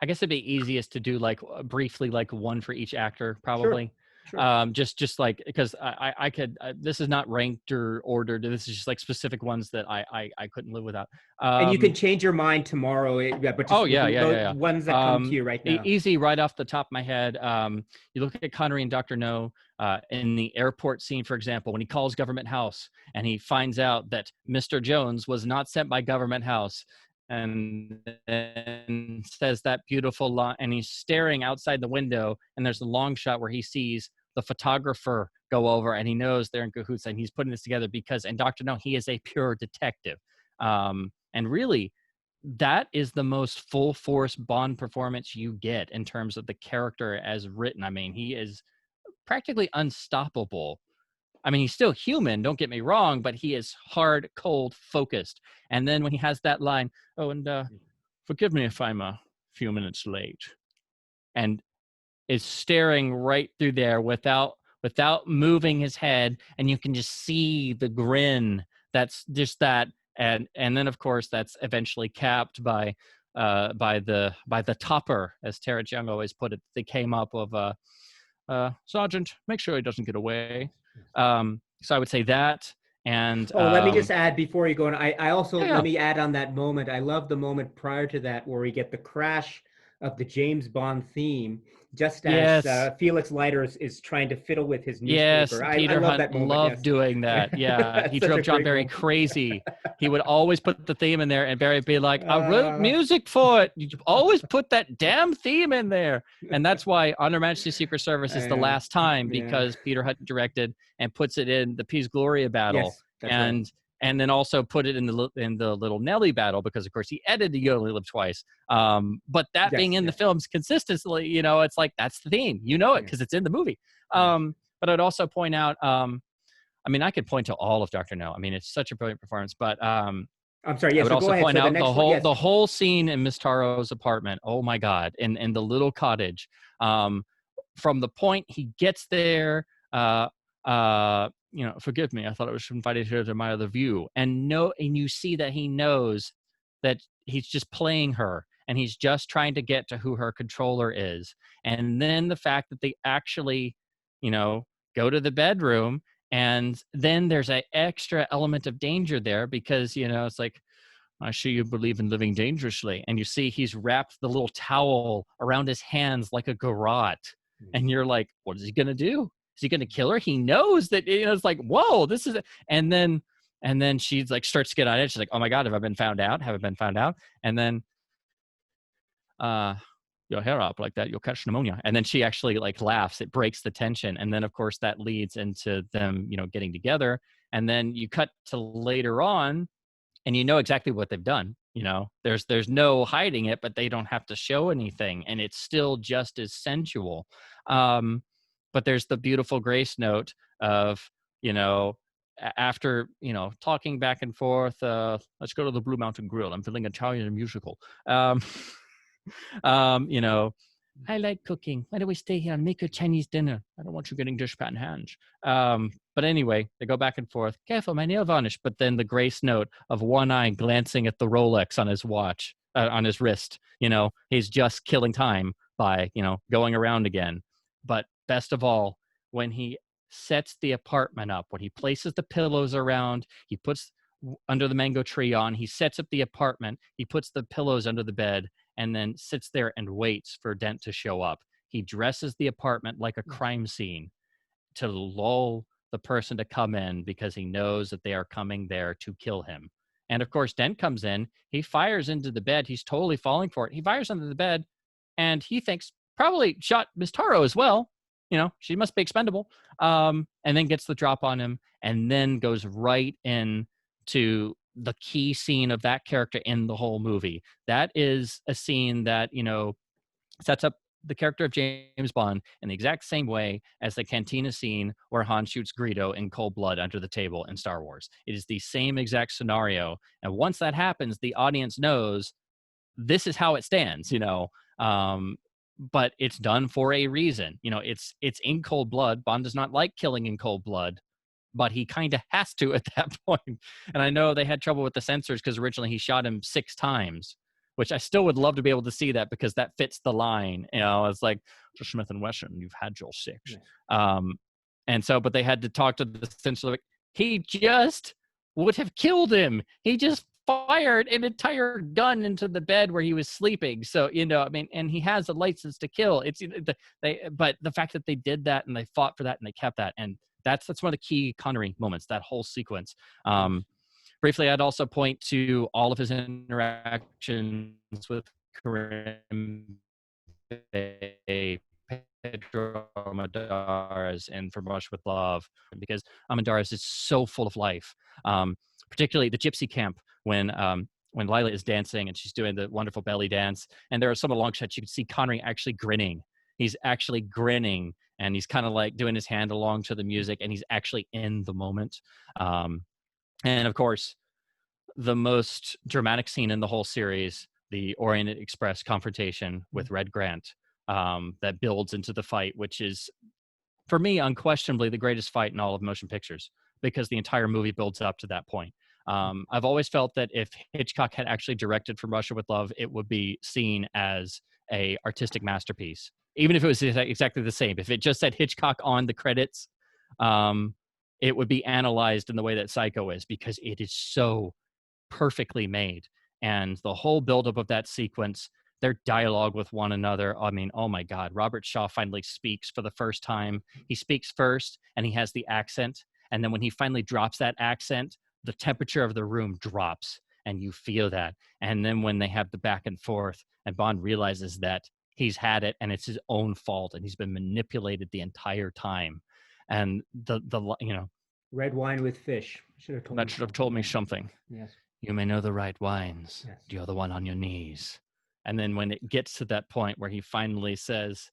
guess it'd be easiest to do like briefly, like one for each actor, Sure, probably. sure. Just like because I could. This is not ranked or ordered. This is just like specific ones that I couldn't live without. And you can Um, change your mind tomorrow, yeah, but just oh yeah, yeah, those yeah, ones that yeah. come to you right now. Easy right off the top of my head. You look at Connery and Doctor No in the airport scene, for example, when he calls Government House and he finds out that Mr. Jones was not sent by Government House, and then says that beautiful line, and he's staring outside the window, and there's a long shot where he sees the photographer go over, and he knows they're in cahoots, and he's putting this together because, and Doctor No, he is a pure detective, and really that is the most full force Bond performance you get in terms of the character as written. I mean, he is practically unstoppable. I mean, he's still human, don't get me wrong, but he is hard, cold, focused. And then when he has that line, oh, and forgive me if I'm a few minutes late, and is staring right through there without moving his head, and you can just see the grin. That's just that, and then of course that's eventually capped by the topper, as Terrence Young always put it. They came up of Sergeant, make sure he doesn't get away. So I would say that, and Oh, let me just add before you go on. I also yeah, let yeah. me add on that moment. I love the moment prior to that where we get the crash of the James Bond theme, just as Yes. Felix Leiter is trying to fiddle with his Yes, newspaper. I Peter love Hunt that moment. loved Yes, doing that. Yeah, he that's such a drove John great Barry moment. crazy. He would always put the theme in there, and Barry would be like, "I wrote Uh, music for it. You always put that damn theme in there." And that's why On Her Majesty's Secret Service is the yeah, last time, yeah, because Peter Hunt directed and puts it in the Peace Gloria battle, yes, that's right. and then also put it in the Little Nelly battle, because of course he edited You Only Live Twice. But that being Yes, in the yes, films consistently, it's like that's the theme. You know it yes, because it's in the movie. yes. But I'd also point out, I mean, I could point to all of Doctor No. I mean, it's such a brilliant performance. But I'm sorry. I Yeah. would So go also ahead. point So the out next one. Yes. the whole scene in Miss Taro's apartment. Oh my God, in the little cottage. Um, from the point he gets there, forgive me, I thought I was invited here to admire the view, and you see that he knows that he's just playing her, and he's just trying to get to who her controller is, and then the fact that they actually, you know, go to the bedroom, and then there's an extra element of danger there, because it's like, I see you believe in living dangerously. And you see he's wrapped the little towel around his hands like a garrote. And you're like, what is he going to do? Is he going to kill her? He knows that, it's like, whoa, this is, and then she's like, starts to get on edge. She's like, oh my God, have I been found out? Have I been found out? And then, uh, your hair up like that, you'll catch pneumonia. And then she actually like laughs. It breaks the tension. And then of course that leads into them, getting together. And then you cut to later on, and you know exactly what they've done. There's no hiding it, but they don't have to show anything, and it's still just as sensual. But there's the beautiful grace note of, you know after, you know, talking back and forth, let's go to the Blue Mountain Grill. I'm feeling Italian and musical. You know, I like cooking. Why don't we stay here and make a Chinese dinner? I don't want you getting dishpan hands. But anyway, they go back and forth. Careful, my nail varnish. But then the grace note of one eye glancing at the Rolex on his watch, on his wrist. You know, he's just killing time by, you know, going around again. But best of all, when he sets the apartment up, when he places the pillows around, he puts under the mango tree on, he sets up the apartment, he puts the pillows under the bed, and then sits there and waits for Dent to show up. He dresses the apartment like a crime scene to lull the person to come in because he knows that they are coming there to kill him. And of course, Dent comes in, he fires into the bed, he's totally falling for it. He fires into the bed, and he thinks probably shot Miss Taro as well. You know, she must be expendable. And then gets the drop on him, and then goes right in to the key scene of that character in the whole movie. That is a scene that, you know, sets up the character of James Bond in the exact same way as the cantina scene where Han shoots Greedo in cold blood under the table in Star Wars. It is the same exact scenario. And once that happens, the audience knows this is how it stands, you know. But it's done for a reason. You know, it's in cold blood. Bond does not like killing in cold blood, but he kind of has to at that point. And I know they had trouble with the censors because originally he shot him 6 times, which I still would love to be able to see that because that fits the line. You know, it's like, Smith and Wesson, you've had your 6. Yeah. And so, but they had to talk to the censor. Like, he just would have killed him. He just fired an entire gun into the bed where he was sleeping. So, you know, I mean, and he has a license to kill. It's but the fact that they did that and they fought for that and they kept that, and that's one of the key Connery moments, that whole sequence. Briefly, I'd also point to all of his interactions with Karim, Pedro Armendáriz, and From Russia with Love, because Armendáriz is so full of life. Particularly the gypsy camp when Lila is dancing and she's doing the wonderful belly dance, and there are some long shots you can see Connery actually grinning. He's actually grinning, and he's kind of like doing his hand along to the music, and he's actually in the moment. And of course, the most dramatic scene in the whole series, the Orient Express confrontation with Red Grant, that builds into the fight, which is, for me, unquestionably the greatest fight in all of motion pictures, because the entire movie builds up to that point. I've always felt that if Hitchcock had actually directed From Russia with Love, it would be seen as a artistic masterpiece, even if it was exactly the same. If it just said Hitchcock on the credits, it would be analyzed in the way that Psycho is, because it is so perfectly made. And the whole buildup of that sequence, their dialogue with one another, I mean, oh my God, Robert Shaw finally speaks for the first time. He speaks first, and he has the accent. And then when he finally drops that accent, the temperature of the room drops, and you feel that. And then when they have the back and forth, and Bond realizes that he's had it and it's his own fault, and he's been manipulated the entire time. And the you know, red wine with fish. Should have told me something. Yes. You may know the right wines. Yes. You're the one on your knees. And then when it gets to that point where he finally says,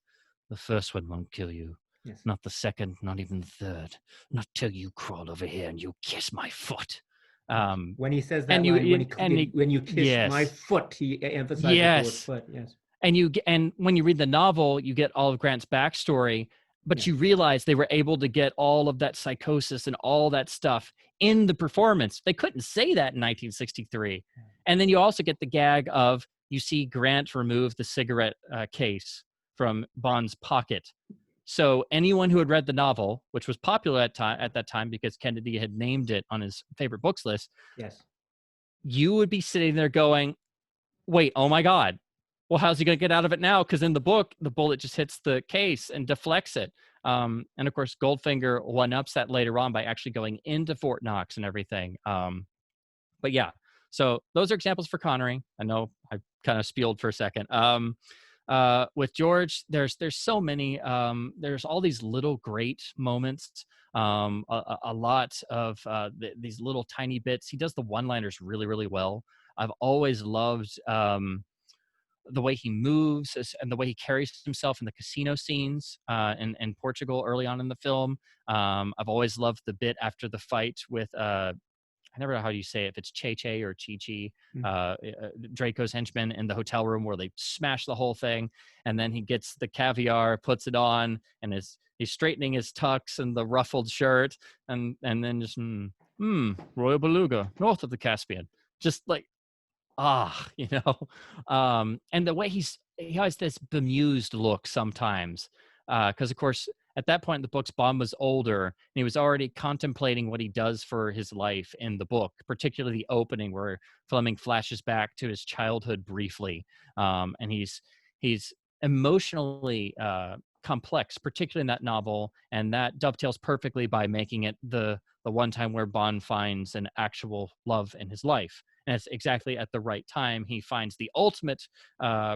the first one won't kill you. Yes. Not the second, not even the third. Not till you crawl over here and you kiss my foot. When he says that line, when you kiss yes. my foot, he emphasizes yes. the word foot. Yes. And when you read the novel, you get all of Grant's backstory, but you realize they were able to get all of that psychosis and all that stuff in the performance. They couldn't say that in 1963. And then you also get the gag of, you see Grant remove the cigarette case from Bond's pocket. So anyone who had read the novel, which was popular at that time because Kennedy had named it on his favorite books list, yes, you would be sitting there going, wait, oh my God, well, how's he going to get out of it now? Because in the book, the bullet just hits the case and deflects it. And of course, Goldfinger one-ups that later on by actually going into Fort Knox and everything. But yeah, so those are examples for Connery. I know I kind of spieled for a second. With George, there's so many. There's all these little great moments. A lot of these little tiny bits. He does the one-liners really, really well. I've always loved the way he moves and the way he carries himself in the casino scenes in Portugal early on in the film. I've always loved the bit after the fight with I never know how you say it, if it's Che Che or Chi Chi, Draco's henchman in the hotel room where they smash the whole thing, and then he gets the caviar, puts it on, and he's straightening his tux and the ruffled shirt, and then just Royal Beluga, north of the Caspian, just like and the way he has this bemused look sometimes, because of course at that point in the books Bond was older and he was already contemplating what he does for his life in the book, particularly the opening where Fleming flashes back to his childhood briefly, and he's emotionally complex, particularly in that novel, and that dovetails perfectly by making it the one time where Bond finds an actual love in his life. And it's exactly at the right time he finds the ultimate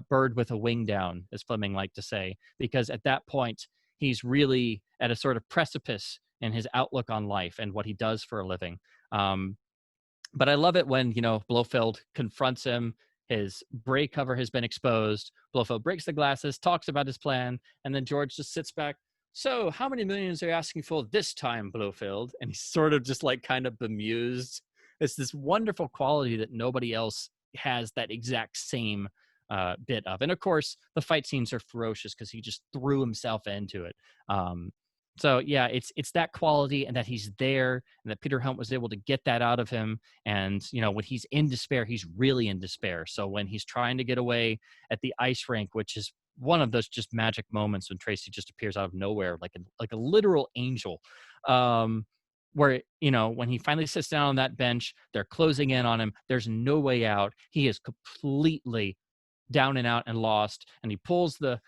bird with a wing down, as Fleming liked to say, because at that point he's really at a sort of precipice in his outlook on life and what he does for a living. But I love it when, Blofeld confronts him. His brake cover has been exposed. Blofeld breaks the glasses, talks about his plan, and then George just sits back. So, how many millions are you asking for this time, Blofeld? And he's sort of just like kind of bemused. It's this wonderful quality that nobody else has that exact same bit of. And of course, the fight scenes are ferocious because he just threw himself into it. So yeah, it's that quality and that he's there and that Peter Hunt was able to get that out of him. And, when he's in despair, he's really in despair. So when he's trying to get away at the ice rink, which is one of those just magic moments when Tracy just appears out of nowhere, like a literal angel, where, when he finally sits down on that bench, they're closing in on him. There's no way out. He is completely down and out and lost, and he pulls the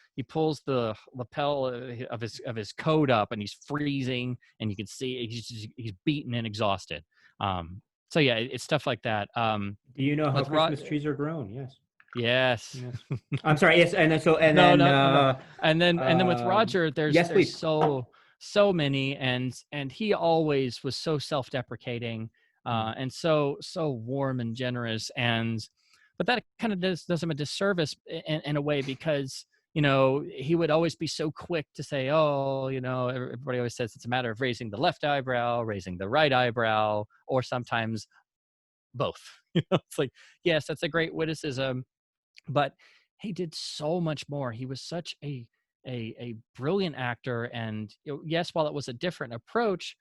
lapel of his coat up, and he's freezing, and you can see he's beaten and exhausted. So yeah, it's stuff like that. Do you know how Christmas trees are grown? Yes. Yes. I'm sorry. Yes, and so and no, then no. And then with Roger, yes, there's please. so many, and he always was so self-deprecating, and so warm and generous, but that kind of does him a disservice in a way, because he would always be so quick to say, oh, everybody always says it's a matter of raising the left eyebrow, raising the right eyebrow, or sometimes both. It's like, yes, that's a great witticism, but he did so much more. He was such a brilliant actor, and yes, while it was a different approach,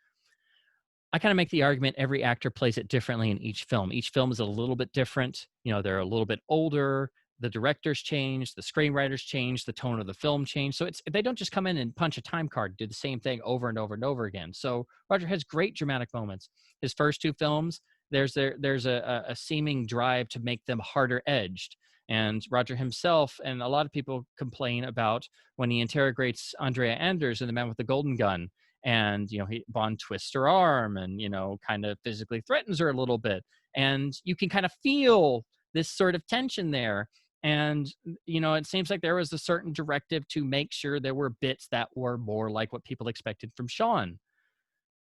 I kind of make the argument every actor plays it differently in each film. Each film is a little bit different. They're a little bit older. The directors change, the screenwriters change, the tone of the film change. So they don't just come in and punch a time card, do the same thing over and over and over again. So Roger has great dramatic moments. His first two films, there's a seeming drive to make them harder edged. And Roger himself, and a lot of people complain about when he interrogates Andrea Anders in The Man with the Golden Gun, and Bond twists her arm and kind of physically threatens her a little bit, and you can kind of feel this sort of tension there. And it seems like there was a certain directive to make sure there were bits that were more like what people expected from Sean.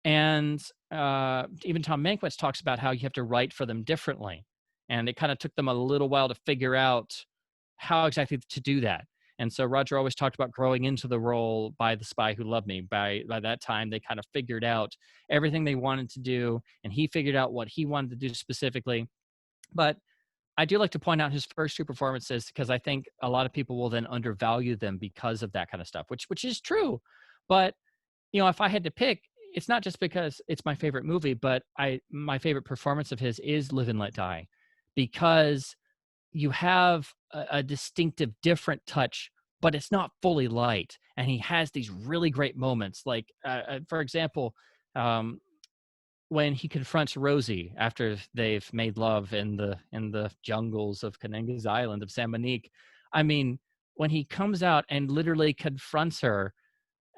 And even Tom Mankiewicz talks about how you have to write for them differently, and it kind of took them a little while to figure out how exactly to do that. And so Roger always talked about growing into the role by The Spy Who Loved Me. By that time, they kind of figured out everything they wanted to do, and he figured out what he wanted to do specifically. But I do like to point out his first two performances, because I think a lot of people will then undervalue them because of that kind of stuff, which is true. But if I had to pick, it's not just because it's my favorite movie, but my favorite performance of his is Live and Let Die, because you have a distinctive different touch, but it's not fully light, and he has these really great moments, like for example, when he confronts Rosie after they've made love in the jungles of Kanenga's island of San Monique. I mean, when he comes out and literally confronts her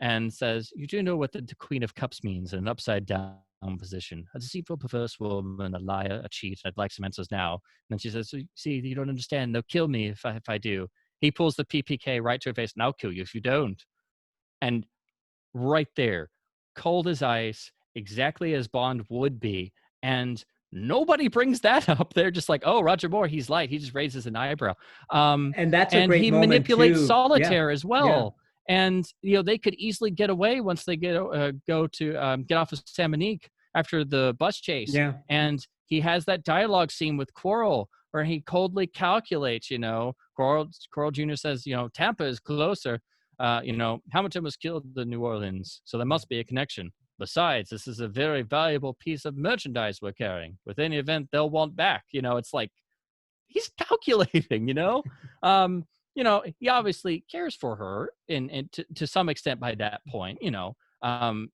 and says, you do know what the Queen of Cups means in an upside down position. A deceitful, perverse woman, a liar, a cheat. I'd like some answers now. And then she says, see, you don't understand. They'll kill me if I do. He pulls the PPK right to her face, and I'll kill you if you don't. And right there, cold as ice, exactly as Bond would be. And Nobody brings that up. They're just like, oh, Roger Moore, he's light. He just raises an eyebrow. And that's a And great he moment manipulates too. Yeah. solitaire as Yeah. well. And, you know, they could easily get away once they get go to get off of San Monique after the bus chase. Yeah. And he has that dialogue scene with Quarrel where he coldly calculates, you know, Quarrel Jr. says, you know, Tampa is closer. You know, Hamilton was killed in New Orleans, so there must be a connection. Besides, this is a very valuable piece of merchandise we're carrying. With any event they'll want back. You know, it's like he's calculating, you know? You know, he obviously cares for her and to some extent by that point, you know,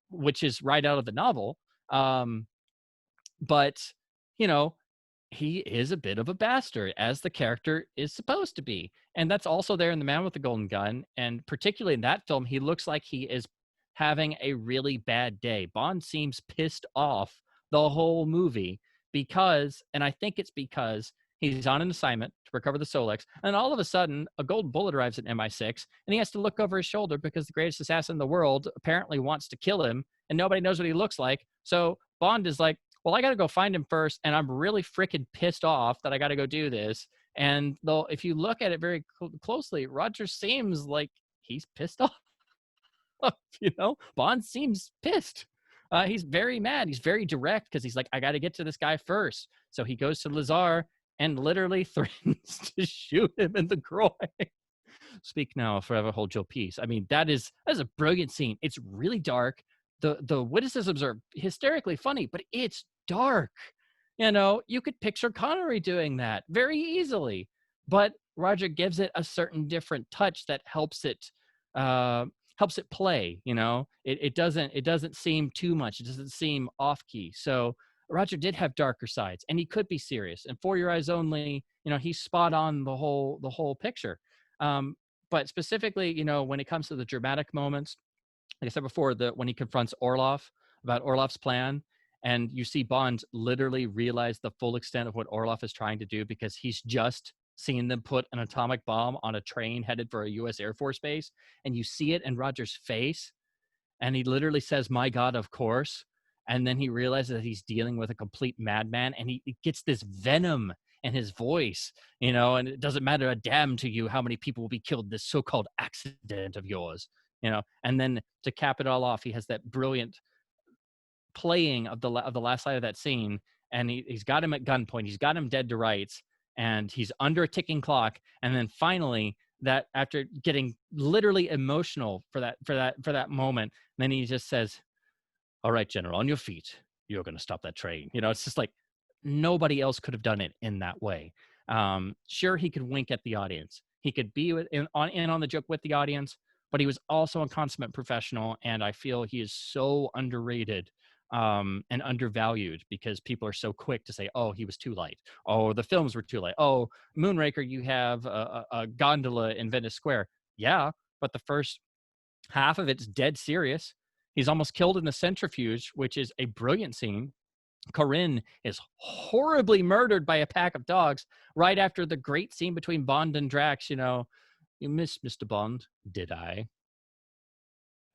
which is right out of the novel. But, you know, he is a bit of a bastard, as the character is supposed to be. And that's also there in The Man with the Golden Gun. And particularly in that film, he looks like he is having a really bad day. Bond seems pissed off the whole movie because, and I think it's because he's on an assignment to recover the Solex, and all of a sudden, a gold bullet arrives at MI6, and he has to look over his shoulder because the greatest assassin in the world apparently wants to kill him, and nobody knows what he looks like. So Bond is like, well, I got to go find him first, and I'm really freaking pissed off that I got to go do this. And though, if you look at it very closely, Roger seems like he's pissed off. You know, Bond seems pissed. He's very mad. He's very direct because he's like, I got to get to this guy first. So he goes to Lazar and literally threatens to shoot him in the groin. Speak now, forever hold your peace. I mean, that's a brilliant scene. It's really dark. The witticisms are hysterically funny, but it's dark. You know, you could picture Connery doing that very easily, but Roger gives it a certain different touch that helps it play. You know, it doesn't seem too much. It doesn't seem off key. So Roger did have darker sides, and he could be serious. And For Your Eyes Only, you know, he's spot on the whole picture. But specifically, you know, when it comes to the dramatic moments, like I said before, when he confronts Orlov about Orlov's plan, and you see Bond literally realize the full extent of what Orlov is trying to do because he's just seen them put an atomic bomb on a train headed for a U.S. Air Force base, and you see it in Roger's face, and he literally says, "My God, of course." And then he realizes that he's dealing with a complete madman, and he gets this venom in his voice, you know, and it doesn't matter a damn to you how many people will be killed in this so-called accident of yours, you know. And then to cap it all off, he has that brilliant playing of the last side of that scene, and he's got him at gunpoint, he's got him dead to rights, and he's under a ticking clock. And then finally, that after getting literally emotional for that moment, then he just says, "All right, General, on your feet. You're going to stop that train." You know, it's just like nobody else could have done it in that way. Sure, he could wink at the audience. He could be in on the joke with the audience, but he was also a consummate professional, and I feel he is so underrated and undervalued because people are so quick to say, "Oh, he was too light. Oh, the films were too light. Oh, Moonraker, you have a gondola in Venice Square." Yeah, but the first half of it's dead serious. He's almost killed in the centrifuge, which is a brilliant scene. Corinne is horribly murdered by a pack of dogs right after the great scene between Bond and Drax. You know, "You missed, Mr. Bond." "Did I?"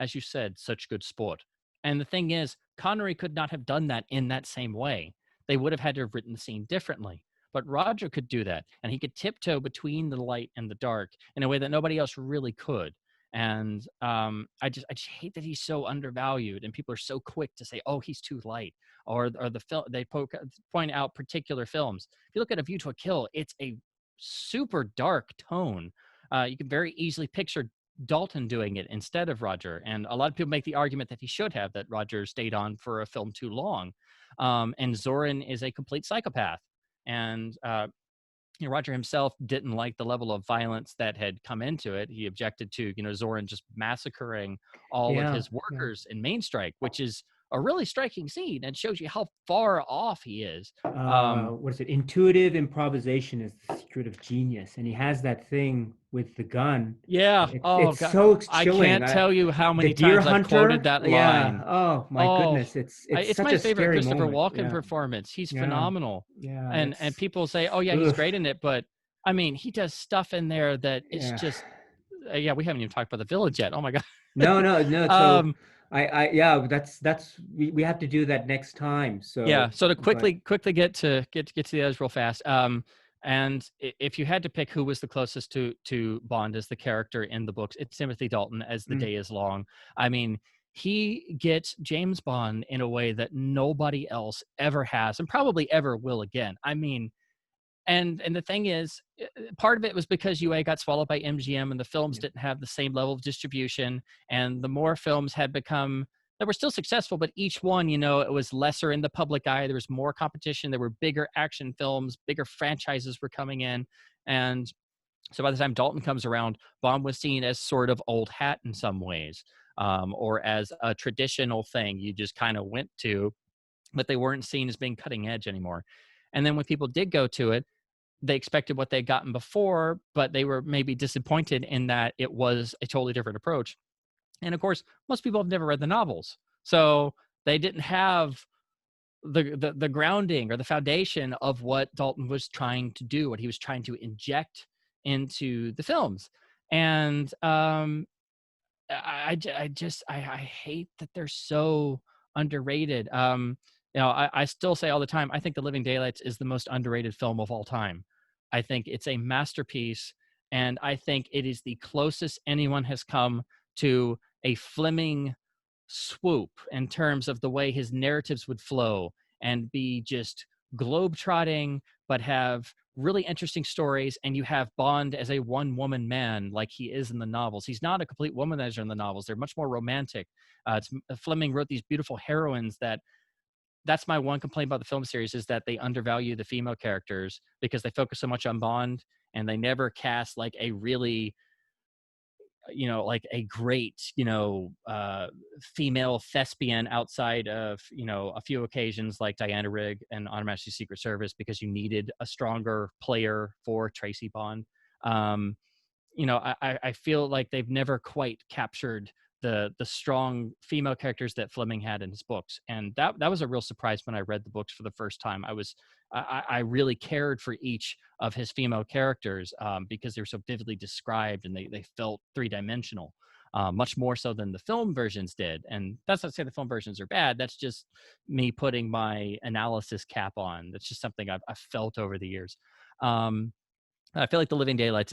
"As you said, such good sport." And the thing is, Connery could not have done that in that same way. They would have had to have written the scene differently. But Roger could do that, and he could tiptoe between the light and the dark in a way that nobody else really could. And I just hate that he's so undervalued, and people are so quick to say, "Oh, he's too light," or the film they point out particular films. If you look at A View to a Kill, it's a super dark tone. You can very easily picture Dalton doing it instead of Roger, and a lot of people make the argument that he should have, that Roger stayed on for a film too long. And Zorin is a complete psychopath, and you know, Roger himself didn't like the level of violence that had come into it. He objected to, you know, Zorin just massacring all of Yeah. his workers in Main Strike, which is a really striking scene and shows you how far off he is. What is it? Intuitive improvisation is the secret of genius, and he has that thing with the gun. Yeah. Oh It's God, so I chilling. can't tell you how The many deer times I've hunter. quoted that Yeah. line. Oh my Oh, goodness. It's it's such my a favorite scary Christopher moment. Walken Yeah. performance. He's Yeah. phenomenal. Yeah. And people say, "Oh yeah, he's Ugh. great in it," but I mean, he does stuff in there that it's Yeah. just yeah. We haven't even talked about The Village yet. Oh my God. No. So um, Yeah, we have to do that next time. Yeah. So, So to but quickly get to the others real fast. And if you had to pick who was the closest to Bond as the character in the books, it's Timothy Dalton as The mm, Day Is Long. I mean, he gets James Bond in a way that nobody else ever has and probably ever will again. I mean, and the thing is, part of it was because UA got swallowed by MGM and the films yeah, didn't have the same level of distribution. And the more films had become, that were still successful, but each one, it was lesser in the public eye. There was more competition. There were bigger action films, bigger franchises were coming in. And so by the time Dalton comes around, Bond was seen as sort of old hat in some ways, or as a traditional thing you just kind of went to, but they weren't seen as being cutting edge anymore. And then when people did go to it, they expected what they'd gotten before, but they were maybe disappointed in that it was a totally different approach. And of course, most people have never read the novels. So they didn't have the grounding or the foundation of what Dalton was trying to do, what he was trying to inject into the films. And I hate that they're so underrated. I still say all the time, I think The Living Daylights is the most underrated film of all time. I think it's a masterpiece, and I think it is the closest anyone has come to a Fleming swoop in terms of the way his narratives would flow and be just globe-trotting, but have really interesting stories. And you have Bond as a one-woman man like he is in the novels. He's not a complete womanizer in the novels. They're much more romantic. Fleming wrote these beautiful heroines that's my one complaint about the film series, is that they undervalue the female characters because they focus so much on Bond, and they never cast like a really, like a great, female thespian outside of, a few occasions like Diana Rigg and On Her Majesty's Secret Service, because you needed a stronger player for Tracy Bond. Um, I feel like they've never quite captured the strong female characters that Fleming had in his books, and that was a real surprise when I read the books for the first time. I really cared for each of his female characters, because they were so vividly described and they felt three-dimensional, much more so than the film versions did. And that's not to say the film versions are bad. That's just me putting my analysis cap on. That's just something I've felt over the years. I feel like The Living Daylights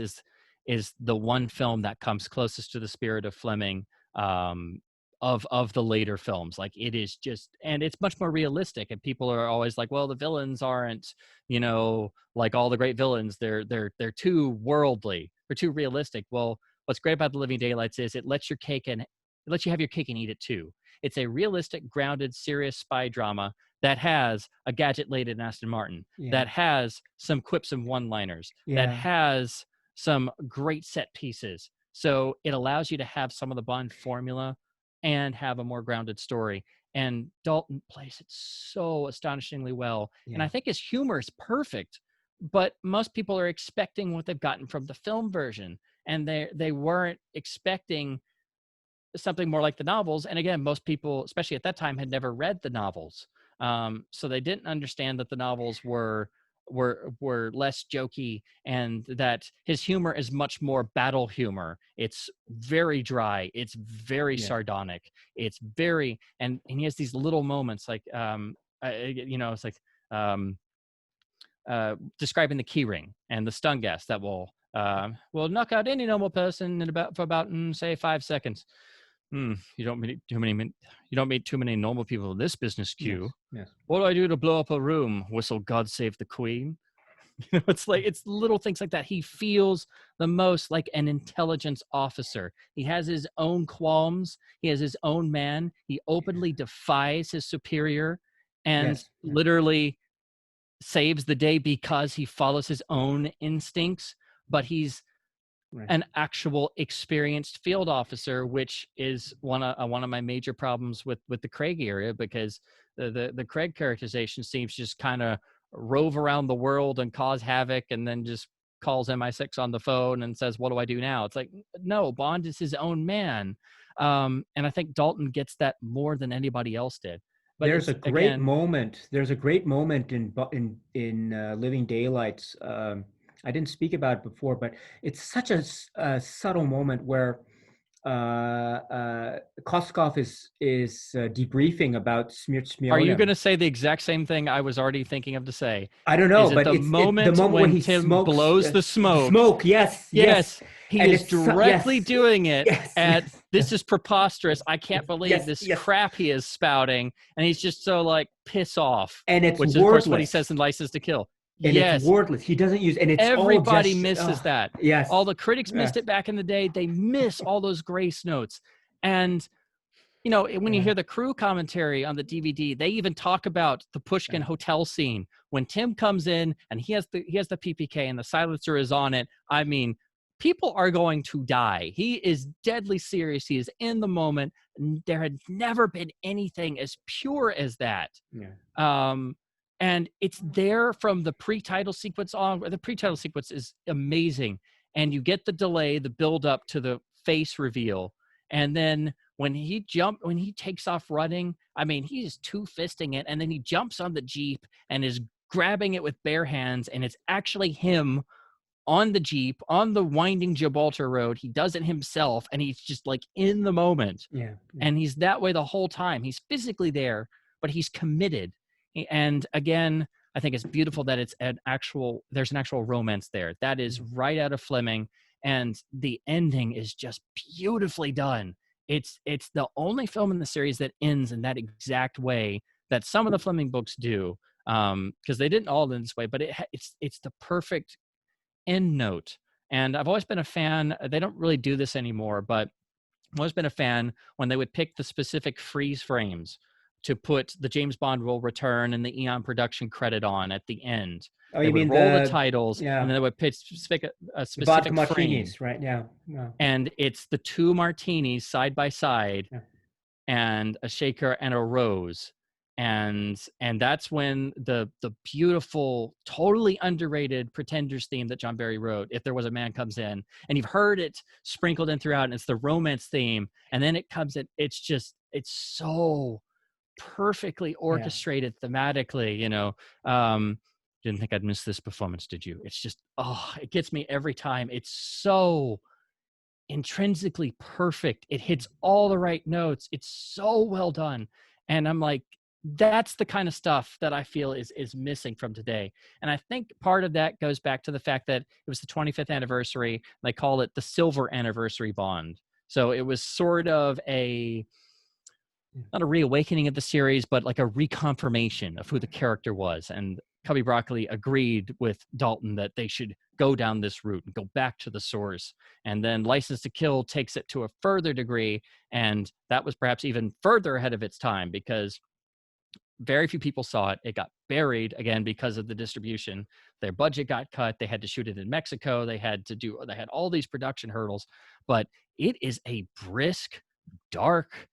is the one film that comes closest to the spirit of Fleming, um, of the later films. Like, it is just, and it's much more realistic. And people are always like, well, the villains aren't, like all the great villains. They're too worldly. They're too realistic. Well, what's great about The Living Daylights is it lets you have your cake and eat it too. It's a realistic, grounded, serious spy drama that has a gadget-laden Aston Martin, yeah, that has some quips and one-liners, that yeah, has some great set pieces. So it allows you to have some of the Bond formula and have a more grounded story. And Dalton plays it so astonishingly well. And yeah, I think his humor is perfect, but most people are expecting what they've gotten from the film version, and they weren't expecting something more like the novels. And again, most people, especially at that time, had never read the novels, so they didn't understand that the novels were less jokey, and that his humor is much more battle humor. It's very dry. It's very yeah, sardonic. It's very, and he has these little moments like, it's like, um, describing the key ring and the stun gas that will knock out any normal person for about say 5 seconds. You don't meet too many. You don't meet too many normal people in this business yes, queue. yes, What do I do to blow up a room? Whistle "God Save the Queen." It's like, it's little things like that. He feels the most like an intelligence officer. He has his own qualms. He has his own man. He openly defies his superior, and yes, yes, literally saves the day because he follows his own instincts. But he's right. an actual experienced field officer, which is one of my major problems with the Craig area, because the Craig characterization seems to just kind of rove around the world and cause havoc, and then just calls MI6 on the phone and says, "What do I do now?" It's like, no, Bond is his own man, and I think Dalton gets that more than anybody else did. But There's a it's, great again, moment. There's a great moment in Living Daylights. I didn't speak about it before, but it's such a subtle moment where Koskov is debriefing about Are you going Smionam. to say the exact same thing I was already thinking of to say? I don't know, Is it but the it's the moment moment when when he Tim smokes blows the the smoke? smoke. Yes, yes, Yes, he and is it's yes, directly doing it yes, at, yes, this is preposterous. I can't believe yes, this yes, crap he is spouting. And he's just so like, piss off, and it's which is, of course, what he says wordless, in License to Kill. and it's Yes, wordless. He doesn't use, and it's all everybody gesture. misses that. All Yes, the critics missed yes, it back in the day. They miss all those grace notes. And when you yeah, hear the crew commentary on the DVD, they even talk about the Pushkin hotel scene when Tim comes in and he has the PPK and the silencer is on it. I mean, people are going to die. He is deadly serious. He is in the moment. There had never been anything as pure as that. yeah, And it's there from the pre-title sequence on. The pre-title sequence is amazing, and you get the delay, the build up to the face reveal, and then when he takes off running, I mean, he's two-fisting it, and then he jumps on the Jeep and is grabbing it with bare hands, and it's actually him on the Jeep on the winding Gibraltar Road. He does it himself, and he's just like in the moment. yeah, And he's that way the whole time. He's physically there, but he's committed. And again, I think it's beautiful that there's an actual romance there. That is right out of Fleming, and the ending is just beautifully done. It's the only film in the series that ends in that exact way that some of the Fleming books do, because they didn't all end this way, but it's the perfect end note. And I've always been a fan. They don't really do this anymore, but I've always been a fan when they would pick the specific freeze frames to put the James Bond will return and the Eon production credit on at the end. Oh, They you would mean roll the titles, and yeah, then they would pick a the vodka specific frame. martinis, right? Yeah, yeah, And it's the two martinis side by side, yeah. and a shaker and a rose. And that's when the beautiful, totally underrated Pretenders theme that John Barry wrote, If There Was a Man, comes in, and you've heard it sprinkled in throughout, and it's the romance theme, and then it comes in. It's so perfectly orchestrated thematically. Didn't think I'd miss this performance, did you? It's just, it gets me every time. It's so intrinsically perfect. It hits all the right notes. It's so well done. And I'm like, that's the kind of stuff that I feel is missing from today. And I think part of that goes back to the fact that it was the 25th anniversary. And they call it the silver anniversary Bond. So it was sort of not a reawakening of the series, but like a reconfirmation of who the character was. And Cubby Broccoli agreed with Dalton that they should go down this route and go back to the source. And then License to Kill takes it to a further degree. And that was perhaps even further ahead of its time because very few people saw it. It got buried again because of the distribution. Their budget got cut. They had to shoot it in Mexico. They had all these production hurdles, but it is a brisk, dark,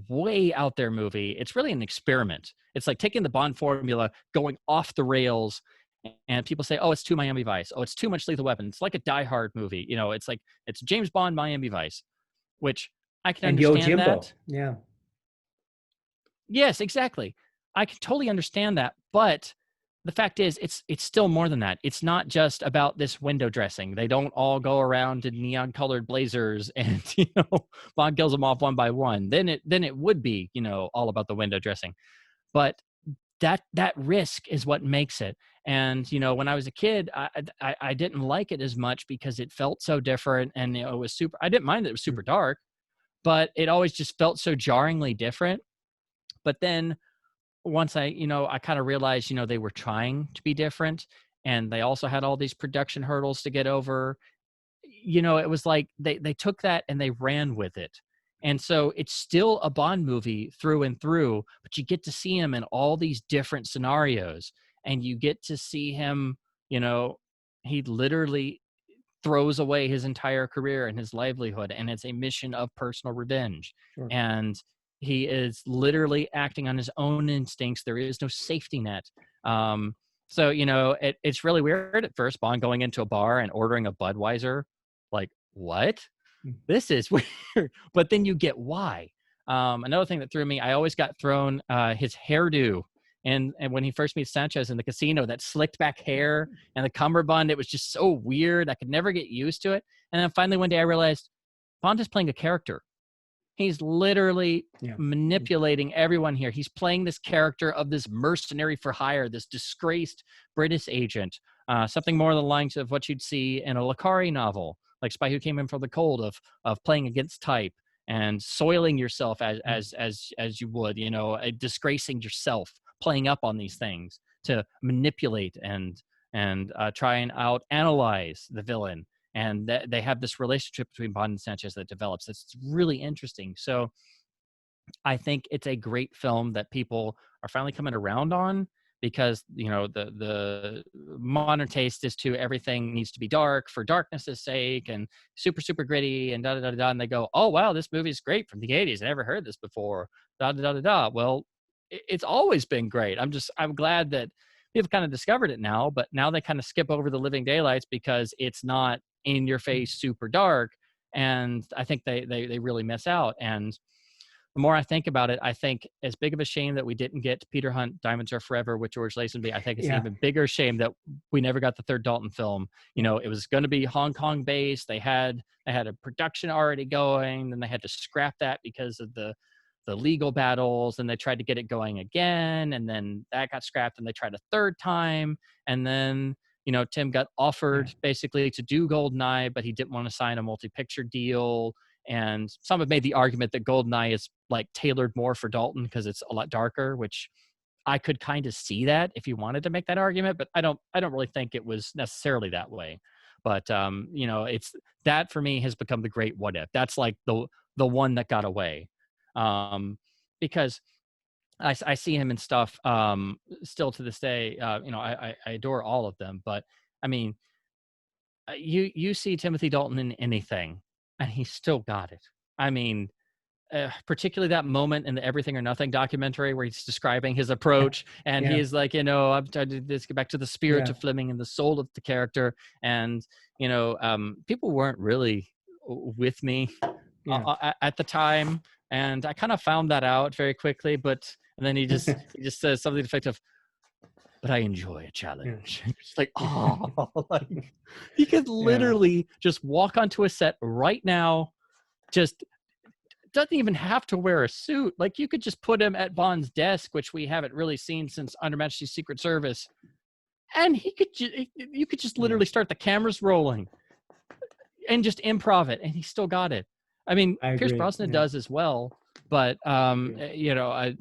way out there movie. It's really an experiment. It's like taking the Bond formula, going off the rails, and people say, oh, it's too Miami Vice. Oh, it's too much Lethal Weapon. It's like a Die Hard movie. It's like, it's James Bond, Miami Vice, which I can And understand that. Yeah. Yes, exactly. I can totally understand that. But the fact is, it's still more than that. It's not just about this window dressing. They don't all go around in neon colored blazers and, Bond kills them off one by one. Then it would be, all about the window dressing. But that risk is what makes it. And, when I was a kid, I didn't like it as much because it felt so different. And it was I didn't mind that it was super dark, but it always just felt so jarringly different. But then once I kind of realized, they were trying to be different, and they also had all these production hurdles to get over. It was like they took that and they ran with it. And so it's still a Bond movie through and through, but you get to see him in all these different scenarios, and you get to see him, he literally throws away his entire career and his livelihood, and it's a mission of personal revenge. Sure. And he is literally acting on his own instincts. There is no safety net. So it's really weird at first, Bond going into a bar and ordering a Budweiser. Like, what? This is weird. But then you get why. Another thing that threw me, I always got thrown his hairdo. And when he first meets Sanchez in the casino, that slicked back hair and the cummerbund, it was just so weird. I could never get used to it. And then finally one day I realized, Bond is playing a character. He's literally manipulating everyone here. He's playing this character of this mercenary for hire, this disgraced British agent, something more along the lines of what you'd see in a Le Carre novel, like Spy Who Came In From the Cold, of playing against type and soiling yourself as you would, you know, disgracing yourself, playing up on these things to manipulate and try and out analyze the villain. And they have this relationship between Bond and Sanchez that develops. It's really interesting. So I think it's a great film that people are finally coming around on, because, you know, the modern taste is to everything needs to be dark for darkness's sake and super, super gritty and da-da-da-da. And they go, oh, wow, this movie is great from the 80s. I never heard this before. Da-da-da-da-da. Well, it's always been great. I'm glad that people kind of discovered it now, but now they kind of skip over the living daylights because it's not in your face, super dark. And I think they really miss out. And the more I think about it, I think as big of a shame that we didn't get Peter Hunt, Diamonds Are Forever with George Lazenby, I think it's an even bigger shame that we never got the third Dalton film. You know, it was going to be Hong Kong based. They had a production already going, then they had to scrap that because of the legal battles, and they tried to get it going again, and then that got scrapped, and they tried a third time, and then, you know, Tim got offered basically to do Goldeneye, but he didn't want to sign a multi-picture deal. And some have made the argument that Goldeneye is like tailored more for Dalton because it's a lot darker, which I could kind of see that if you wanted to make that argument, but I don't really think it was necessarily that way. But you know, it's that for me has become the great what if. That's like the one that got away, because I see him and stuff still to this day. You know, I adore all of them, but I mean, you see Timothy Dalton in anything, and he still got it. I mean, particularly that moment in the Everything or Nothing documentary where he's describing his approach, and he's like, you know, I'm trying to do this, get back to the spirit of Fleming and the soul of the character. And, you know, people weren't really with me at the time. And I kind of found that out very quickly, and then he just says something effective, but I enjoy a challenge. It's like, oh, like, he could literally just walk onto a set right now, just doesn't even have to wear a suit. Like, you could just put him at Bond's desk, which we haven't really seen since Under Majesty's Secret Service, and you could just literally start the cameras rolling and just improv it, and he still got it. I mean, Pierce Brosnan does as well, but you know,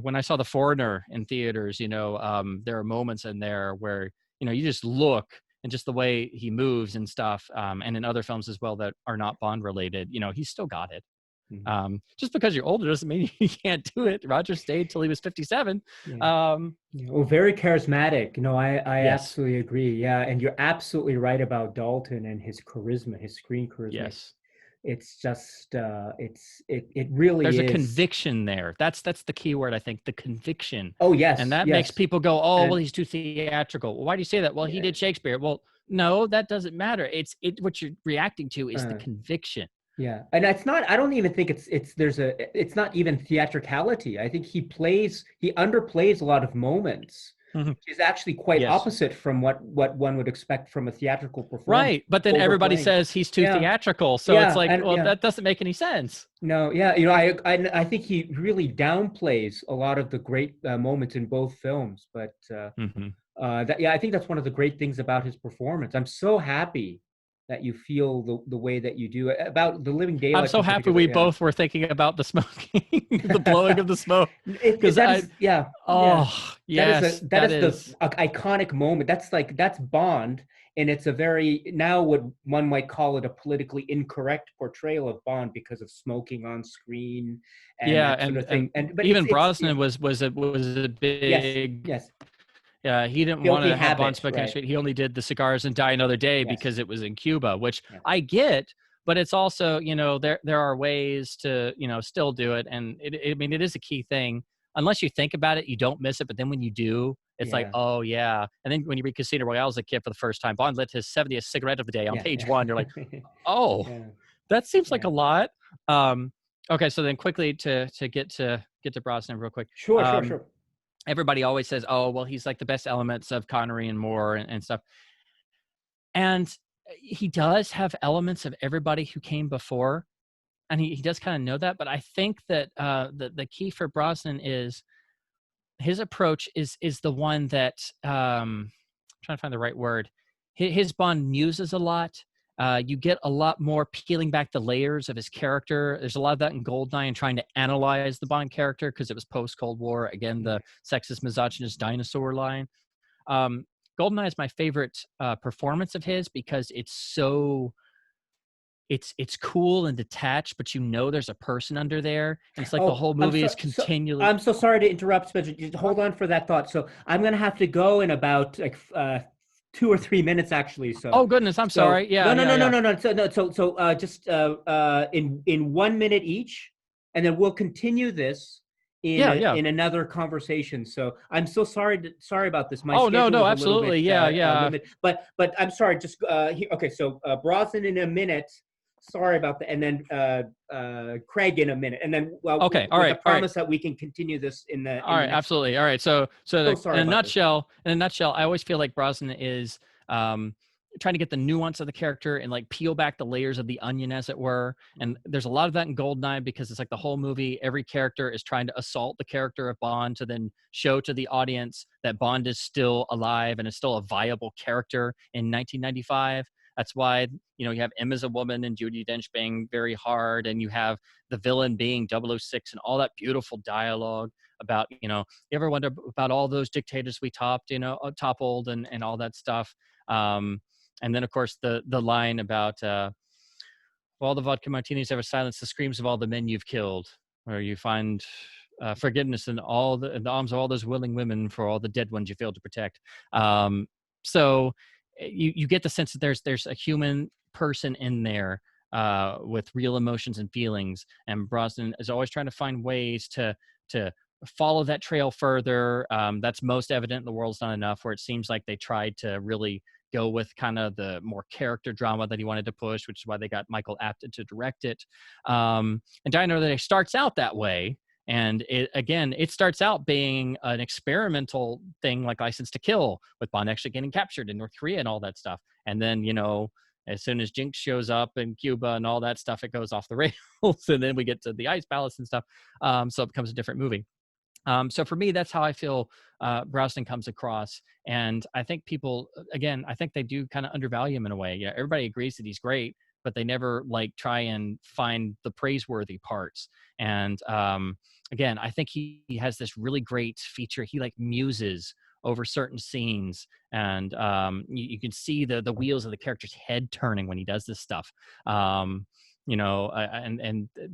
when I saw The Foreigner in theaters, you know, there are moments in there where, you know, you just look, and just the way he moves and stuff, and in other films as well that are not Bond related, you know, he's still got it. Just because you're older doesn't mean you can't do it. Roger stayed till he was 57. Well, very charismatic. You know, I absolutely agree. Yeah, and you're absolutely right about Dalton and his charisma, his screen charisma. Yes. It's just it really there's is. A conviction there. That's the key word, I think, the conviction. Oh yes. And that makes people go, oh, well, he's too theatrical. Well, why do you say that? Well, he did Shakespeare. Well, no, that doesn't matter. It's what you're reacting to is the conviction. Yeah, and it's not. I don't even think it's not even theatricality. I think he underplays a lot of moments. Is actually quite opposite from what one would expect from a theatrical performance. Right, but then everybody says he's too theatrical, so it's like, that doesn't make any sense. No, you know, I think he really downplays a lot of the great moments in both films, but I think that's one of the great things about his performance. I'm so happy that you feel the way that you do about the living daylights. I'm so happy we both were thinking about the smoking, the blowing of the smoke. Because that is the iconic moment. That's Bond, and it's a very, now what one might call it, a politically incorrect portrayal of Bond because of smoking on screen. And that sort of thing. But even Brosnan was a big. Yes. Yeah, he didn't want to have Bond smoking on the street. He only did the cigars and Die Another Day because it was in Cuba, which I get, but it's also, you know, there are ways to, you know, still do it. And I mean, it is a key thing. Unless you think about it, you don't miss it. But then when you do, it's like, oh, yeah. And then when you read Casino Royale as a kid for the first time, Bond lit his 70th cigarette of the day on page 1. You're like, oh, that seems like a lot. Okay, so then quickly to get to Brosnan real quick. Sure. Everybody always says, oh, well, he's like the best elements of Connery and Moore and stuff. And he does have elements of everybody who came before, and he does kind of know that. But I think that the key for Brosnan is his approach is the one that I'm trying to find the right word. His Bond muses a lot. You get a lot more peeling back the layers of his character. There's a lot of that in Goldeneye and trying to analyze the Bond character because it was post Cold War. Again, the sexist, misogynist dinosaur line. Goldeneye is my favorite performance of his because it's so it's cool and detached, but you know there's a person under there, and it's like the Oh, whole movie is continually. I'm so sorry to interrupt, Spencer. Just hold on for that thought. So I'm gonna have to go in about like 2 or 3 minutes, actually. Oh goodness, I'm So sorry. Yeah, yeah, yeah. no. So just in 1 minute each, and then we'll continue this Yeah, yeah. in another conversation. So I'm so sorry about this. My Oh no, schedule no, is a little bit absolutely. Yeah, yeah. limited, but I'm sorry. Just okay. So Brosnan in a minute. Sorry about that. And then Craig in a minute. And then Okay, all with right, the all right. promise that we can continue this in the All right, next. absolutely. All right. So So sorry in a about this. nutshell, I always feel like Brosnan is trying to get the nuance of the character and like peel back the layers of the onion, as it were. And there's a lot of that in Goldeneye because it's like the whole movie, every character is trying to assault the character of Bond to then show to the audience that Bond is still alive and is still a viable character in 1995. That's why, you have M as a woman and Judi Dench being very hard, and you have the villain being 006 and all that beautiful dialogue about, you ever wonder about all those dictators we toppled and all that stuff. And then, of course, the line about all the vodka martinis ever silenced the screams of all the men you've killed, where you find forgiveness in in the arms of all those willing women for all the dead ones you failed to protect. So you get the sense that there's a human person in there with real emotions and feelings, and Brosnan is always trying to find ways to follow that trail further. That's most evident in The World's Not Enough, where it seems like they tried to really go with kind of the more character drama that he wanted to push, which is why they got Michael Apted to direct it. And Dino Day starts out that way. And it starts out being an experimental thing like License to Kill, with Bond actually getting captured in North Korea and all that stuff. And then, as soon as Jinx shows up in Cuba and all that stuff, it goes off the rails. And then we get to the Ice Palace and stuff. So it becomes a different movie. So for me, that's how I feel Brosnan comes across. And I think people, again, I think they do kind of undervalue him in a way. Yeah, everybody agrees that he's great, but they never try and find the praiseworthy parts. And again, I think he has this really great feature. He muses over certain scenes, and you can see the wheels of the character's head turning when he does this stuff. And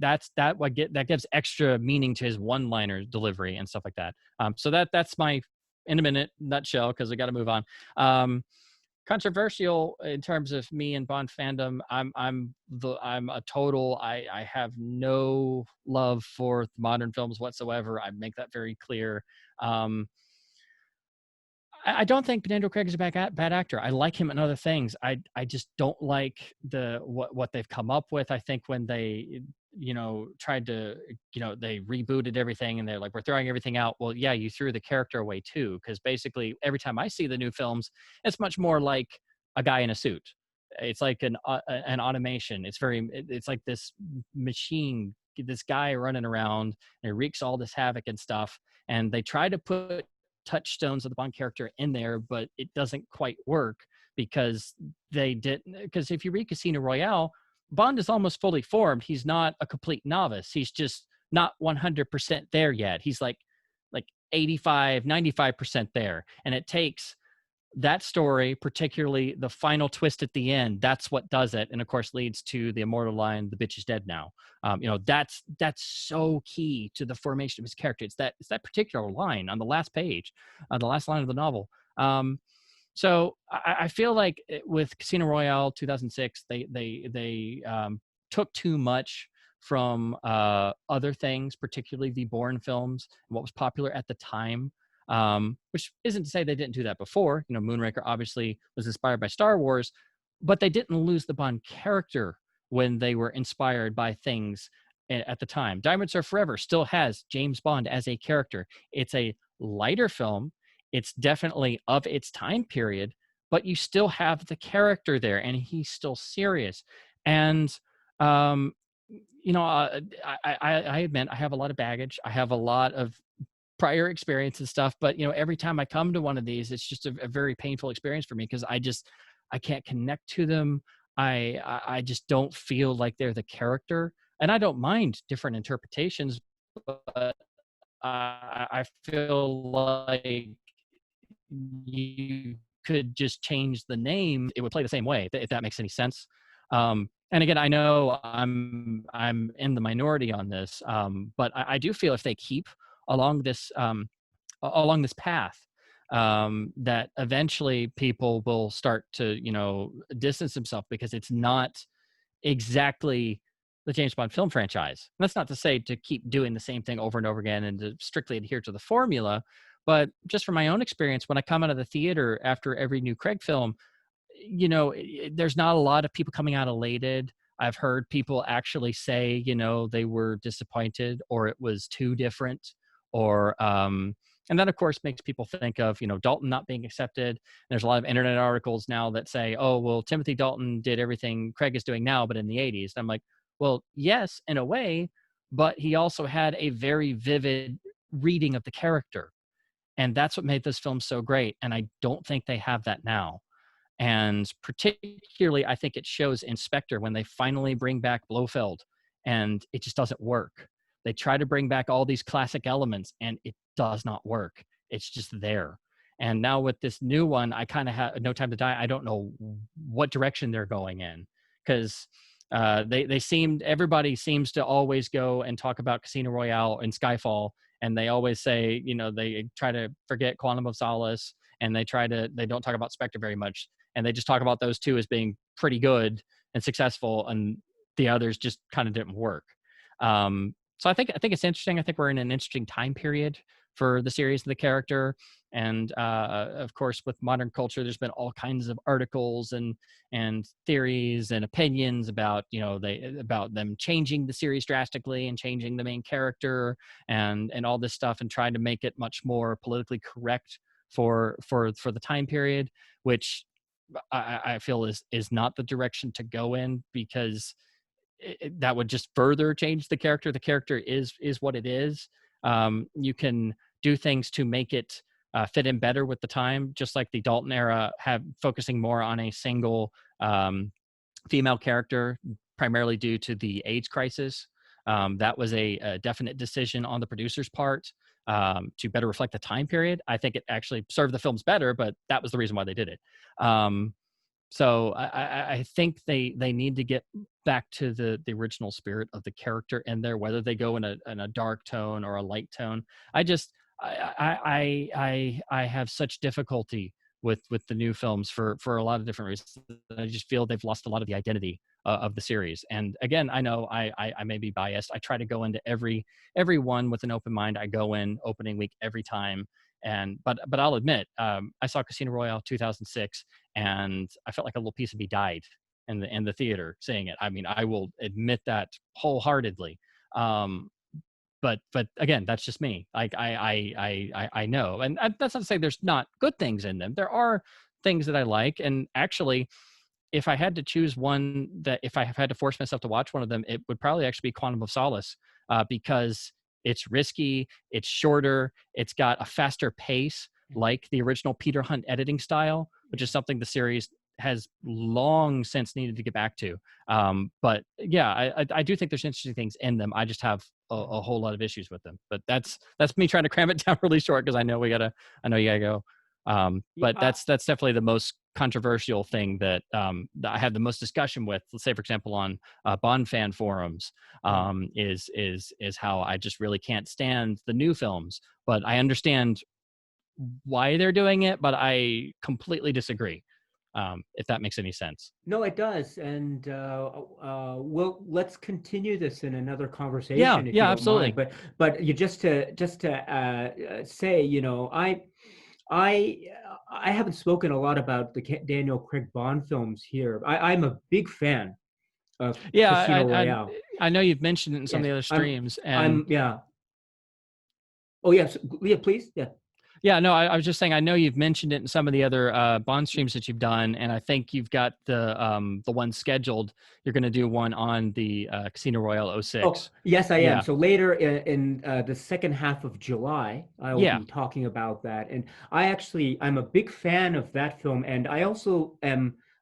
that gives extra meaning to his one-liner delivery and stuff like that. So that's my in a minute nutshell, because I got to move on. Controversial in terms of me and Bond fandom. I'm a total. I have no love for modern films whatsoever. I make that very clear. I don't think Daniel Craig is a bad actor. I like him in other things. I just don't like what they've come up with. I think when they tried to they rebooted everything and they're like, we're throwing everything out. Well, yeah, you threw the character away too, because basically every time I see the new films, it's much more like a guy in a suit. It's like an automation. It's like this machine, this guy running around and it wreaks all this havoc and stuff. And they try to put touchstones of the Bond character in there, but it doesn't quite work because if you read Casino Royale, Bond is almost fully formed. He's not a complete novice. He's just not 100% there yet. He's like 85, 95% there. And it takes that story, particularly the final twist at the end, that's what does it. And of course leads to the immortal line, the bitch is dead now. That's so key to the formation of his character. It's that particular line on the last page, the last line of the novel. So I feel like with Casino Royale 2006, they took too much from other things, particularly the Bourne films and what was popular at the time. Which isn't to say they didn't do that before. Moonraker obviously was inspired by Star Wars, but they didn't lose the Bond character when they were inspired by things at the time. Diamonds Are Forever still has James Bond as a character. It's a lighter film. It's definitely of its time period, but you still have the character there, and he's still serious. And um, I admit I have a lot of baggage. I have a lot of prior experience and stuff, but every time I come to one of these, it's just a very painful experience for me, because I can't connect to them. I just don't feel like they're the character, and I don't mind different interpretations, but I feel like you could just change the name, it would play the same way, if that makes any sense. And again, I know I'm in the minority on this, but I do feel if they keep along this along this path, that eventually people will start to distance themselves, because it's not exactly the James Bond film franchise. And that's not to say to keep doing the same thing over and over again and to strictly adhere to the formula, but just from my own experience, when I come out of the theater after every new Craig film, there's not a lot of people coming out elated. I've heard people actually say, they were disappointed, or it was too different, or and that of course makes people think of, Dalton not being accepted. And there's a lot of internet articles now that say, oh, well, Timothy Dalton did everything Craig is doing now, but in the 80s. And I'm like, well, yes, in a way, but he also had a very vivid reading of the character. And that's what made this film so great. And I don't think they have that now. And particularly, I think it shows in Spectre when they finally bring back Blofeld, and it just doesn't work. They try to bring back all these classic elements, and it does not work. It's just there. And now with this new one, I kind of have No Time to Die. I don't know what direction they're going in, because everybody seems to always go and talk about Casino Royale and Skyfall, and they always say, they try to forget Quantum of Solace, and they don't talk about Spectre very much, and they just talk about those two as being pretty good and successful, and the others just kind of didn't work. So I think it's interesting. I think we're in an interesting time period for the series and the character. And of course, with modern culture, there's been all kinds of articles and theories and opinions about about them changing the series drastically and changing the main character and all this stuff, and trying to make it much more politically correct for the time period, which I feel is not the direction to go in, because that would just further change the character. The character is what it is. You can do things to make it fit in better with the time, just like the Dalton era have focusing more on a single female character, primarily due to the AIDS crisis. That was a definite decision on the producer's part to better reflect the time period. I think it actually served the films better, but that was the reason why they did it. So I think they need to get back to the original spirit of the character in there, whether they go in a dark tone or a light tone. I have such difficulty with the new films for a lot of different reasons. I just feel they've lost a lot of the identity of the series. And again, I know I may be biased. I try to go into every one with an open mind. I go in opening week every time. But I'll admit, I saw Casino Royale 2006, and I felt like a little piece of me died in the theater seeing it. I mean, I will admit that wholeheartedly. But again, that's just me. Like I know, and that's not to say there's not good things in them. There are things that I like, and actually, if I had to choose one, that if I have had to force myself to watch one of them, it would probably actually be Quantum of Solace, because it's risky, it's shorter, it's got a faster pace, like the original Peter Hunt editing style, which is something the series has long since needed to get back to. But yeah, I do think there's interesting things in them. I just have a whole lot of issues with them. But that's me trying to cram it down really short, because I know you gotta go. But that's definitely the most controversial thing that I had the most discussion with. Let's say, for example, on Bond fan forums, is how I just really can't stand the new films. But I understand why they're doing it, but I completely disagree. If that makes any sense. No, it does. And let's continue this in another Yeah, conversation if you yeah, don't absolutely. mind. But you just to say, I I haven't spoken a lot about the Daniel Craig Bond films here. I'm a big fan of Yeah, Casino Royale. I know you've mentioned it in some of Yes, the other streams, and I'm yeah. Oh yes, yeah, please, yeah. Yeah, no, I was just saying, I know you've mentioned it in some of the other Bond streams that you've done, and I think you've got the one scheduled. You're going to do one on the Casino Royale Oh, '06. yes, I am. Yeah, So later in the second half of July, I will yeah, be talking about that. And I'm a big fan of that film. And I also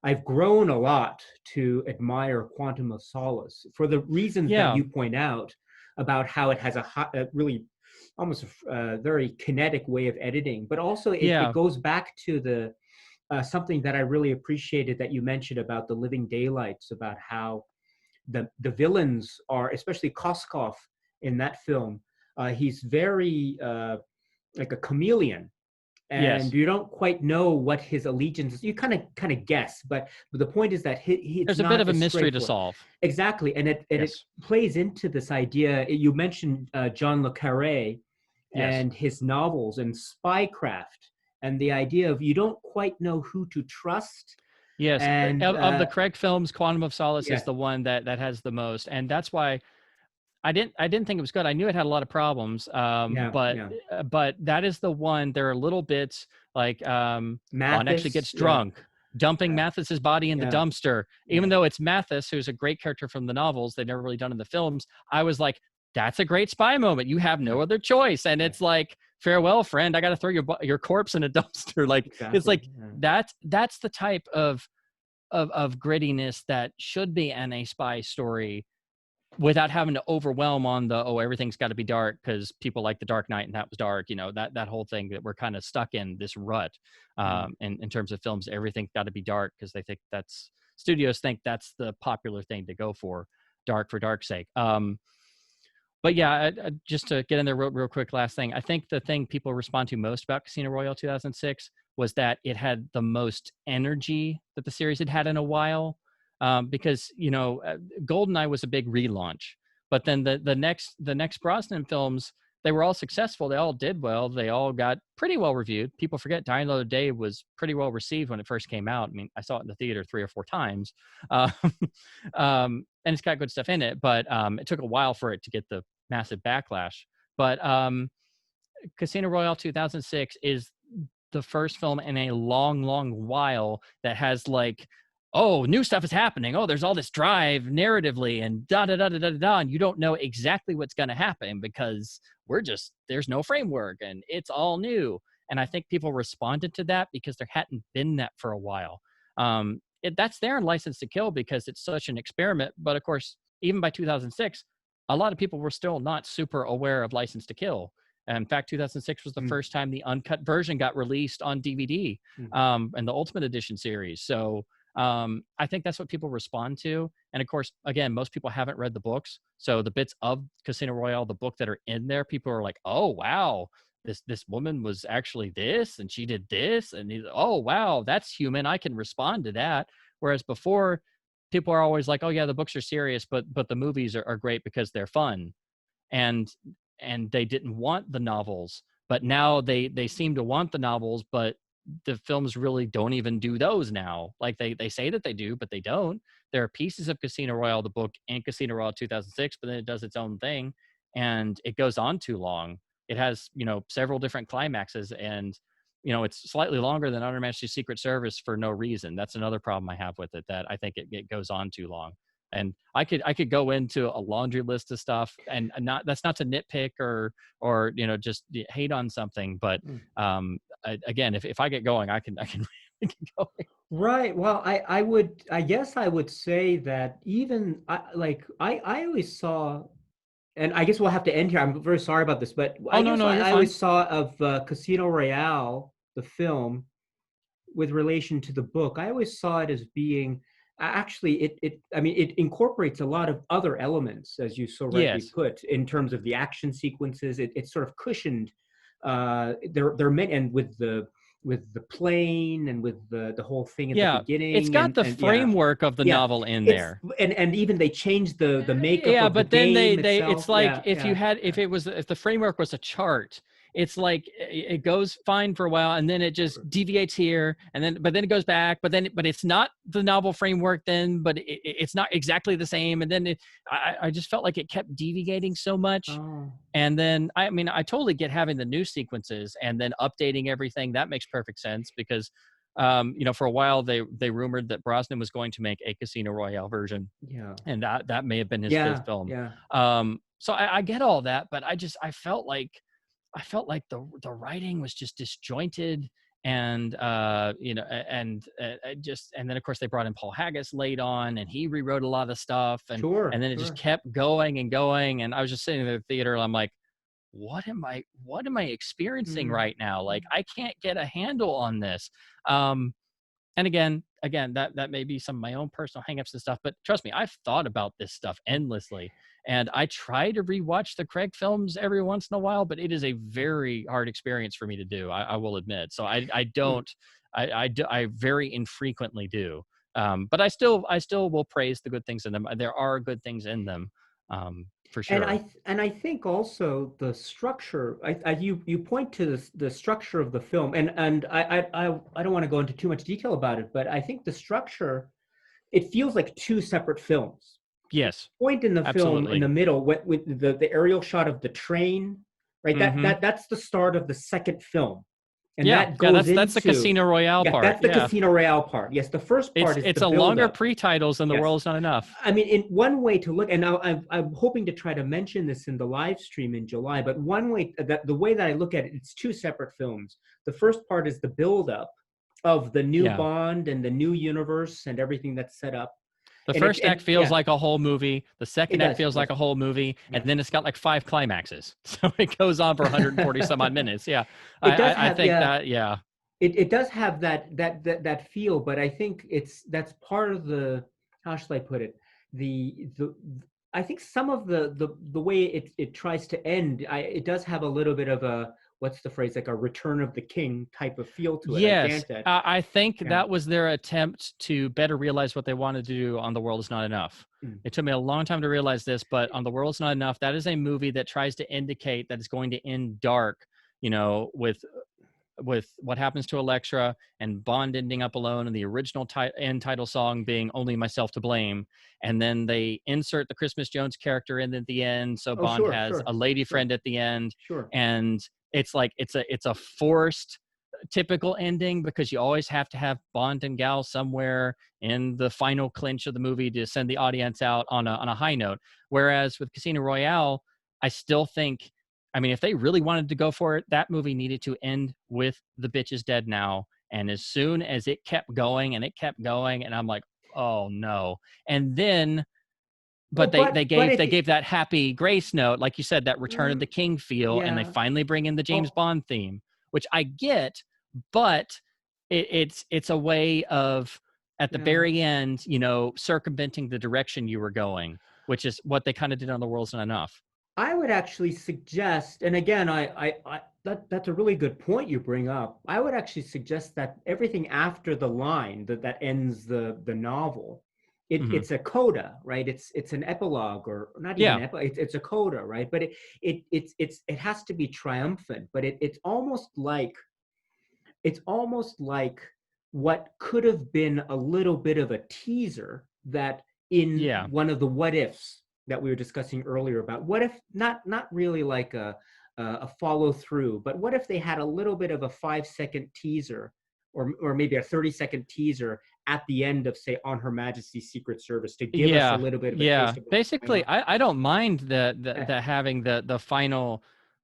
I've grown a lot to admire Quantum of Solace for the reasons that yeah, you point out about how it has a really almost a very kinetic way of editing, but also it yeah, goes back to the something that I really appreciated that you mentioned about the Living Daylights, about how the villains are, especially Koskov in that film. He's very like a chameleon, and yes. you don't quite know what his allegiance is. You kind of guess, but the point is that it's There's a bit not of a as mystery to straightforward. solve. Exactly, and it Yes, plays into this idea. You mentioned John le Carré yes, and his novels and spycraft, and the idea of you don't quite know who to trust. yes. And Of the Craig films, Quantum of Solace is yes, the one that has the most, and that's why I didn't think it was good. I knew it had a lot of problems, yeah, yeah. but that is the one. There are little bits like Bond actually Mathis, gets yeah. drunk, dumping Yeah, Mathis's body in the yeah, dumpster. Even yeah, though it's Mathis, who's a great character from the novels, they've never really done in the films. I was like, that's a great spy moment. You have no yeah, other choice, and yeah, it's like, farewell, friend. I got to throw your corpse in a dumpster. Like it's exactly. like Yeah. that's the type of grittiness that should be in a spy story without having to overwhelm on the, oh, everything's got to be dark because people like the Dark Knight and that was dark, that whole thing that we're kind of stuck in this rut. Mm. In terms of films, everything's got to be dark because they think studios think that's the popular thing to go for dark's sake. But yeah, just to get in there real quick, last thing. I think the thing people respond to most about Casino Royale 2006 was that it had the most energy that the series had had in a while. Because GoldenEye was a big relaunch, but then the next Brosnan films, they were all successful. They all did well. They all got pretty well reviewed. People forget Die Another Day was pretty well received when it first came out. I mean, I saw it in the theater 3 or 4 times, uh, and it's got good stuff in it. But it took a while for it to get the massive backlash. But Casino Royale 2006 is the first film in a long while that has like, oh, new stuff is happening. Oh, there's all this drive narratively and da da da da da da, and you don't know exactly what's going to happen because there's no framework and it's all new. And I think people responded to that because there hadn't been that for a while. That's there in License to Kill because it's such an experiment. But of course, even by 2006, a lot of people were still not super aware of License to Kill. And in fact, 2006 was the Mm. first time the uncut version got released on DVD, Mm. and the Ultimate Edition series. So I think that's what people respond to. And of course, again, most people haven't read the books. So the bits of Casino Royale, the book that are in there, people are like, oh, wow, this woman was actually this and she did this. And oh, wow, that's human. I can respond to that. Whereas before, people are always like, oh, yeah, the books are serious, but the movies are great because they're fun. And they didn't want the novels, but now they seem to want the novels, but the films really don't even do those now. Like they say that they do, but they don't. There are pieces of Casino Royale, the book, and Casino Royale 2006, but then it does its own thing, and it goes on too long. It has several different climaxes, and it's slightly longer than Under Majesty's Secret Service for no reason. That's another problem I have with it, that I think it goes on too long. And I could go into a laundry list of stuff, and that's not to nitpick or just hate on something, but Mm. again, if I get going, I can really get going. Right. Well, I guess I would say that even I always saw, and I guess we'll have to end here. I'm very sorry about this, but Oh I no, guess no, you're I fine. always saw of Casino Royale, the film, with relation to the book. I always saw it as being actually I mean it incorporates a lot of other elements, as you so rightly Yes. put, in terms of the action sequences. It's sort of cushioned. They're meant, and with the plane and with the whole thing at the Yeah, it's beginning, got the and yeah, framework of the yeah, novel in it's there. and even they changed the makeup Yeah, of the but then game they it's itself. like Yeah, yeah, yeah. if the framework was a chart it's like it goes fine for a while, and then it just deviates here, and then but then it goes back, but it's not the novel framework then, but it's not exactly the same, and then I just felt like it kept deviating so much. Oh, And then, I mean, I totally get having the new sequences and then updating everything. That makes perfect sense because, you know, for a while they rumored that Brosnan was going to make a Casino Royale version, yeah. and that may have been his fifth Yeah, film. yeah. So I get all that, but I felt like the writing was just disjointed, and you know, just, and then of course they brought in Paul Haggis late on, and he rewrote a lot of stuff, Sure, and then it just sure. kept going and going, and I was just sitting in the theater, and I'm like, what am I experiencing Mm. right now? Like, I can't get a handle on this. And again, that may be some of my own personal hangups and stuff, but trust me, I've thought about this stuff endlessly, and I try to rewatch the Craig films every once in a while, but it is a very hard experience for me to do. I will admit. So I Mm. don't, I very infrequently do. But I still will praise the good things in them. There are good things in them, for sure. And I think also the structure. You point to the structure of the film, and I don't want to go into too much detail about it, but I think the structure, it feels like two separate films. Yes, Point in the film in absolutely. the middle with the aerial shot of the train, right? Hmm. That's the start of the second film, and Yeah, that yeah. goes That's the into, Casino Royale yeah, part. that's the Yeah, Casino Royale part. Yes, the first part is the it's a longer buildup. pre-titles than The Yes. World's Not Enough. I mean, in one way to look, and now I'm hoping to try to mention this in the live stream in July, but one way that the way that I look at it, it's two separate films. The first part is the buildup of the new Yeah. Bond and the new universe and everything that's set up. The And first act feels yeah, like a whole movie. The it second act does. feels like Yes. a whole movie, and Yeah. then it's got like 5 climaxes. So it goes on for 140 some odd minutes. Yeah, It does I have, think yeah, that. Yeah, it does have that feel, but I think that's part of the, how should I put it? The I think some of the way it tries to end, it does have a little bit of a, what's the phrase, like a Return of the King type of feel to it. I yes, grant that. I think Yeah. that was their attempt to better realize what they wanted to do on The World Is Not Enough. Mm. It took me a long time to realize this, but on The World Is Not Enough, that is a movie that tries to indicate that it's going to end dark, you know, with what happens to Electra and Bond ending up alone, and the original end title song being "Only Myself to Blame," and then they insert the Christmas Jones character in at the end, so Oh, Bond sure, has sure, a lady sure, friend at the end, sure. and it's like it's a forced typical ending because you always have to have Bond and Gal somewhere in the final clinch of the movie to send the audience out on a high note. Whereas with Casino Royale, I still think, I mean, if they really wanted to go for it, that movie needed to end with "The Bitch Is Dead Now." And as soon as it kept going and it kept going, and I'm like, oh no. And then, Well, but but they it, gave that happy grace note, like you said, that Return of the King feel, and they yeah. finally bring in the James Well, Bond theme, which I get, but it's a way of, at the yeah. very end, you know, circumventing the direction you were going, which is what they kind of did on The World's Not Enough. I would actually suggest, and again, that's a really good point you bring up. I would actually suggest that everything after the line that ends the novel, Hmm. it's a coda, right? It's an epilogue, or not even Yeah, epilogue. It's a coda, right? But it has to be triumphant. But it's almost like what could have been a little bit of a teaser, that in yeah. one of the what ifs that we were discussing earlier, about what if, not really like a follow through, but what if they had a little bit of a 5-second teaser, or maybe a 30-second teaser at the end of, say, On Her Majesty's Secret Service, to give us a Yeah, little bit of a yeah. taste of what's going Basically, on. I don't mind Yeah, the having the final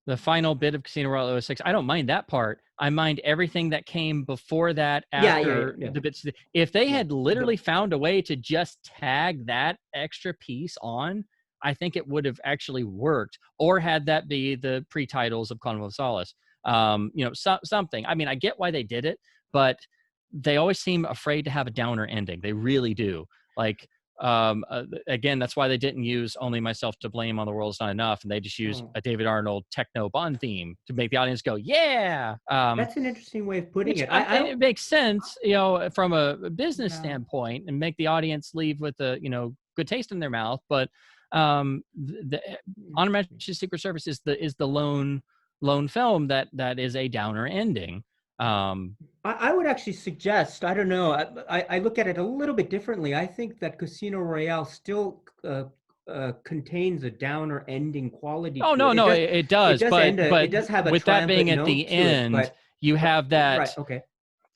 bit of Casino Royale '06. I don't mind that part. I mind everything that came before that, yeah, yeah, yeah, after yeah. the bits. If they Yeah. had literally found a way to just tag that extra piece on, I think it would have actually worked. Or had that be the pre-titles of Quantum of Solace. You know, something. I mean, I get why they did it, but they always seem afraid to have a downer ending. They really do. Like, again, that's why they didn't use "Only Myself to Blame" on The World's Not Enough, and they just used Oh, a David Arnold techno Bond theme to make the audience go, yeah. that's an interesting way of putting Which, it. I don't. it makes sense, you know, from a business Yeah. standpoint, and make the audience leave with a, you know, good taste in their mouth. But the Honor Majesty's Secret Service is the lone lone film that is a downer ending. I would actually suggest, I don't know, I look at it a little bit differently. I think that Casino Royale still contains a downer ending quality Oh to it. no, no, it It does, does end but it does have a with that being triumphant at note the to it, end, you have right, that. okay.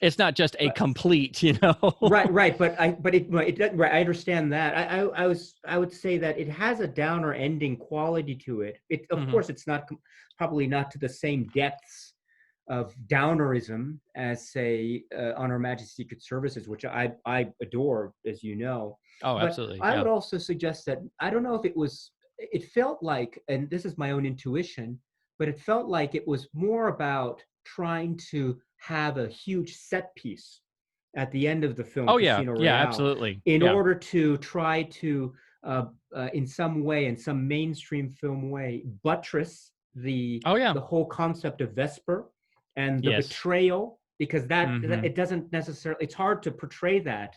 It's not just a But complete, you know. right, but right, I understand that. I would say that it has a downer ending quality to it. It of Hmm. course it's not probably not to the same depths of downerism as say On Her Majesty's Secret Services, which I adore, as you know. Oh, But absolutely, I yeah. would also suggest that I don't know if it was. It felt like, and this is my own intuition, but it felt like it was more about trying to have a huge set piece at the end of the film Oh yeah, Casino yeah, Royale absolutely, in yeah. order to try to in some way, in some mainstream film way, buttress Oh yeah, the whole concept of Vesper and the yes. betrayal, because that Hmm. it doesn't necessarily, it's hard to portray that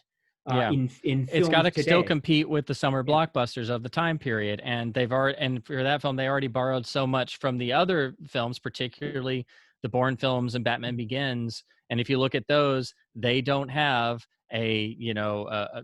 Yeah. in It's got films to still today. compete with the summer Yeah. blockbusters of the time period, and they've already, and for that film they already borrowed so much from the other films, particularly the Bourne films and Batman Begins. And if you look at those, they don't have a, you know, I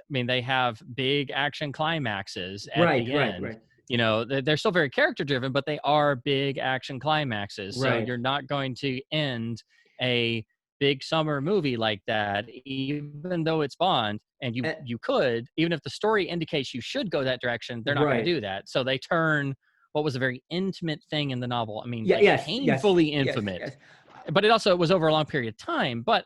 mean, they have big action climaxes at Right, the right, end. right, You know, they're still very character driven, but they are big action climaxes. So right. you're not going to end a big summer movie like that, even though it's Bond, and Uh, you could, even if the story indicates you should go that direction, they're not going to right. do that. So they turn what was a very intimate thing in the novel. I mean, Yeah, like yes, yes, painfully yes, intimate, yes. but it also was over a long period of time. But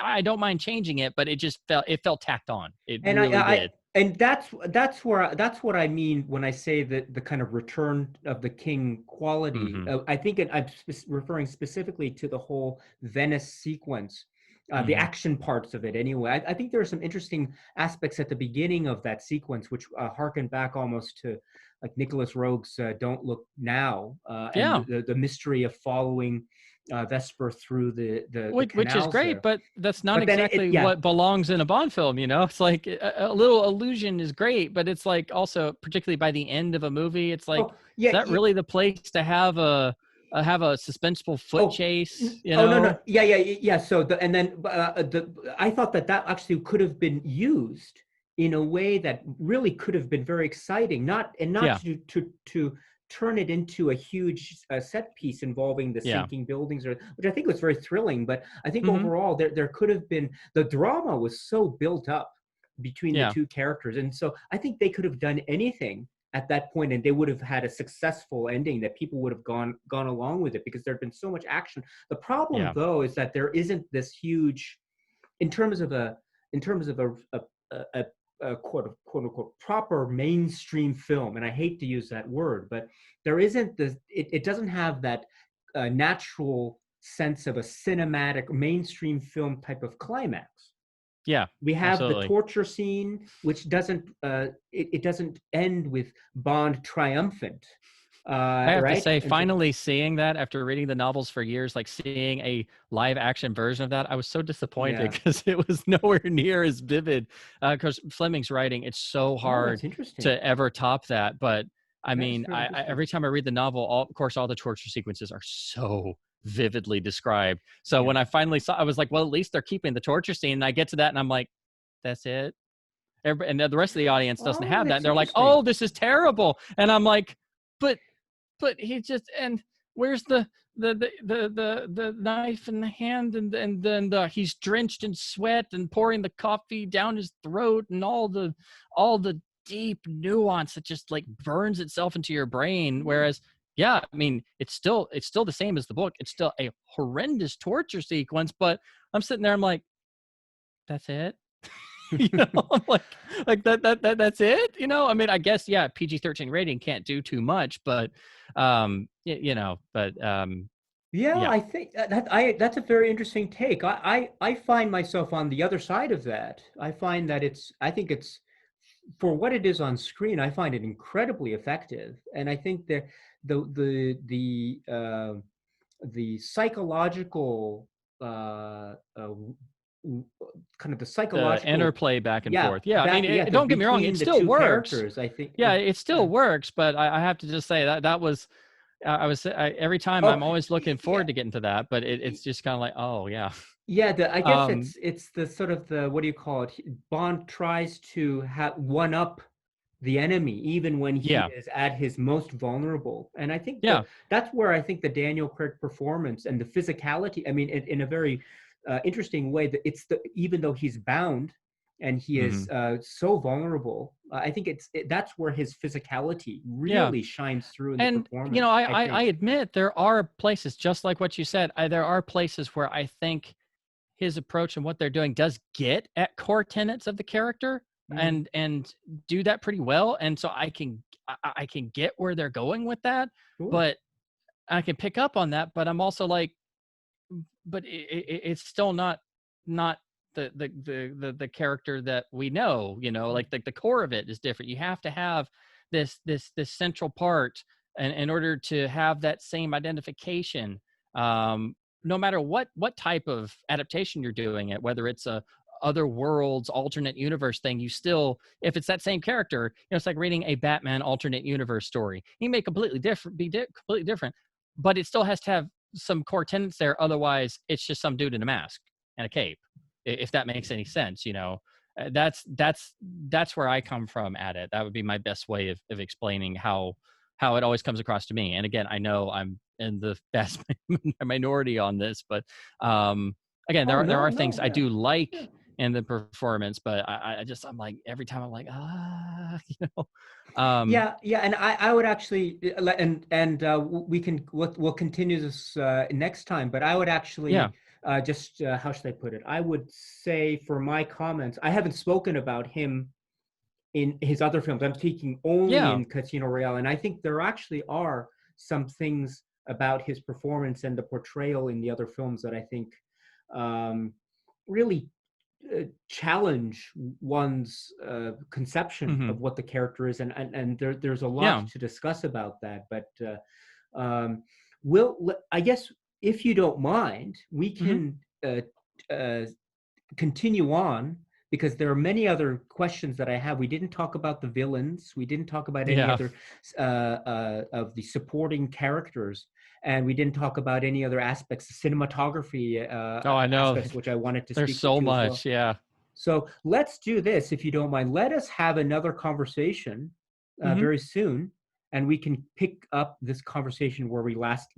I don't mind changing it, but it felt tacked on. It And really I did. and that's what I mean when I say that the kind of Return of the King quality. Hmm. I think I'm referring specifically to the whole Venice sequence, the Hmm. action parts of it. Anyway, I think there are some interesting aspects at the beginning of that sequence, which harken back almost to like Nicholas Roeg's "Don't Look Now" and Yeah, the mystery of following Vesper through the which is canals great, there. but that's not But then exactly yeah. what belongs in a Bond film. You know, it's like a little illusion is great, but it's like also, particularly by the end of a movie, it's like, Oh is yeah, that really the place to have a suspenseful foot oh, chase? You oh no, no, know? yeah, yeah, yeah. So and then I thought that actually could have been used in a way that really could have been very exciting, not Yeah, to turn it into a huge set piece involving the yeah. sinking buildings, or which I think was very thrilling. But I think Hmm. overall there could have been, the drama was so built up between the Yeah, two characters, and so I think they could have done anything at that point and they would have had a successful ending that people would have gone along with it because there'd been so much action. The problem yeah, though is that there isn't this huge, in terms of a quote unquote proper mainstream film, and I hate to use that word, but there isn't this, it doesn't have that natural sense of a cinematic mainstream film type of climax. yeah. We have the Absolutely. torture scene, which doesn't it doesn't end with Bond triumphant, I have to right? say, And so, finally seeing that after reading the novels for years, like seeing a live action version of that, I was so disappointed yeah. because it was nowhere near as vivid. Because Fleming's writing, it's so Oh, hard that's interesting. to ever top that. But I That is mean, very interesting. every time I read the novel, of course, all the torture sequences are so vividly described. So Yeah. when I finally saw, I was like, well, at least they're keeping the torture scene. And I get to that, and I'm like, that's it. And the rest of the audience doesn't Oh, have that. And that's they're like, interesting. oh, this is terrible. And I'm like, but he just, and where's the knife in the hand, and then he's drenched in sweat and pouring the coffee down his throat, and all the deep nuance that just like burns itself into your brain. Hmm. Whereas, yeah, I mean, it's still the same as the book. It's still a horrendous torture sequence, but I'm sitting there, I'm like, that's it. You know, I'm that's it. You know, I mean, I guess, yeah, PG-13 rating can't do too much, but you know, but Yeah, yeah, I think that's a very interesting take. I find myself on the other side of that. I find that I think it's, for what it is on screen, I find it incredibly effective, and I think that the psychological kind of the the psychological, interplay back and yeah, forth. Yeah, I mean, because don't get me wrong, it between the still two works. characters, I think Yeah, it still yeah. works, but I have to just say that that was every time Oh, I'm always looking yeah. forward to getting to that, but it's just kind of like, oh yeah. Yeah, I guess Um, it's the sort of the, what do you call it? Bond tries to one up the enemy even when he yeah, is at his most vulnerable. And I think yeah, that's where I think the Daniel Craig performance and the physicality, I mean, in a very interesting way, that it's the, even though he's bound and he hmm is so vulnerable, I think that's where his physicality yeah. really shines through in the And you know, performance, I I think. admit there are places, just like what you said. There are places where I think his approach and what they're doing does get at core tenets of the character, Mm, and do that pretty well. And so I can get where they're going with that, sure. but I can pick up on that. But I'm also like, but it's still not the character that we know. You know, like the core of it is different. You have to have this central part, and in order to have that same identification, no matter what type of adaptation you're doing it, whether it's a other worlds alternate universe thing, you still, if it's that same character, you know, it's like reading a Batman alternate universe story. He may completely different, completely different, but it still has to have some core tenets there. Otherwise, it's just some dude in a mask and a cape. If that makes any sense, you know. That's where I come from at it. That would be my best way of explaining how it always comes across to me. And again, I know I'm in the vast minority on this, but again, Oh, there no, are things no, I yeah. do like Yeah. in the performance, but I just, I'm like, every time I'm like, you know. Yeah, yeah, and I would actually and we can we'll continue this next time. But I would Yeah, actually just how should I put it? I would say for my comments, I haven't spoken about him in his other films. I'm speaking only yeah, in Casino Royale, and I think there actually are some things about his performance and the portrayal in the other films that I think um, really challenge one's conception hmm of what the character is, and there's a yeah, lot to discuss about that. But we'll, I guess, if you don't mind, we hmm can uh, continue on because there are many other questions that I have. We didn't talk about the villains. We didn't talk about any yeah. other of the supporting characters, and we didn't talk about any other aspects, the cinematography Oh, I know. aspects, which I wanted to There's speak with so you as well. much. Yeah. So let's do this, if you don't mind. Let us have another conversation hmm very soon, and we can pick up this conversation where we left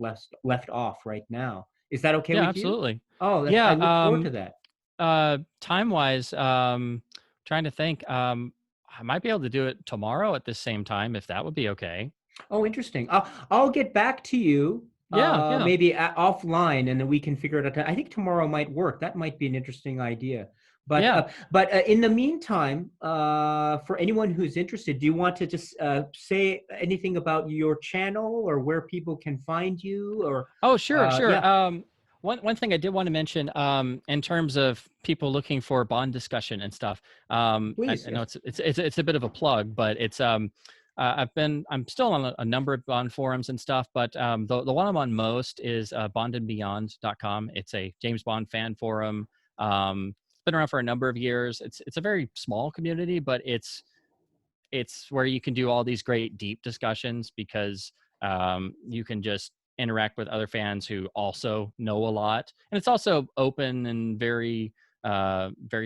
off right now. Is that okay Yeah, with you? absolutely. Oh, that's, I Yeah. look forward to that. Time wise, trying to think. I might be able to do it tomorrow at the same time, if that would be okay. Oh, interesting. I'll get back to you Yeah. Yeah. maybe offline, and then we can figure it out. I think tomorrow might work. That might be an interesting idea. But Yeah. in the meantime, for anyone who's interested, do you want to just say anything about your channel or where people can find you? Or Oh, sure. Sure. yeah, One thing I did want to mention, in terms of people looking for bond discussion and stuff. please, I know yes. it's a bit of a plug, but it's I'm still on a number of bond forums and stuff, but the one I'm on most is bondandbeyond.com. It's a James Bond fan forum. It's been around for a number of years. It's a very small community, but it's where you can do all these great deep discussions, because you can just interact with other fans who also know a lot, and it's also open and very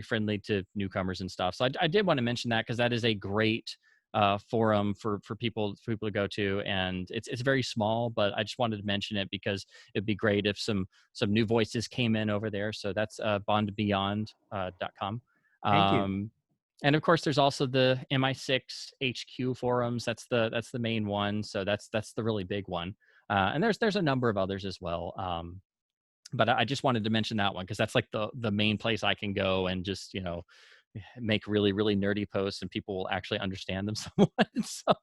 friendly to newcomers and stuff. So I did want to mention that, because that is a great forum for people to go to, and it's very small, but I just wanted to mention it because it'd be great if some new voices came in over there. So that's bondbeyond.com. Thank you. And of course, there's also the MI6 HQ forums. That's the main one. So that's the really big one. And there's a number of others as well. But I just wanted to mention that one, because that's like the main place I can go and just, you know, make really nerdy posts, and people will actually understand them somewhat. So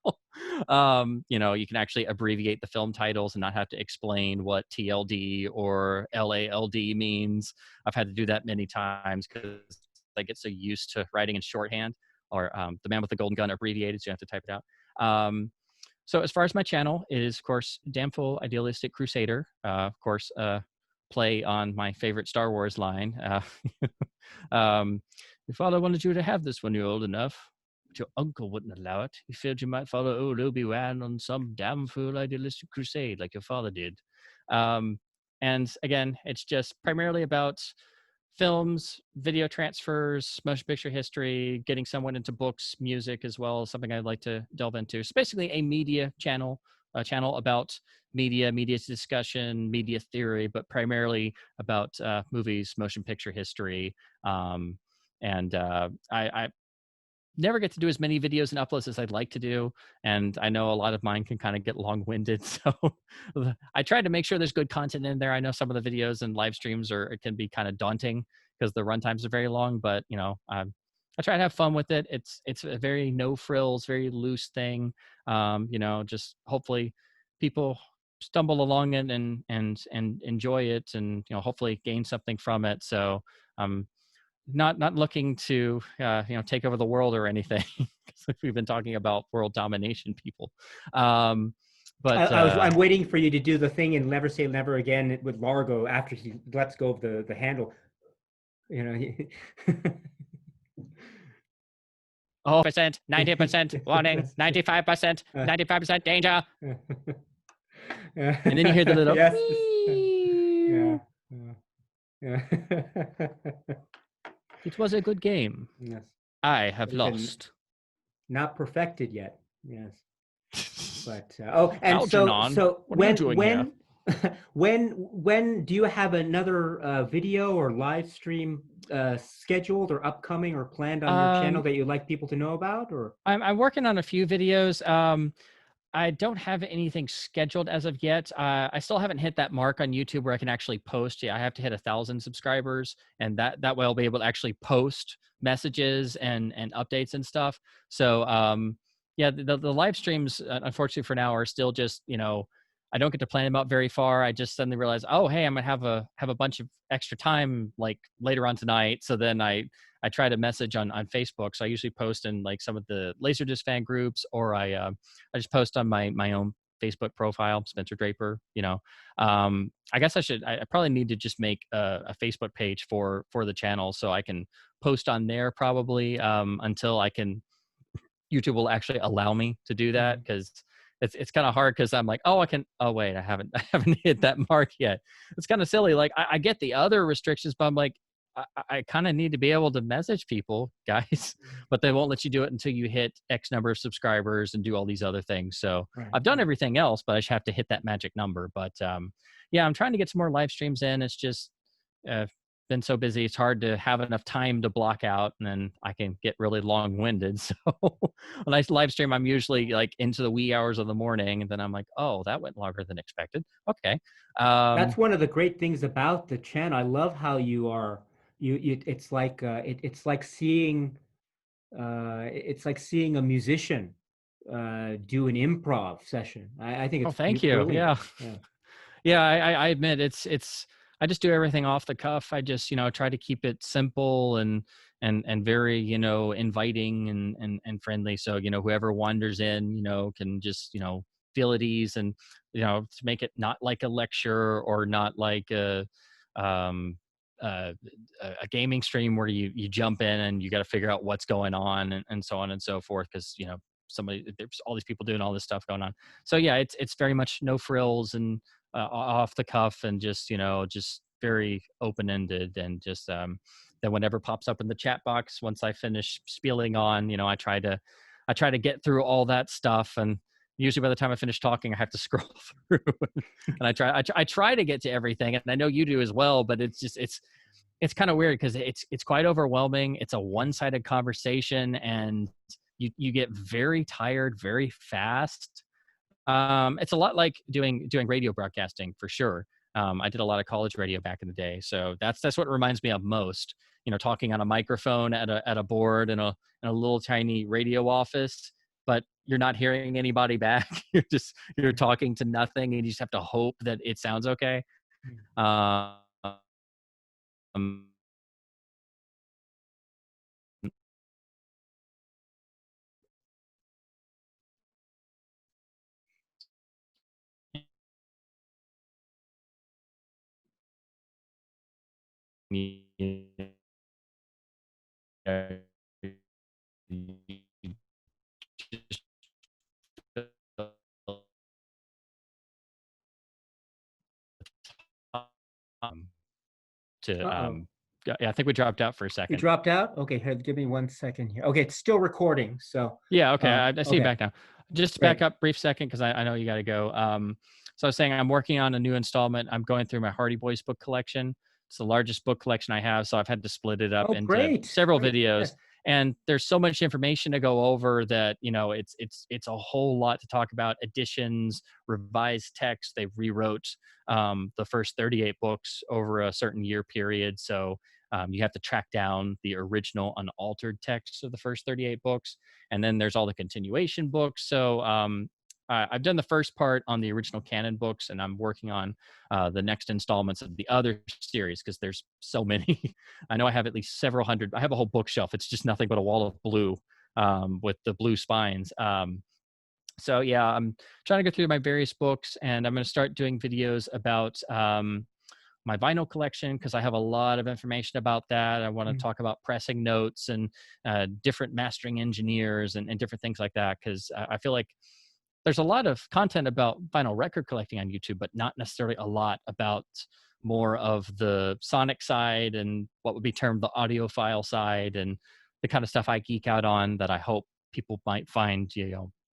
you know, you can actually abbreviate the film titles and not have to explain what TLD or LALD means. I've had to do that many times because I get so used to writing in shorthand, or the man with the golden gun abbreviated, so you have to type it out. So as far as my channel, it is, of course, Damn Fool Idealistic Crusader. Of course, play on my favorite Star Wars line. Your father wanted you to have this when you're old enough. but your uncle wouldn't allow it. He feared you might follow old Obi-Wan on some damn fool idealistic crusade like your father did. And again, it's just primarily about films, video transfers, motion picture history, getting someone into books, music as well, something I'd like to delve into. It's basically a media channel, a channel about media discussion, media theory, but primarily about movies, motion picture history. I never get to do as many videos and uploads as I'd like to do. And I know a lot of mine can kind of get long-winded. So I try to make sure there's good content in there. I know some of the videos and live streams it can be kind of daunting because the run times are very long, but I try to have fun with it. It's a very no frills, very loose thing. Just hopefully people stumble along it and enjoy it and, hopefully gain something from it. So, not looking to take over the world or anything because we've been talking about world domination people, but I'm waiting for you to do the thing in Never Say Never Again with Largo after he lets go of the handle. Oh, 90% warning, 95%, 95% danger. And then you hear the little yes. yeah. It was a good game. Yes. I have lost. Not perfected yet. Yes. But Algernon, so what are you doing here? when do you have another video or live stream scheduled or upcoming or planned on your channel that you'd like people to know about? Or I'm working on a few videos. I don't have anything scheduled as of yet. I still haven't hit that mark on YouTube where I can actually post. Yeah, I have to hit 1,000 subscribers, and that way I'll be able to actually post messages and updates and stuff. So yeah, the live streams, unfortunately for now, are still just I don't get to plan them out very far. I just suddenly realize, oh hey, I'm gonna have a bunch of extra time like later on tonight. So then I try to message on Facebook. So I usually post in like some of the Laserdisc fan groups, or I just post on my own Facebook profile, Spencer Draper. I guess I probably need to just make a Facebook page for the channel so I can post on there probably until YouTube will actually allow me to do that, because it's kind of hard because I'm like, oh, wait, I haven't hit that mark yet. It's kind of silly. Like I get the other restrictions, but I'm like, I kind of need to be able to message people, guys, but they won't let you do it until you hit X number of subscribers and do all these other things. So I've done everything else, but I just have to hit that magic number. But yeah, I'm trying to get some more live streams in. It's just been so busy. It's hard to have enough time to block out, and then I can get really long-winded. So when I live stream, I'm usually like into the wee hours of the morning, and then I'm like, oh, that went longer than expected. Okay. That's one of the great things about the channel. I love how you are. It's like it's like seeing a musician do an improv session. I think Oh, it's thank you. brilliant. Yeah. Yeah, I admit it's I just do everything off the cuff. I just try to keep it simple and very inviting and friendly. So whoever wanders in can just feel at ease, and to make it not like a lecture or not like um a, a gaming stream where you jump in and you got to figure out what's going on and so on and so forth, because there's all these people doing all this stuff going on. So yeah, it's very much no frills and off the cuff, and just very open-ended, and just then whatever pops up in the chat box once I finish spieling on, I try to get through all that stuff, and usually by the time I finish talking I have to scroll through and I try to get to everything, and I know you do as well, but it's kind of weird because it's quite overwhelming. It's a one-sided conversation, and you get very tired very fast. It's a lot like doing radio broadcasting for sure. I did a lot of college radio back in the day, so that's what it reminds me of most. Talking on a microphone at a board in a little tiny radio office, but you're not hearing anybody back. You're talking to nothing, and you just have to hope that it sounds okay. Um, um, to Uh-oh. yeah, I think we dropped out for a We second. dropped out? Okay, here, give me 1 second here. Okay, it's still recording. So, Yeah, okay, I see you okay, back now. Just to back great. up brief second because I know you got to go. So I was saying I'm working on a new installment. I'm going through my Hardy Boys book collection. It's the largest book collection I have, so I've had to split it up Oh, into great, several great. videos. Yes. And there's so much information to go over that it's a whole lot to talk about. Additions, revised text. They rewrote the first 38 books over a certain year period, so you have to track down the original unaltered text of the first 38 books, and then there's all the continuation books. So I've done the first part on the original canon books, and I'm working on the next installments of the other series because there's so many. I know I have at least several hundred. I have a whole bookshelf. It's just nothing but a wall of blue with the blue spines. So yeah, I'm trying to go through my various books, and I'm going to start doing videos about my vinyl collection because I have a lot of information about that. I want to Mm, talk about pressing notes and different mastering engineers and different things like that because I feel like there's a lot of content about vinyl record collecting on YouTube, but not necessarily a lot about more of the sonic side and what would be termed the audiophile side and the kind of stuff I geek out on that I hope people might find,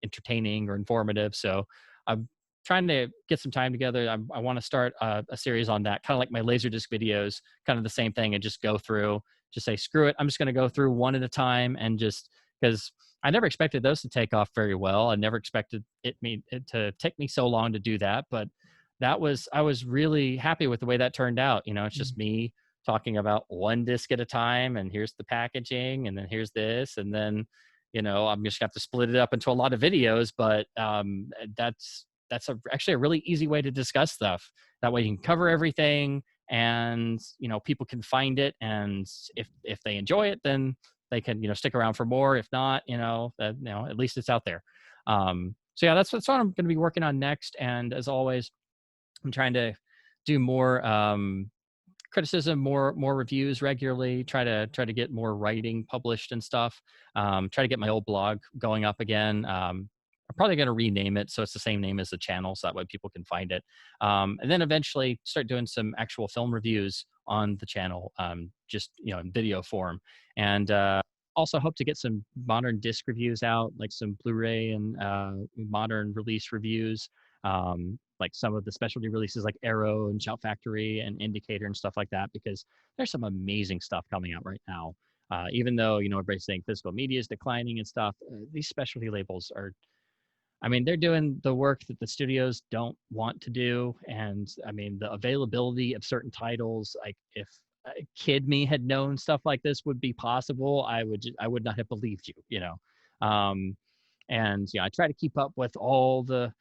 entertaining or informative. So I'm trying to get some time together. I want to start a series on that, kind of like my Laserdisc videos, kind of the same thing, and just go through, just say, screw it. I'm just going to go through one at a time and just because I never expected those to take off very well. I never expected it to take me so long to do that, but I was really happy with the way that turned out. It's mm, just me talking about one disc at a time, and here's the packaging, and then here's this, and then I'm just gonna have to split it up into a lot of videos. But that's actually a really easy way to discuss stuff. That way you can cover everything, and people can find it, and if they enjoy it, then they can stick around for more. If not, at least it's out there. So yeah, that's what I'm going to be working on next. And as always, I'm trying to do more criticism, more reviews regularly. Try to get more writing published and stuff. Try to get my old blog going up again. I'm probably going to rename it so it's the same name as the channel, so that way people can find it. And then eventually start doing some actual film reviews on the channel, just in video form. And also hope to get some modern disc reviews out, like some Blu-ray and modern release reviews. Like some of the specialty releases like Arrow and Shout Factory and Indicator and stuff like that, because there's some amazing stuff coming out right now. Even though, everybody's saying physical media is declining and stuff, these specialty labels are, I mean, they're doing the work that the studios don't want to do. And I mean, the availability of certain titles, like if kid me had known stuff like this would be possible, I would not have believed you, Um, and I try to keep up with all the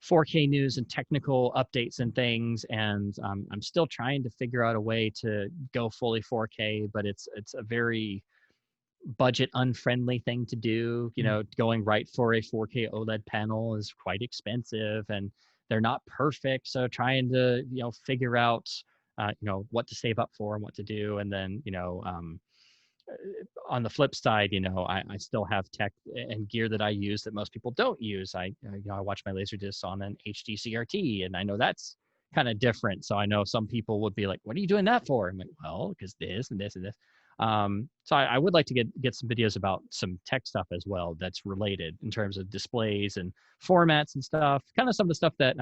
4K news and technical updates and things. And I'm still trying to figure out a way to go fully 4K, but it's a very budget unfriendly thing to do. mm. Going right for a 4K OLED panel is quite expensive and they're not perfect. So trying to, figure out, what to save up for and what to do. And then, on the flip side, I still have tech and gear that I use that most people don't use. I watch my Laserdiscs on an HD CRT, and I know that's kind of different. So I know some people would be like, "What are you doing that for?" I'm like, "Well, because this and this and this." So I would like to get some videos about some tech stuff as well that's related in terms of displays and formats and stuff. Kind of some of the stuff that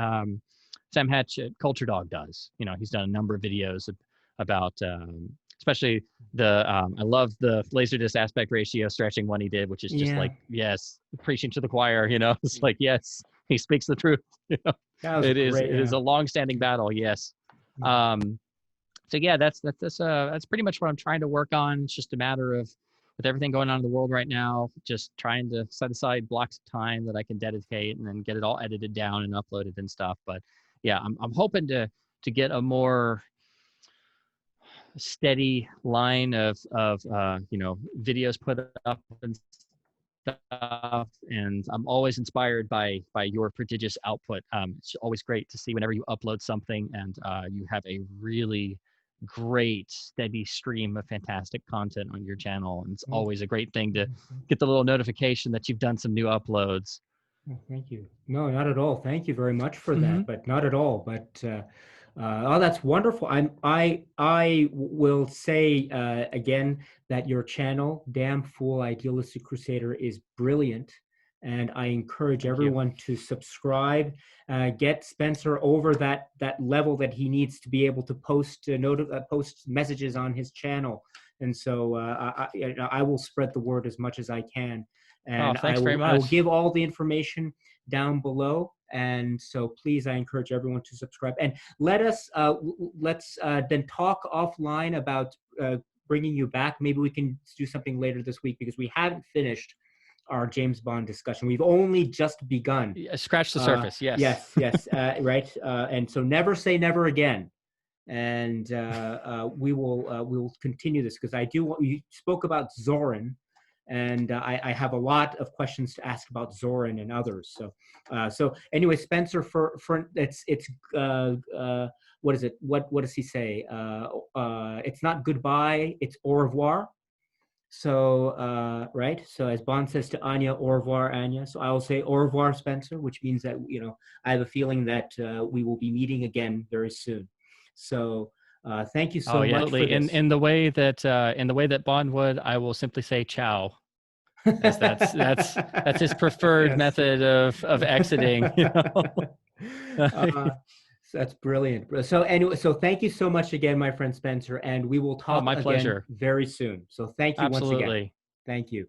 Sam Hatch at Culture Dog does. He's done a number of videos about especially I love the laserdisc aspect ratio stretching one he did, which is just Yeah, like, yes, preaching to the choir, it's like, yes, he speaks the truth. you know that was it great. is Yeah. a long-standing battle. Yes. Mm, um so yeah, that's pretty much what I'm trying to work on. It's just a matter of, with everything going on in the world right now, just trying to set aside blocks of time that I can dedicate and then get it all edited down and uploaded and stuff. But yeah, I'm hoping to get a more steady line of videos put up and stuff. And I'm always inspired by your prodigious output. It's always great to see whenever you upload something and you have a really great steady stream of fantastic content on your channel, and it's oh, always a great thing to mhm. get the little notification that you've done some new uploads. Oh, thank you. No, not at all. Thank you very much for Hmm. that, but not at all. But Oh, that's wonderful. I will say again that your channel, Damn Fool Idealistic Crusader, is brilliant, and I encourage Thank you. everyone to subscribe. Get Spencer over that level that he needs to be able to post post messages on his channel, and so I will spread the word as much as I can, Oh, and thanks very I will much. give all the information down below. And so please, I encourage everyone to subscribe. And let's then talk offline about bringing you back. Maybe we can do something later this week because we haven't finished our James Bond discussion. We've only just begun. Scratch the surface. Yes. Yes, yes, right. And so never say never again. And we will continue this because I do want. You spoke about Zorin, and I have a lot of questions to ask about Zorin and others. So anyway, Spencer, for what is it? What does he say? It's not goodbye, it's au revoir. So right. So as Bond says to Anya, au revoir, Anya. So I will say au revoir, Spencer, which means that I have a feeling that we will be meeting again very soon. So thank you Oh so yeah, much for absolutely. this. In the way that Bond would, I will simply say ciao, as that's his preferred Yes. method of exiting. You know? uh, so that's brilliant. So anyway, so thank you so much again, my friend Spencer, and we will Oh, talk my again pleasure. very soon. So thank you once again. Absolutely. Thank you.